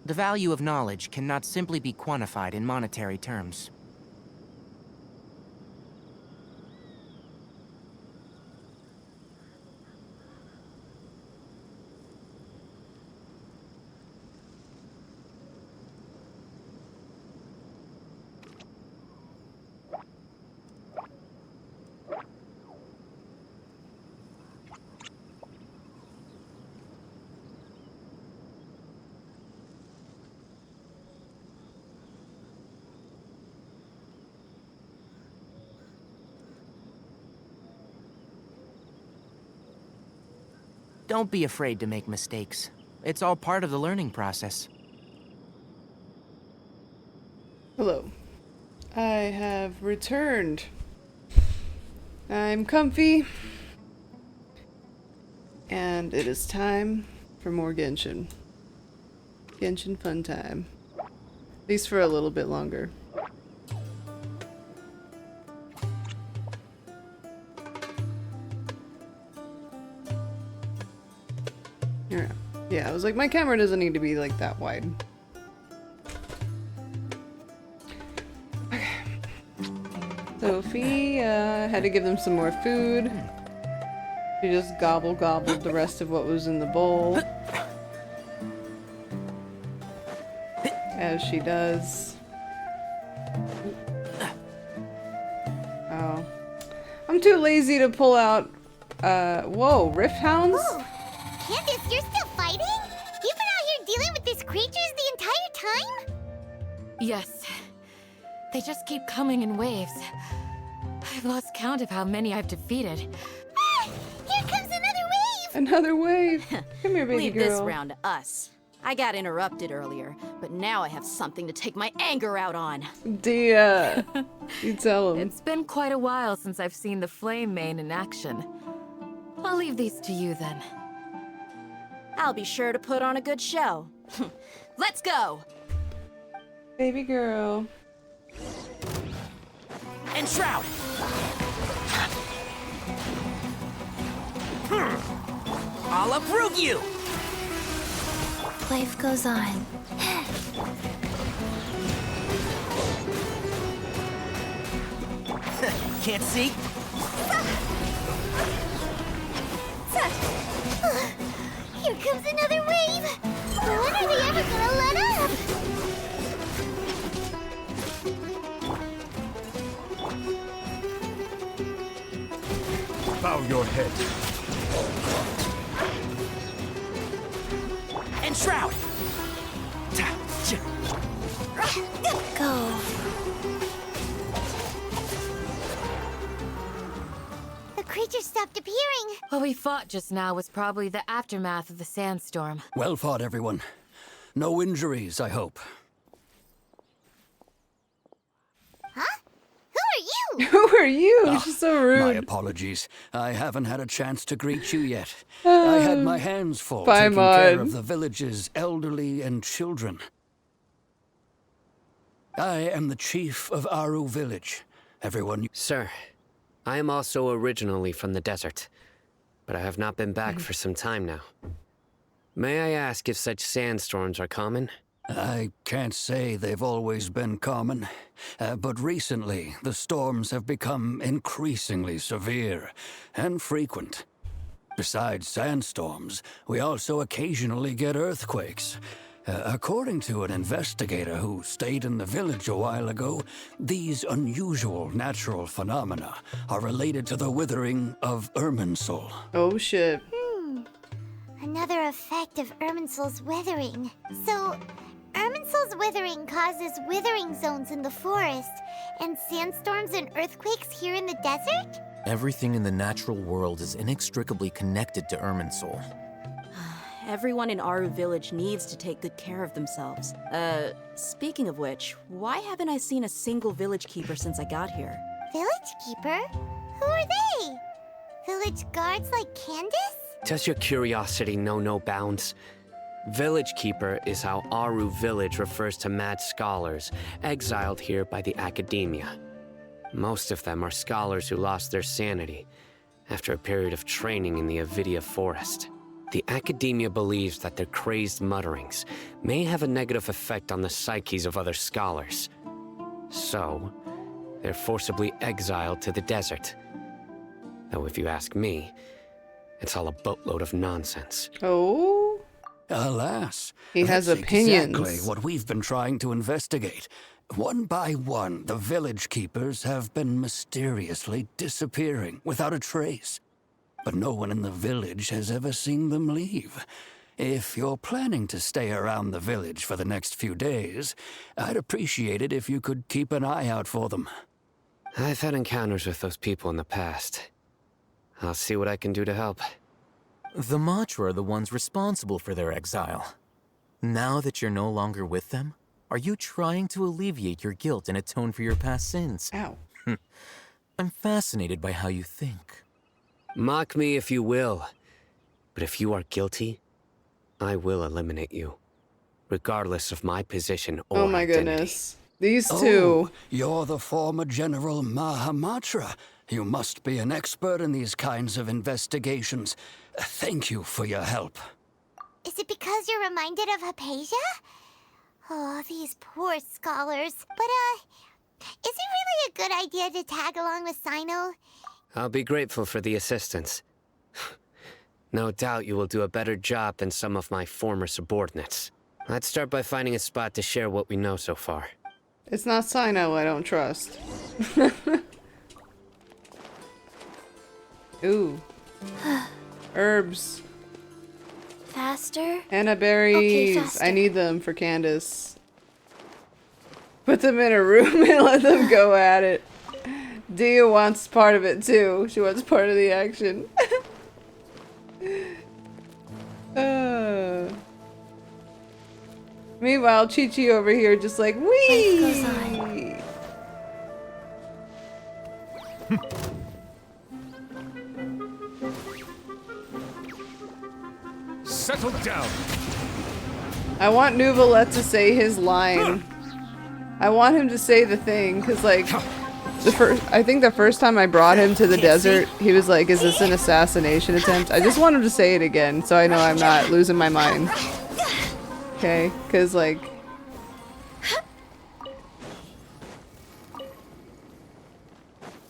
The value of knowledge cannot simply be quantified in monetary terms. Don't be afraid to make mistakes. It's all part of the learning process. Hello. I have returned. I'm comfy. And it is time for more Genshin. Genshin fun time. At least for a little bit longer. Yeah, I was like, my camera doesn't need to be like that wide. Okay. Sophie, had to give them some more food. She just gobbled the rest of what was in the bowl. As she does. Oh. I'm too lazy to pull out, whoa, Rift Hounds? Oh, Candace, you're still fighting? You've been out here dealing with these creatures the entire time? Yes. They just keep coming in waves. I've lost count of how many I've defeated. Ah, here comes another wave! Another wave! Come here, baby Leave girl. this round to us. I got interrupted earlier, but now I have something to take my anger out on. Dia, you tell him. It's been quite a while since I've seen the Flame Main in action. I'll leave these to you then. I'll be sure to put on a good show. Let's go! Baby girl. And Shroud! I'll approve you! Life goes on. Can't see? Here comes another wave! When are they ever gonna let up? Bow your head. And Shroud! Go. The creature stopped appearing. What we fought just now was probably the aftermath of the sandstorm. Well fought, everyone. No injuries, I hope. Huh? Who are you? Who are you? She's so rude. My apologies. I haven't had a chance to greet you yet. I had my hands full taking care of the village's elderly and children. I am the chief of Aru Village. Everyone... Sir, I am also originally from the desert, but I have not been back for some time now. May I ask if such sandstorms are common? I can't say they've always been common, but recently the storms have become increasingly severe and frequent. Besides sandstorms, we also occasionally get earthquakes. According to an investigator who stayed in the village a while ago, these unusual natural phenomena are related to the withering of Irminsul. Oh shit. Another effect of Irminsul's withering. So, Irminsul's withering causes withering zones in the forest, and sandstorms and earthquakes here in the desert? Everything in the natural world is inextricably connected to Irminsul. Everyone in Aru Village needs to take good care of themselves. Speaking of which, why haven't I seen a single village keeper since I got here? Village keeper? Who are they? Village guards like Candace? Does your curiosity know no bounds? Village Keeper is how Aru Village refers to mad scholars exiled here by the Academia. Most of them are scholars who lost their sanity after a period of training in the Avidia Forest. The Academia believes that their crazed mutterings may have a negative effect on the psyches of other scholars. So, they're forcibly exiled to the desert. Though if you ask me, it's all a boatload of nonsense. Oh? Alas, He has that's opinions. exactly what we've been trying to investigate. One by one, the village keepers have been mysteriously disappearing without a trace. But no one in the village has ever seen them leave. If you're planning to stay around the village for the next few days, I'd appreciate it if you could keep an eye out for them. I've had encounters with those people in the past. I'll see what I can do to help. The Matra are the ones responsible for their exile. Now that you're no longer with them, are you trying to alleviate your guilt and atone for your past sins? Ow. I'm fascinated by how you think. Mock me if you will, but if you are guilty, I will eliminate you, regardless of my position or Oh my identity. goodness. These Oh, two. you're the former General Mahamatra. You must be an expert in these kinds of investigations. Thank you for your help. Is it because you're reminded of Hypatia? Oh, these poor scholars. But, is it really a good idea to tag along with Sino? I'll be grateful for the assistance. No doubt you will do a better job than some of my former subordinates. Let's start by finding a spot to share what we know so far. It's not Sino I don't trust. Ooh. Herbs. Faster? Anna berries. Okay, faster. I need them for Candace. Put them in a room and let them go at it. Dia wants part of it too. She wants part of the action. Meanwhile, Chi-Chi over here just like, wee! Settle down. I want Nuvalet to say his line. I want him to say the thing, cause like, I think the first time I brought him to the desert, he was like, is this an assassination attempt? I just want him to say it again, so I know I'm not losing my mind. Okay, cause like...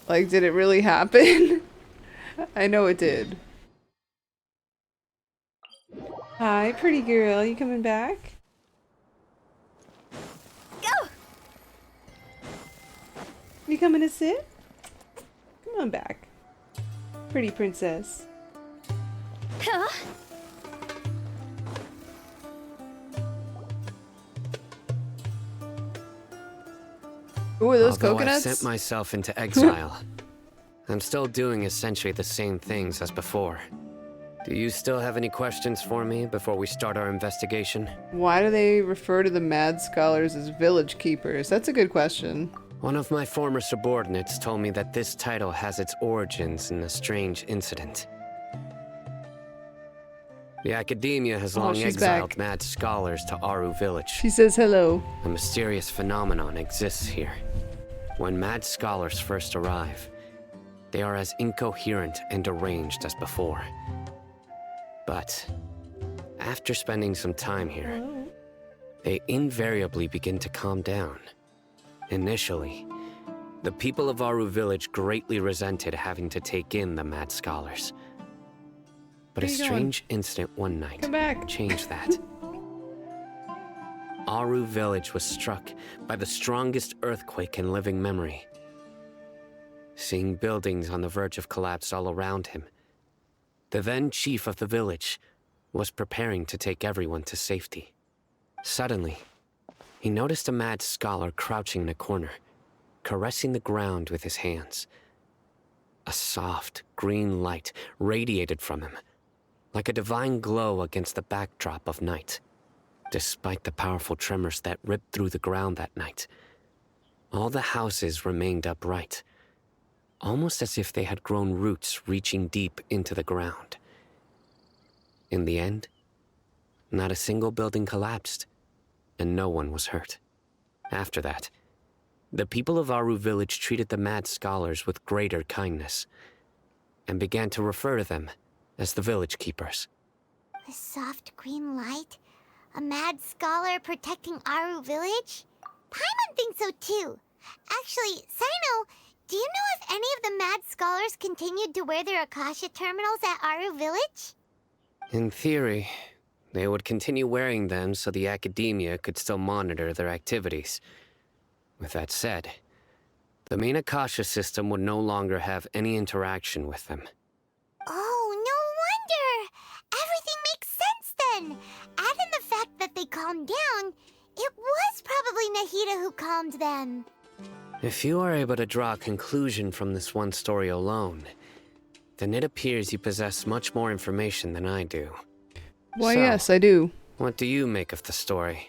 Like, did it really happen? I know it did. Hi, pretty girl. You coming back? Go! You coming to sit? Come on back. Pretty princess. Huh? Ooh, are those Although coconuts? I sent myself into exile, I'm still doing essentially the same things as before. Do you still have any questions for me before we start our investigation? Why do they refer to the mad scholars as village keepers? That's a good question. One of my former subordinates told me that this title has its origins in a strange incident. The Academia has long she's exiled back. mad scholars to Aru Village. She says hello. A mysterious phenomenon exists here. When mad scholars first arrive, they are as incoherent and deranged as before. But after spending some time here, they invariably begin to calm down. Initially, the people of Aru Village greatly resented having to take in the mad scholars. But a Where you going? strange incident one night Come back. changed that. Aru Village was struck by the strongest earthquake in living memory. Seeing buildings on the verge of collapse all around him, the then chief of the village was preparing to take everyone to safety. Suddenly, he noticed a mad scholar crouching in a corner, caressing the ground with his hands. A soft, green light radiated from him, like a divine glow against the backdrop of night. Despite the powerful tremors that ripped through the ground that night, all the houses remained upright, almost as if they had grown roots reaching deep into the ground. In the end, not a single building collapsed, and no one was hurt. After that, the people of Aru Village treated the mad scholars with greater kindness, and began to refer to them as the village keepers. A soft green light? A mad scholar protecting Aru Village? Paimon thinks so too. Actually, Sino, do you know if any of the mad scholars continued to wear their Akasha terminals at Aru Village? In theory, they would continue wearing them so the Academia could still monitor their activities. With that said, the main Akasha system would no longer have any interaction with them. Oh, no wonder! Everything makes sense then! Add in the fact that they calmed down, it was probably Nahida who calmed them. If you are able to draw a conclusion from this one story alone, then it appears you possess much more information than I do. Why, So, yes, I do. What do you make of the story?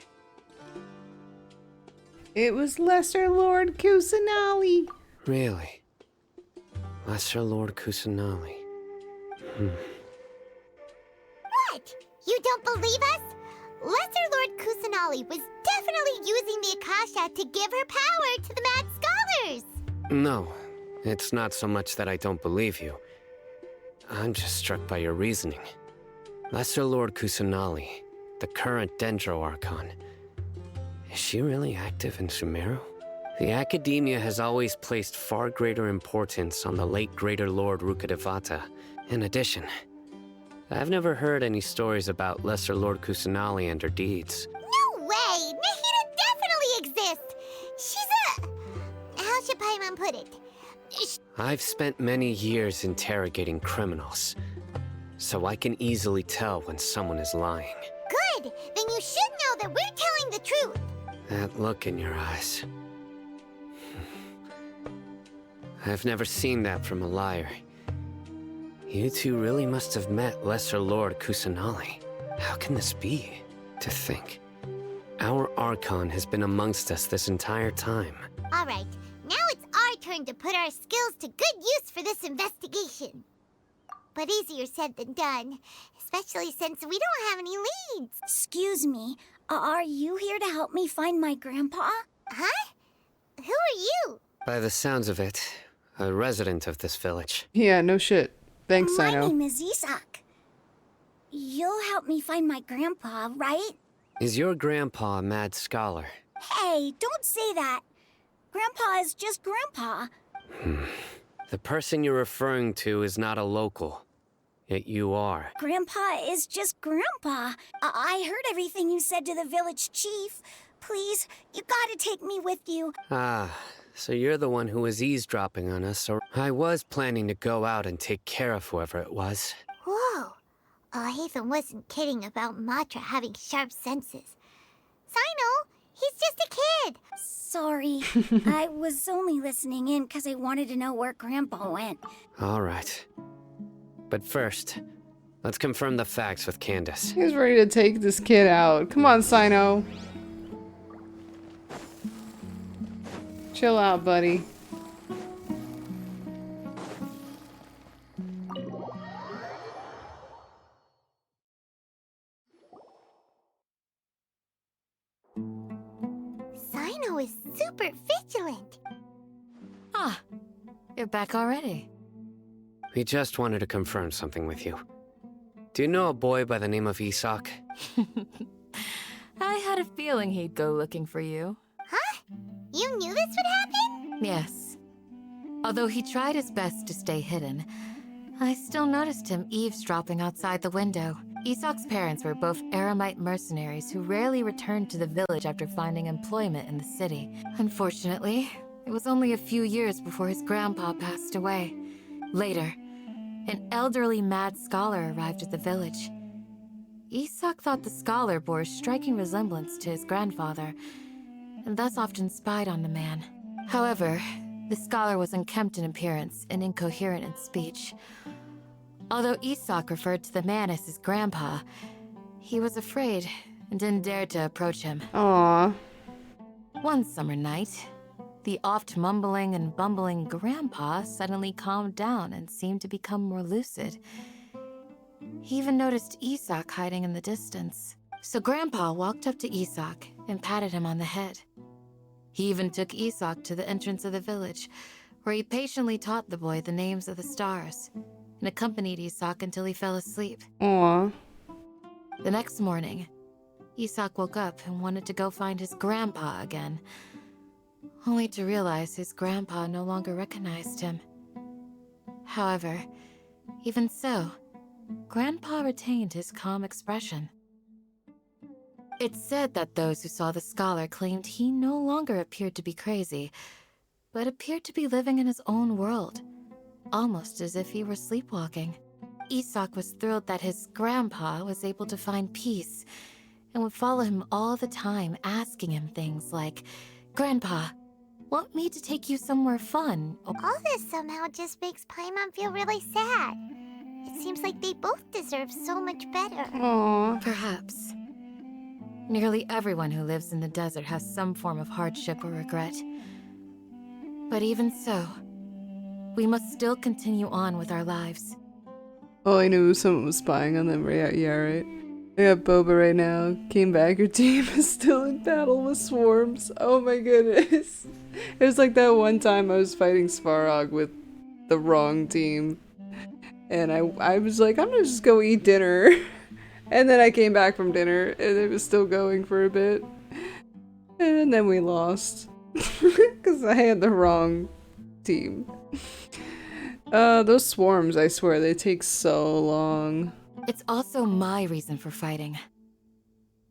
It was Lesser Lord Kusanali. Really? Lesser Lord Kusanali. What? You don't believe us? Lesser Lord Kusanali was definitely using the Akasha to give her power to the Mad Scholars! No, it's not so much that I don't believe you. I'm just struck by your reasoning. Lesser Lord Kusanali, the current Dendro Archon. Is she really active in Sumeru? The Academia has always placed far greater importance on the late Greater Lord Rukkhadevata. In addition, I've never heard any stories about Lesser Lord Kusanali and her deeds. No way! Nahida definitely exists! She's a... How should Paimon put it? I've spent many years interrogating criminals, so I can easily tell when someone is lying. Good! Then you should know that we're telling the truth! That look in your eyes. I've never seen that from a liar. You two really must have met Lesser Lord Kusanali. How can this be? To think, our Archon has been amongst us this entire time. Alright, now it's our turn to put our skills to good use for this investigation. But easier said than done, especially since we don't have any leads. Excuse me, are you here to help me find my grandpa? Huh? Who are you? By the sounds of it, a resident of this village. Yeah, no shit. Thanks, My Sino. name is Isak. You'll help me find my grandpa, right? Is your grandpa a mad scholar? Hey, don't say that. Grandpa is just Grandpa. The person you're referring to is not a local, yet you are. Grandpa is just Grandpa. I heard everything you said to the village chief. Please, you gotta take me with you. Ah, so you're the one who was eavesdropping on us, or I was planning to go out and take care of whoever it was. Whoa. Hatham wasn't kidding about Matra having sharp senses. Sino, he's just a kid. Sorry. I was only listening in because I wanted to know where Grandpa went. All right. But first, let's confirm the facts with Candace. He's ready to take this kid out. Come on, Sino. Chill out, buddy. Sino is super vigilant. Ah, you're back already. We just wanted to confirm something with you. Do you know a boy by the name of Isak? I had a feeling he'd go looking for you. Huh? You knew this would happen? Yes. Although he tried his best to stay hidden, I still noticed him eavesdropping outside the window. Isak's parents were both Aramite mercenaries who rarely returned to the village after finding employment in the city. Unfortunately, it was only a few years before his grandpa passed away. Later, an elderly mad scholar arrived at the village. Isak thought the scholar bore a striking resemblance to his grandfather, and thus often spied on the man. However, the scholar was unkempt in appearance and incoherent in speech. Although Isak referred to the man as his grandpa, he was afraid and didn't dare to approach him. Aww. One summer night, the oft mumbling and bumbling grandpa suddenly calmed down and seemed to become more lucid. He even noticed Isak hiding in the distance. So Grandpa walked up to Isak and patted him on the head. He even took Isak to the entrance of the village, where he patiently taught the boy the names of the stars, and accompanied Isak until he fell asleep. Aww. The next morning, Isak woke up and wanted to go find his grandpa again, only to realize his grandpa no longer recognized him. However, even so, Grandpa retained his calm expression. It's said that those who saw the scholar claimed he no longer appeared to be crazy, but appeared to be living in his own world, almost as if he were sleepwalking. Isak was thrilled that his grandpa was able to find peace, and would follow him all the time, asking him things like, "Grandpa, Want me to take you somewhere fun? All this somehow just makes Paimon feel really sad. It seems like they both deserve so much better. Aww. Perhaps. Nearly everyone who lives in the desert has some form of hardship or regret. But even so, we must still continue on with our lives. All I knew was someone was spying on them. Right? Yeah, right. I got Boba right now. Came back. Your team is still in battle with swarms. Oh my goodness. It was like that one time I was fighting Svarog with the wrong team. And I was like, I'm gonna just go eat dinner. And then I came back from dinner and it was still going for a bit. And then we lost. Because I had the wrong team. Those swarms, I swear, they take so long. It's also my reason for fighting.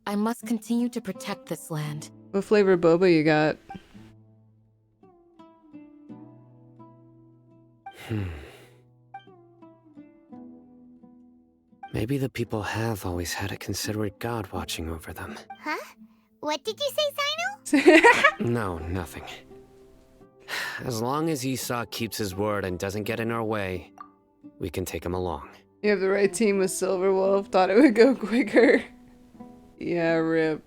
I must continue to protect this land. What flavor boba you got? Maybe the people have always had a considerate god watching over them. Huh? What did you say, Sino? No, nothing. As long as Esau keeps his word and doesn't get in our way, we can take him along. You have the right team with Silver Wolf. Thought it would go quicker. Yeah, rip.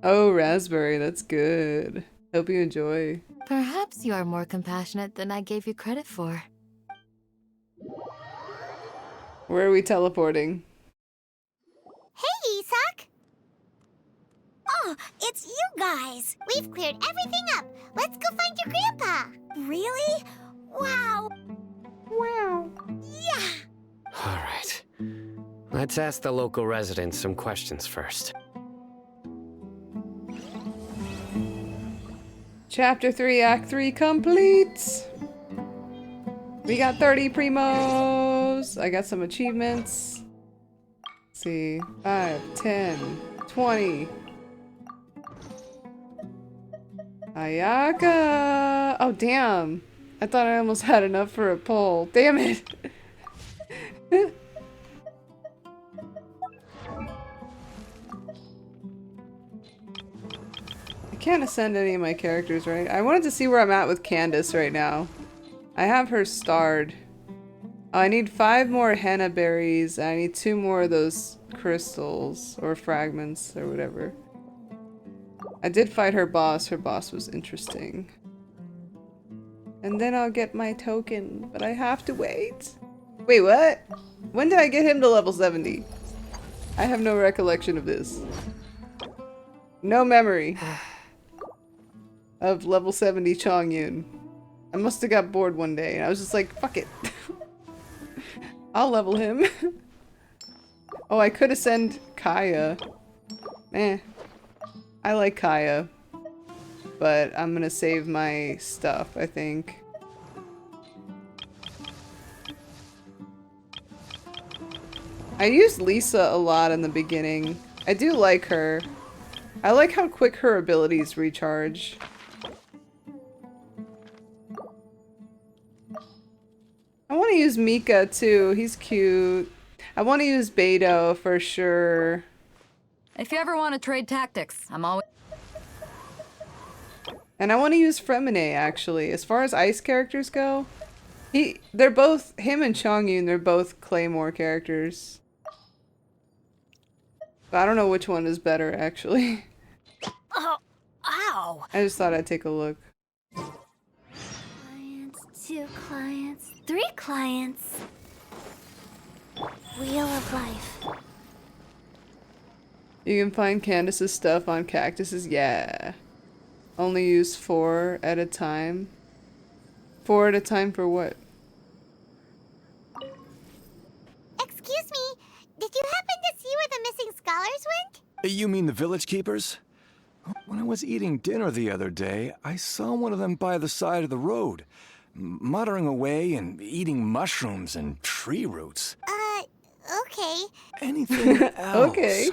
Oh, raspberry. That's good. Hope you enjoy. Perhaps you are more compassionate than I gave you credit for. Where are we teleporting? Hey, Isak! Oh, it's you guys! We've cleared everything up! Let's go find your grandpa! Really? Wow! Wow! Yeah! Alright. Let's ask the local residents some questions first. Chapter 3, Act 3 complete! We got 30 primos! I got some achievements. Let's see. 5, 10, 20. Ayaka! Oh, damn. I thought I almost had enough for a poll. Damn it! I can't ascend any of my characters, right? I wanted to see where I'm at with Candace right now. I have her starred. Oh, I need 5 more henna berries, and I need 2 more of those crystals, or fragments, or whatever. I did fight her boss. Her boss was interesting. And then I'll get my token, but I have to wait. Wait, what? When did I get him to level 70? I have no recollection of this. No memory of level 70 Chongyun. I must have got bored one day, and I was just like, fuck it. I'll level him. Oh, I could ascend Kaya. Eh. I like Kaya. But I'm gonna save my stuff, I think. I used Lisa a lot in the beginning. I do like her. I like how quick her abilities recharge. I want to use Mika too. He's cute. I want to use Beto for sure. If you ever want to trade tactics, I'm always... And I want to use Fremine actually. As far as ice characters go, they're both, him and Chongyun, they're both Claymore characters. But I don't know which one is better actually. Oh, ow! I just thought I'd take a look. Clients, 2 clients, 3 clients. Wheel of Life. You can find Candace's stuff on cactuses. Yeah. Only use 4 at a time. 4 at a time for what? Excuse me, did you happen to see where the missing scholars went? You mean the village keepers? When I was eating dinner the other day, I saw one of them by the side of the road, muttering away and eating mushrooms and tree roots. Okay. Anything else? Okay.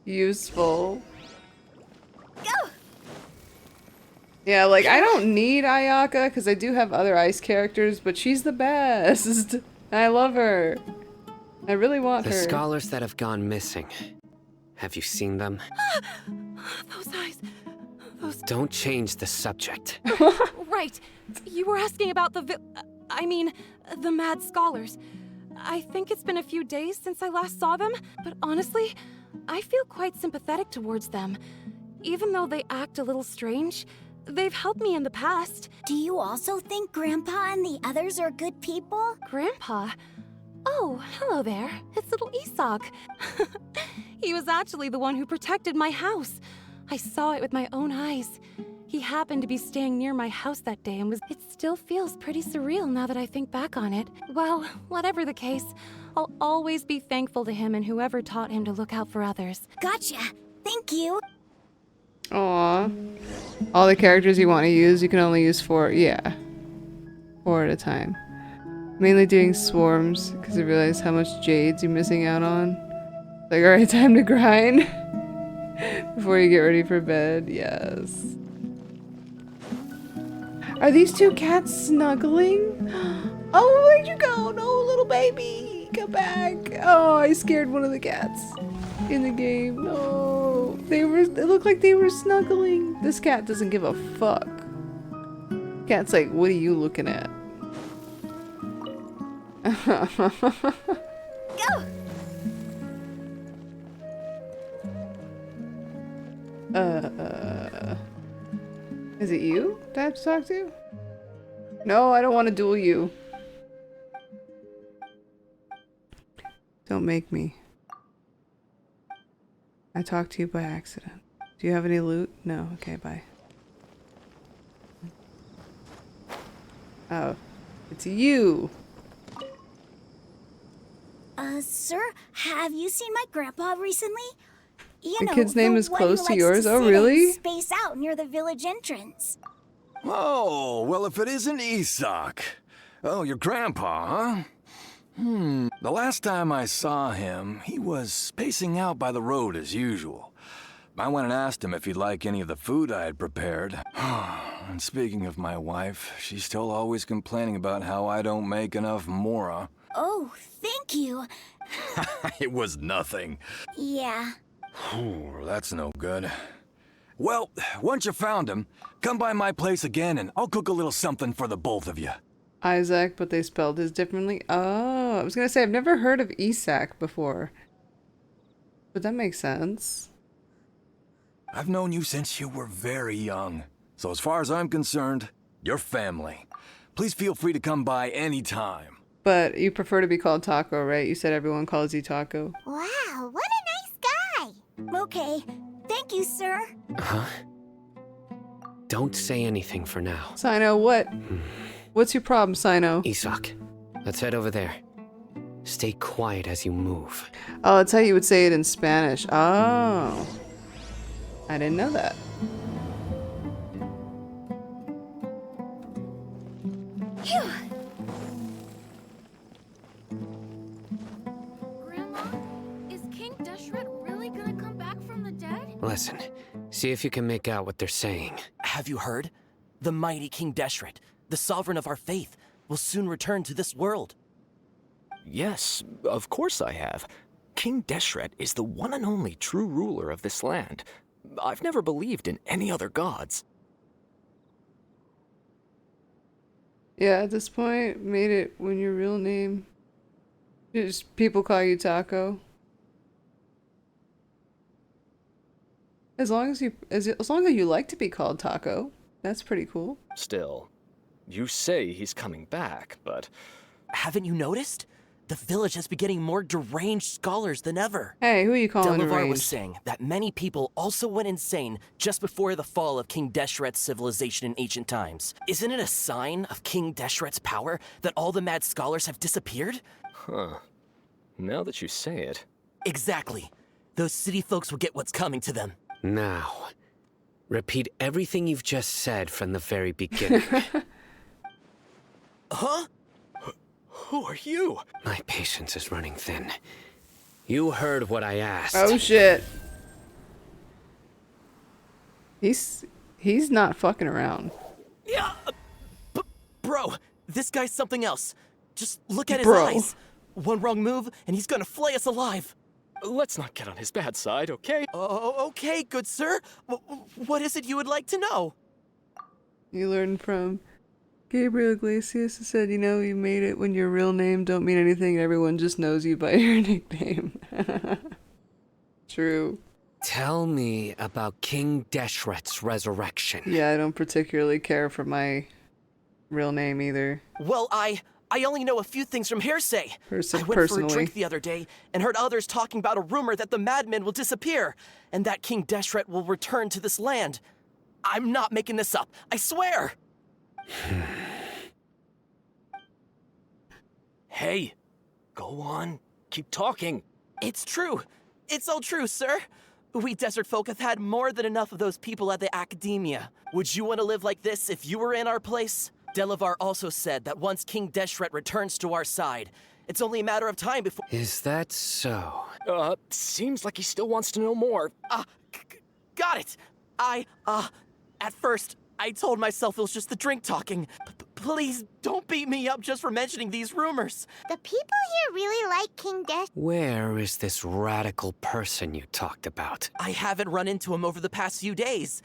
Useful. Go! Yeah, like, I don't need Ayaka, because I do have other ice characters, but she's the best. I love her. I really want her. The scholars that have gone missing. Have you seen them? Those eyes. Don't change the subject. Right. You were asking about the mad scholars. I think it's been a few days since I last saw them, but honestly, I feel quite sympathetic towards them. Even though they act a little strange, they've helped me in the past. Do you also think Grandpa and the others are good people? Grandpa? Oh, hello there. It's little Isak. He was actually the one who protected my house. I saw it with my own eyes. He happened to be staying near my house that day and it still feels pretty surreal now that I think back on it. Well, whatever the case, I'll always be thankful to him and whoever taught him to look out for others. Gotcha. Thank you. Aww. All the characters you want to use, you can only use 4. Yeah. 4 at a time. Mainly doing swarms, because I realized how much jades you're missing out on. Like, alright, time to grind. Before you get ready for bed. Yes. Are these 2 cats snuggling? Oh, where'd you go? No, little baby. Come back. Oh, I scared one of the cats in the game. No. It looked like they were snuggling. This cat doesn't give a fuck. Cat's like, what are you looking at? Go! Is it you that I have to talk to? No, I don't want to duel you. Don't make me. I talked to you by accident. Do you have any loot? No. Okay, bye. Oh, it's you. Sir, have you seen my grandpa recently? You The know, kid's name the is one close who to likes yours? Oh, sit and really? space out near the village entrance. Oh, well, if it isn't Isak. Oh, your grandpa, huh? The last time I saw him, he was spacing out by the road as usual. I went and asked him if he'd like any of the food I had prepared. And speaking of my wife, she's still always complaining about how I don't make enough mora. Oh, thank you. It was nothing. Yeah. Ooh, that's no good. Well, once you found him, come by my place again and I'll cook a little something for the both of you. Isaac, but they spelled his differently. Oh, I was gonna say I've never heard of Isak before. But that makes sense. I've known you since you were very young. So as far as I'm concerned, you're family. Please feel free to come by anytime. But you prefer to be called Taco, right? You said everyone calls you Taco. Wow, what a nice guy. Okay, thank you, sir. Huh? Don't say anything for now. Sino, what? What's your problem, Sino? Isak, let's head over there. Stay quiet as you move. Oh, that's how you would say it in Spanish. Oh. I didn't know that. Phew. Grandma, is King Deshret really gonna come back from the dead? Listen, see if you can make out what they're saying. Have you heard? The mighty King Deshret, the sovereign of our faith, will soon return to this world. Yes, of course I have. King Deshret is the one and only true ruler of this land. I've never believed in any other gods. Yeah, at this point, made it when your real name. Just people call you Taco. As long as you like to be called Taco, that's pretty cool. Still, you say he's coming back, but... Haven't you noticed? The village has been getting more deranged scholars than ever. Hey, who are you calling Delavar deranged? was saying that many people also went insane just before the fall of King Deshret's civilization in ancient times. Isn't it a sign of King Deshret's power that all the mad scholars have disappeared? Huh. Now that you say it... Exactly. Those city folks will get what's coming to them. Now, repeat everything you've just said from the very beginning. Huh? Who are you? My patience is running thin. You heard what I asked. Oh shit. He's not fucking around. Yeah. Bro, this guy's something else. Just look at his Bro. eyes. One wrong move and he's gonna flay us alive. Let's not get on his bad side, okay? Oh, okay, good sir. What is it you would like to know? You learned from Gabriel Iglesias who said, you know, you made it when your real name don't mean anything and everyone just knows you by your nickname. True. Tell me about King Deshret's resurrection. Yeah, I don't particularly care for my real name either. Well, I only know a few things from hearsay. I went for a drink the other day and heard others talking about a rumor that the madmen will disappear and that King Deshret will return to this land. I'm not making this up, I swear! Hey, go on. Keep talking. It's true. It's all true, sir. We desert folk have had more than enough of those people at the academia. Would you want to live like this if you were in our place? Delavar also said that once King Deshret returns to our side, it's only a matter of time before— Is that so? Seems like he still wants to know more. Got it! At first, I told myself it was just the drink talking. Please, don't beat me up just for mentioning these rumors. The people here really like King Desh. Where is this radical person you talked about? I haven't run into him over the past few days.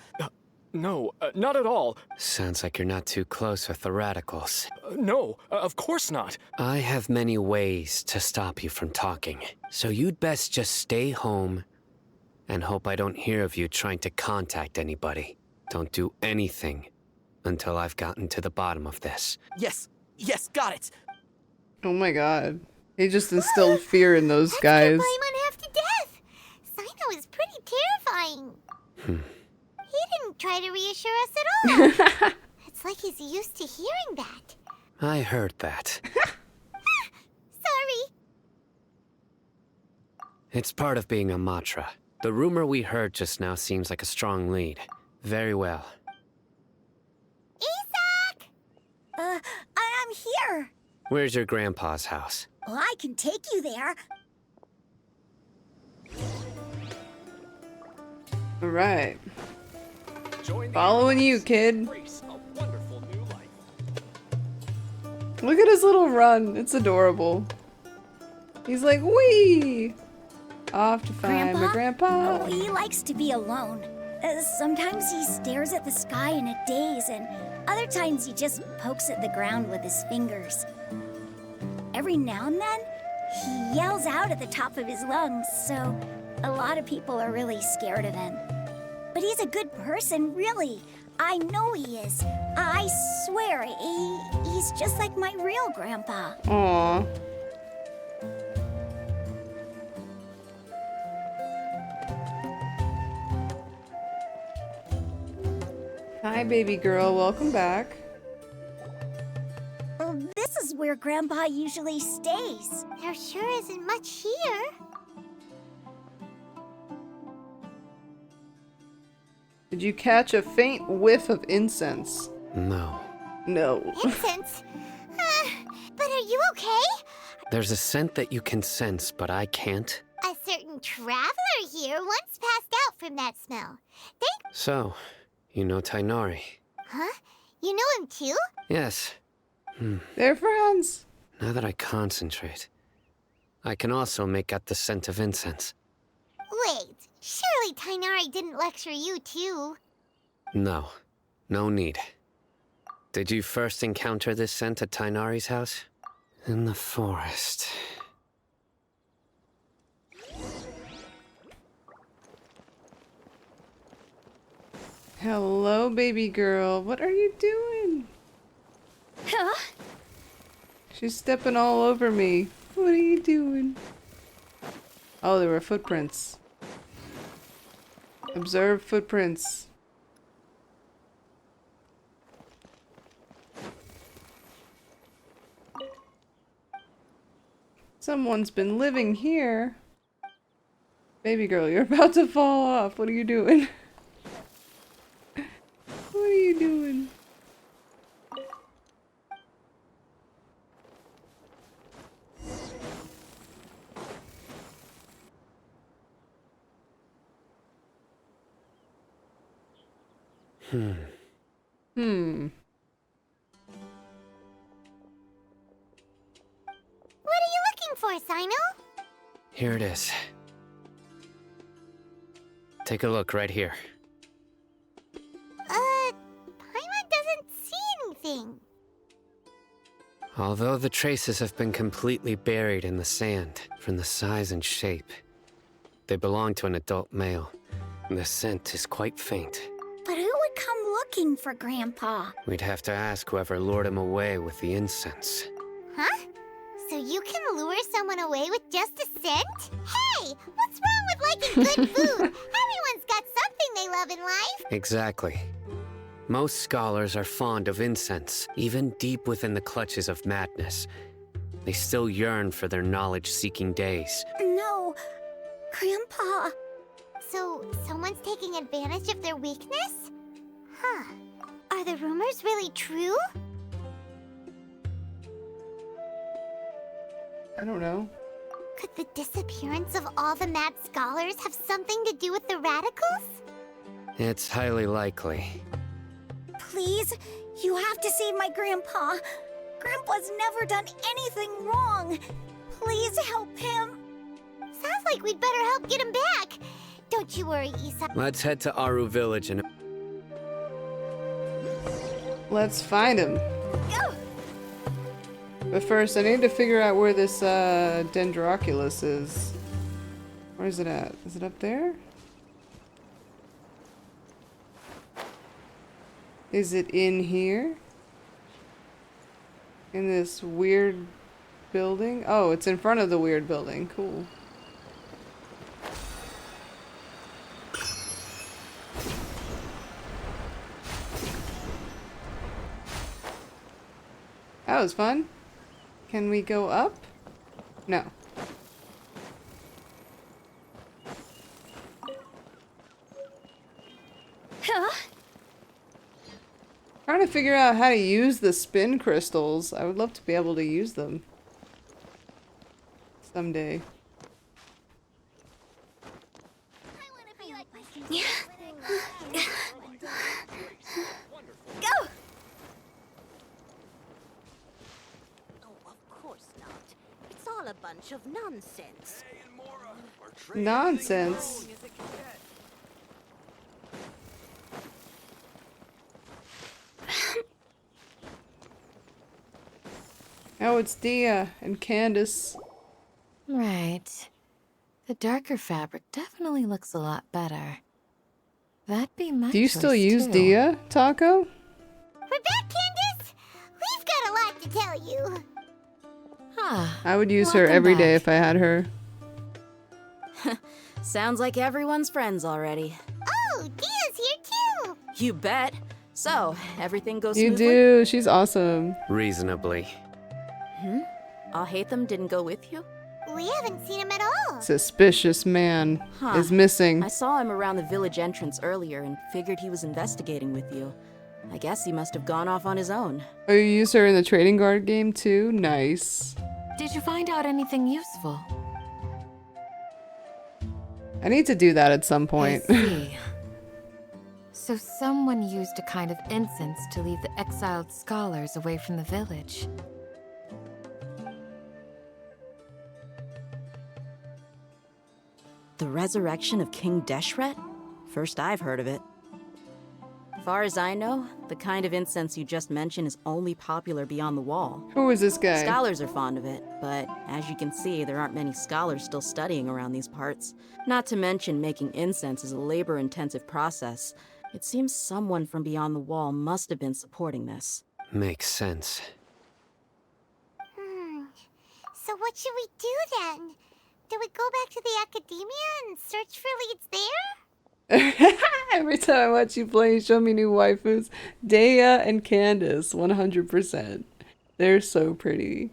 No, not at all. Sounds like you're not too close with the radicals. No, of course not. I have many ways to stop you from talking, so you'd best just stay home and hope I don't hear of you trying to contact anybody. Don't do anything until I've gotten to the bottom of this. Yes, got it. Oh my god. He just instilled fear in those guys. Paimon half to death. Sino is pretty terrifying. He didn't try to reassure us at all. It's like he's used to hearing that. I heard that. Sorry. It's part of being a Matra. The rumor we heard just now seems like a strong lead. Very well. Isak! I'm here. Where's your grandpa's house? Well, I can take you there. Alright. Following you, kid. Look at his little run. It's adorable. He's like, wee! Off to find my grandpa. Oh, he likes to be alone. Sometimes he stares at the sky in a daze, and other times he just pokes at the ground with his fingers. Every now and then, he yells out at the top of his lungs, so a lot of people are really scared of him. But he's a good person, really. I know he is. I swear, he's just like my real grandpa. Aww. Hi, baby girl. Welcome back. Well, this is where Grandpa usually stays. There sure isn't much here. Did you catch a faint whiff of incense? No. No. Incense? But are you okay? There's a scent that you can sense, but I can't. A certain traveler here once passed out from that smell. So, you know Tainari? Huh? You know him too? Yes. They're friends. Now that I concentrate, I can also make out the scent of incense. Wait, surely Tainari didn't lecture you too. No. No need. Did you first encounter this scent at Tainari's house? In the forest. Hello, baby girl. What are you doing? Huh? She's stepping all over me. What are you doing? Oh, there were footprints. Observe footprints. Someone's been living here. Baby girl, you're about to fall off. What are you doing? What are you doing? What are you looking for, Sino? Here it is. Take a look right here. Paimon doesn't see anything. Although the traces have been completely buried in the sand, from the size and shape, they belong to an adult male. The scent is quite faint. But who would come looking for Grandpa? We'd have to ask whoever lured him away with the incense. Huh? So you can lure someone away with just a scent? Hey, what's wrong with liking good food? Everyone's got something they love in life. Exactly. Most scholars are fond of incense, even deep within the clutches of madness. They still yearn for their knowledge-seeking days. No, Grandpa. So someone's taking advantage of their weakness? Huh. Are the rumors really true? I don't know. Could the disappearance of all the mad scholars have something to do with the radicals? It's highly likely. Please, you have to save my Grandpa. Grandpa's never done anything wrong. Please help him. Sounds like we'd better help get him back. Don't you worry, Isa. Let's head to Aru Village and... Let's find him. Go! But first, I need to figure out where this Dendroculus is. Where is it at? Is it up there? Is it in here? In this weird building? Oh, it's in front of the weird building. Cool. That was fun. Can we go up? No. Huh? Trying to figure out how to use the spin crystals. I would love to be able to use them someday. Go! It's all a bunch of nonsense. Nonsense. Oh, it's Dia and Candace. Right. The darker fabric definitely looks a lot better. That'd be my Do you choice still use too. Dia, Taco? We're back, Candace! We've got a lot to tell you. I would use her every day if I had her. Sounds like everyone's friends already. Oh, Dia's here too! You bet. So, everything goes You smoothly? do. She's awesome. Reasonably. Alhaitham didn't go with you? We haven't seen him at all. Suspicious man Huh. is missing. I saw him around the village entrance earlier and figured he was investigating with you. I guess he must have gone off on his own. Oh, you use her in the trading guard game too? Nice. Did you find out anything useful? I need to do that at some point. I see. So someone used a kind of incense to lead the exiled scholars away from the village. The resurrection of King Deshret? First I've heard of it. Far as I know, the kind of incense you just mentioned is only popular beyond the wall. Who is this guy? Scholars are fond of it, but as you can see, there aren't many scholars still studying around these parts. Not to mention making incense is a labor-intensive process. It seems someone from beyond the wall must have been supporting this. Makes sense. So what should we do then? Do we go back to the academia and search for leads there? Every time I watch you play, you show me new waifus. Dea and Candace, 100%. They're so pretty.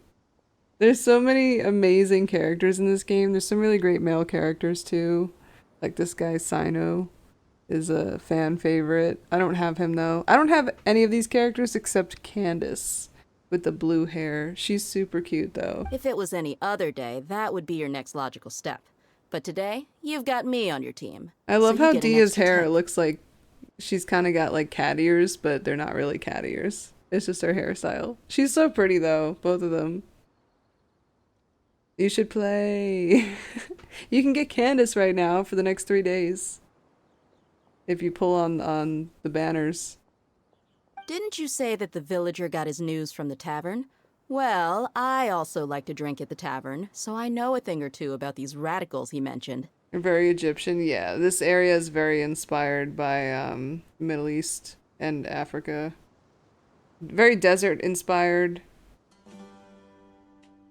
There's so many amazing characters in this game. There's some really great male characters too. Like this guy, Sino, is a fan favorite. I don't have him though. I don't have any of these characters except Candace with the blue hair. She's super cute though. If it was any other day, that would be your next logical step. But today, you've got me on your team. I love So you how get an Dia's extra hair 10. looks like she's kind of got like cat ears, but they're not really cat ears. It's just her hairstyle. She's so pretty though, both of them. You should play. You can get Candace right now for the next 3 days. if you pull on the banners. Didn't you say that the villager got his news from the tavern? Well, I also like to drink at the tavern, so I know a thing or two about these radicals he mentioned. Very Egyptian, yeah. This area is very inspired by Middle East and Africa. Very desert inspired.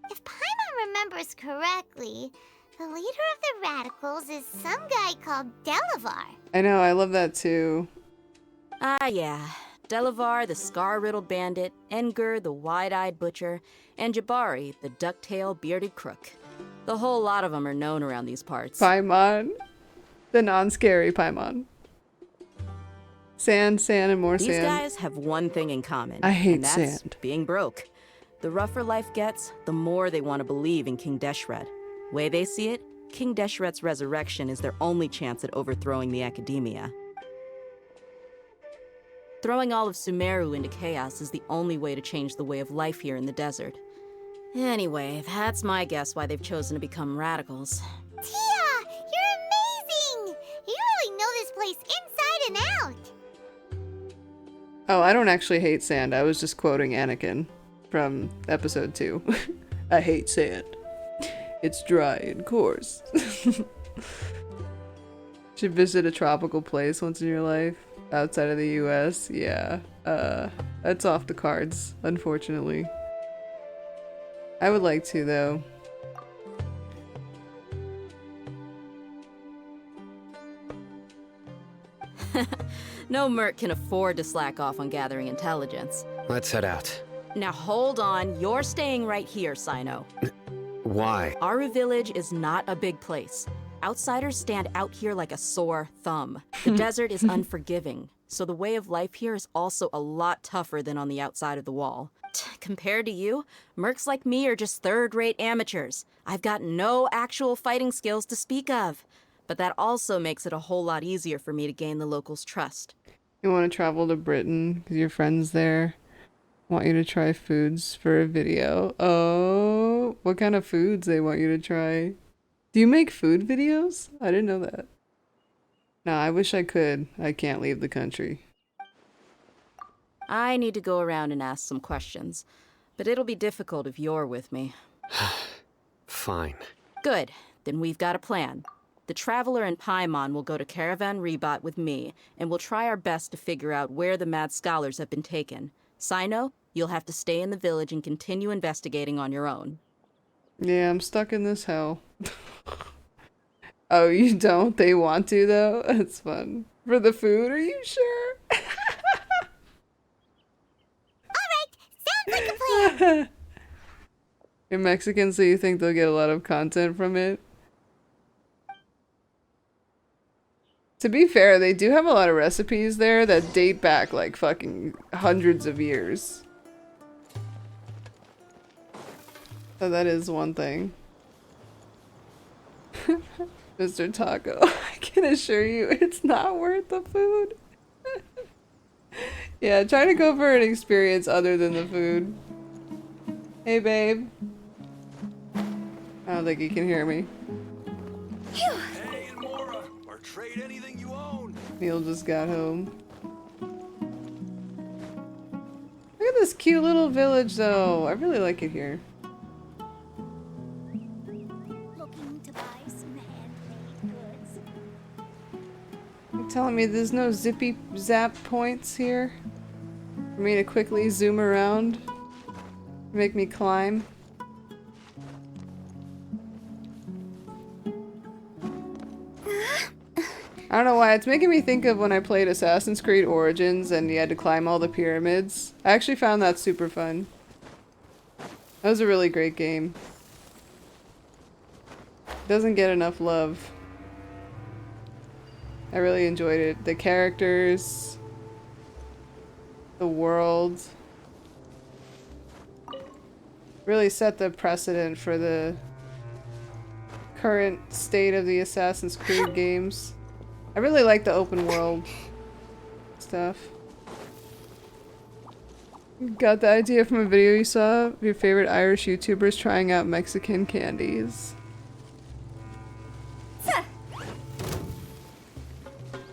If Paimon remembers correctly, the leader of the radicals is some guy called Delavar. I know, I love that too. Ah, yeah. Delavar, the scar-riddled bandit, Engur, the wide-eyed butcher, and Jabari, the duck-tailed bearded crook. The whole lot of them are known around these parts. Paimon. The non-scary Paimon. Sand, and more sand. These guys have one thing in common. I hate and that's sand. Being broke. The rougher life gets, the more they want to believe in King Deshret. Way they see it, King Deshret's resurrection is their only chance at overthrowing the Academia. Throwing all of Sumeru into chaos is the only way to change the way of life here in the desert. Anyway, that's my guess why they've chosen to become radicals. Tia, you're amazing! You really know this place inside and out. Oh, I don't actually hate sand. I was just quoting Anakin from episode 2. I hate sand. It's dry and coarse. Should visit a tropical place once in your life. Outside of the US, yeah. That's off the cards, unfortunately. I would like to, though. No merc can afford to slack off on gathering intelligence. Let's head out. Now hold on, you're staying right here, Sino. Why? Aru Village is not a big place. Outsiders stand out here like a sore thumb. The desert is unforgiving, so the way of life here is also a lot tougher than on the outside of the wall. Compared to you, mercs like me are just third-rate amateurs. I've got no actual fighting skills to speak of. But that also makes it a whole lot easier for me to gain the locals' trust. You want to travel to Britain because your friend's there? Want you to try foods for a video. Oh, what kind of foods they want you to try? Do you make food videos? I didn't know that. No, I wish I could. I can't leave the country. I need to go around and ask some questions, but it'll be difficult if you're with me. Fine. Good. Then we've got a plan. The Traveler and Paimon will go to Caravan Rebat with me, and we'll try our best to figure out where the mad scholars have been taken. Sino, you'll have to stay in the village and continue investigating on your own. Yeah, I'm stuck in this hell. Oh, you don't? They want to, though? That's fun. For the food, are you sure? Alright, sounds like a plan! You're Mexican, so you think they'll get a lot of content from it? To be fair, they do have a lot of recipes there that date back like fucking hundreds of years. So that is one thing. Mr. Taco, I can assure you it's not worth the food. Yeah, try to go for an experience other than the food. Hey, babe. I don't think you can hear me. Hey, Mora, or trade anything you own. Neil just got home. Look at this cute little village, though. I really like it here. Looking to buy some handmade goods. You're telling me there's no zippy zap points here? For me to quickly zoom around? Make me climb? I don't know why, it's making me think of when I played Assassin's Creed Origins and you had to climb all the pyramids. I actually found that super fun. That was a really great game. Doesn't get enough love. I really enjoyed it. The characters, the world, really set the precedent for the current state of the Assassin's Creed games. I really like the open world stuff. Got the idea from a video you saw of your favorite Irish YouTubers trying out Mexican candies.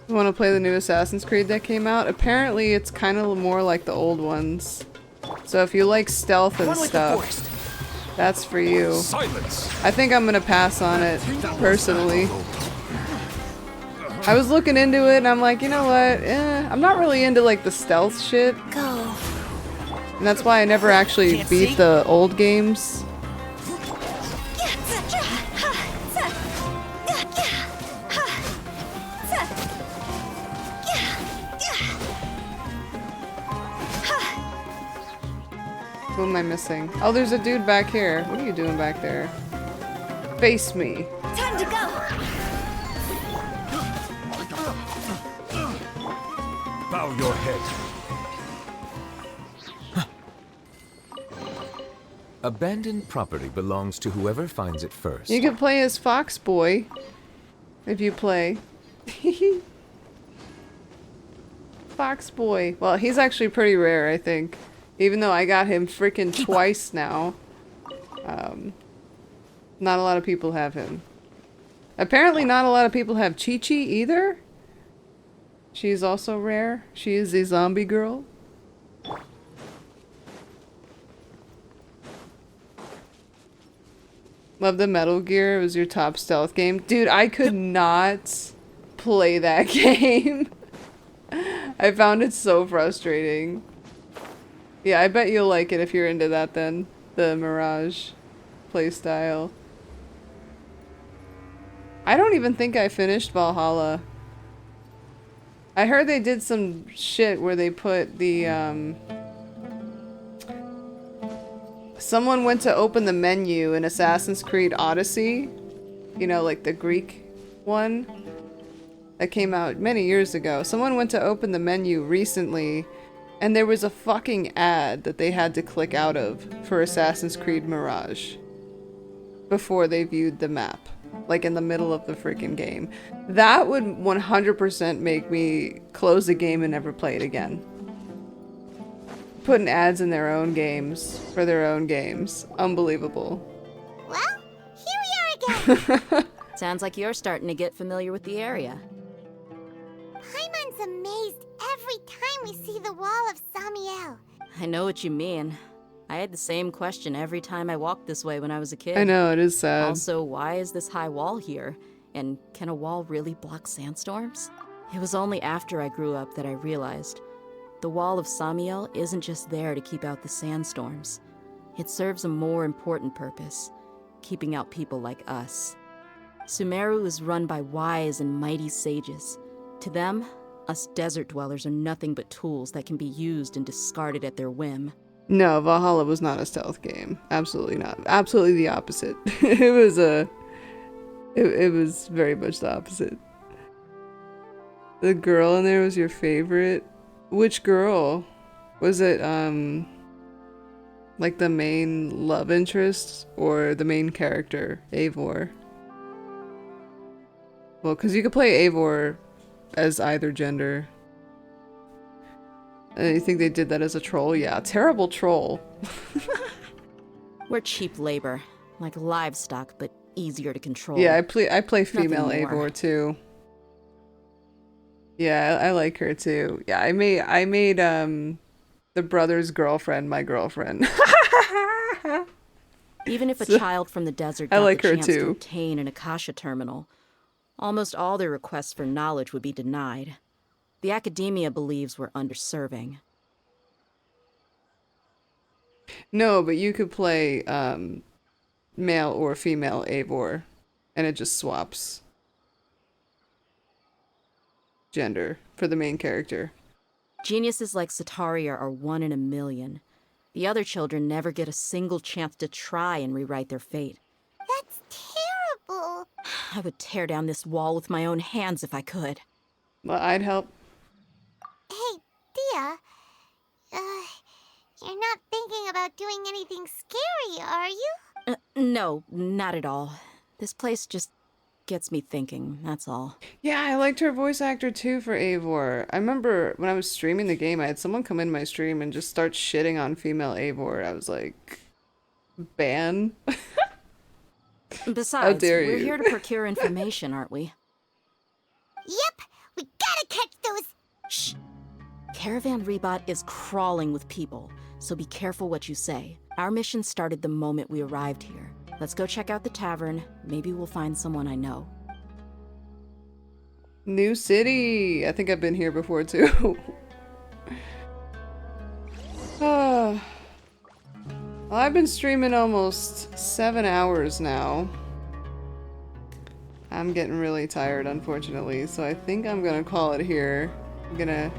You want to play the new Assassin's Creed that came out? Apparently it's kind of more like the old ones. So if you like stealth and stuff, that's for you. Silence. I think I'm gonna pass on it, personally. I was looking into it and I'm like, you know what? I'm not really into like the stealth shit. Go. And that's why I never actually beat the old games. Who am I missing? Oh, there's a dude back here. What are you doing back there? Face me. Time to go. Bow your head. Abandoned property belongs to whoever finds it first. You can play as Fox Boy. If you play. Fox Boy. Well, he's actually pretty rare, I think. Even though I got him freaking twice now. Not a lot of people have him. Apparently not a lot of people have Chi-Chi either. She's also rare. She is a zombie girl. Love the Metal Gear. It was your top stealth game. Dude, I could not play that game. I found it so frustrating. Yeah, I bet you'll like it if you're into that then. The Mirage playstyle. I don't even think I finished Valhalla. I heard they did some shit where they put the, someone went to open the menu in Assassin's Creed Odyssey. You know, like the Greek one. That came out many years ago. Someone went to open the menu recently, and there was a fucking ad that they had to click out of for Assassin's Creed Mirage before they viewed the map, like in the middle of the freaking game. That would 100% make me close the game and never play it again. Putting ads in their own games for their own games. Unbelievable. Well, here we are again. Sounds like you're starting to get familiar with the area. Paimon's amazed every time we see the wall of Samiel. I know what you mean. I had the same question every time I walked this way when I was a kid. I know, it is sad. Also, why is this high wall here? And can a wall really block sandstorms? It was only after I grew up that I realized the wall of Samiel isn't just there to keep out the sandstorms. It serves a more important purpose, keeping out people like us. Sumeru is run by wise and mighty sages. To them, us desert dwellers are nothing but tools that can be used and discarded at their whim. No, Valhalla was not a stealth game. Absolutely not. Absolutely the opposite. It was it was very much the opposite. The girl in there was your favorite? Which girl? Was it, like the main love interest or the main character, Eivor? Well, because you could play Eivor as either gender. And you think they did that as a troll? Yeah, terrible troll. We're cheap labor, like livestock, but easier to control. Yeah, I play female Nothing more. Eivor too. Yeah, I like her too. Yeah, I made the brother's girlfriend my girlfriend. Even if a So, child from the desert I got like the her chance too. to obtain an Akasha terminal, almost all their requests for knowledge would be denied. The academia believes we're underserving. No, but you could play male or female Eivor, and it just swaps gender for the main character. Geniuses like Sataria are 1 in a million. The other children never get a single chance to try and rewrite their fate. That's terrible. I would tear down this wall with my own hands if I could. Well, I'd help. Hey, Dia. You're not thinking about doing anything scary, are you? No, not at all. This place just gets me thinking, that's all. Yeah, I liked her voice actor too for Eivor. I remember when I was streaming the game, I had someone come in my stream and just start shitting on female Eivor. I was like, ban? Besides, dare we're you. here to procure information, aren't we? Yep, We gotta catch those... Shh. Caravan Rebot is crawling with people, so be careful what you say. Our mission started the moment we arrived here. Let's go check out the tavern. Maybe we'll find someone I know. New city. I think I've been here before too. Well, I've been streaming almost 7 hours now. I'm getting really tired, unfortunately, so I think I'm gonna call it here. I'm gonna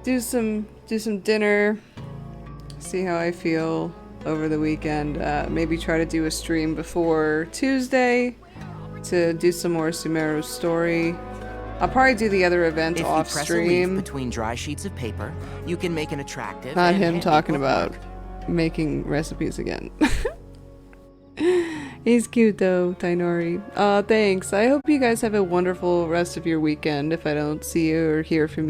do some dinner, see how I feel over the weekend. Maybe try to do a stream before Tuesday to do some more Sumeru story. I'll probably do the other event off If you press a leaf stream. between dry sheets of paper, you can make an attractive. Not and him handy talking bookmark. about making recipes again. He's cute though, Tainori. Thanks. I hope you guys have a wonderful rest of your weekend if I don't see you or hear from you.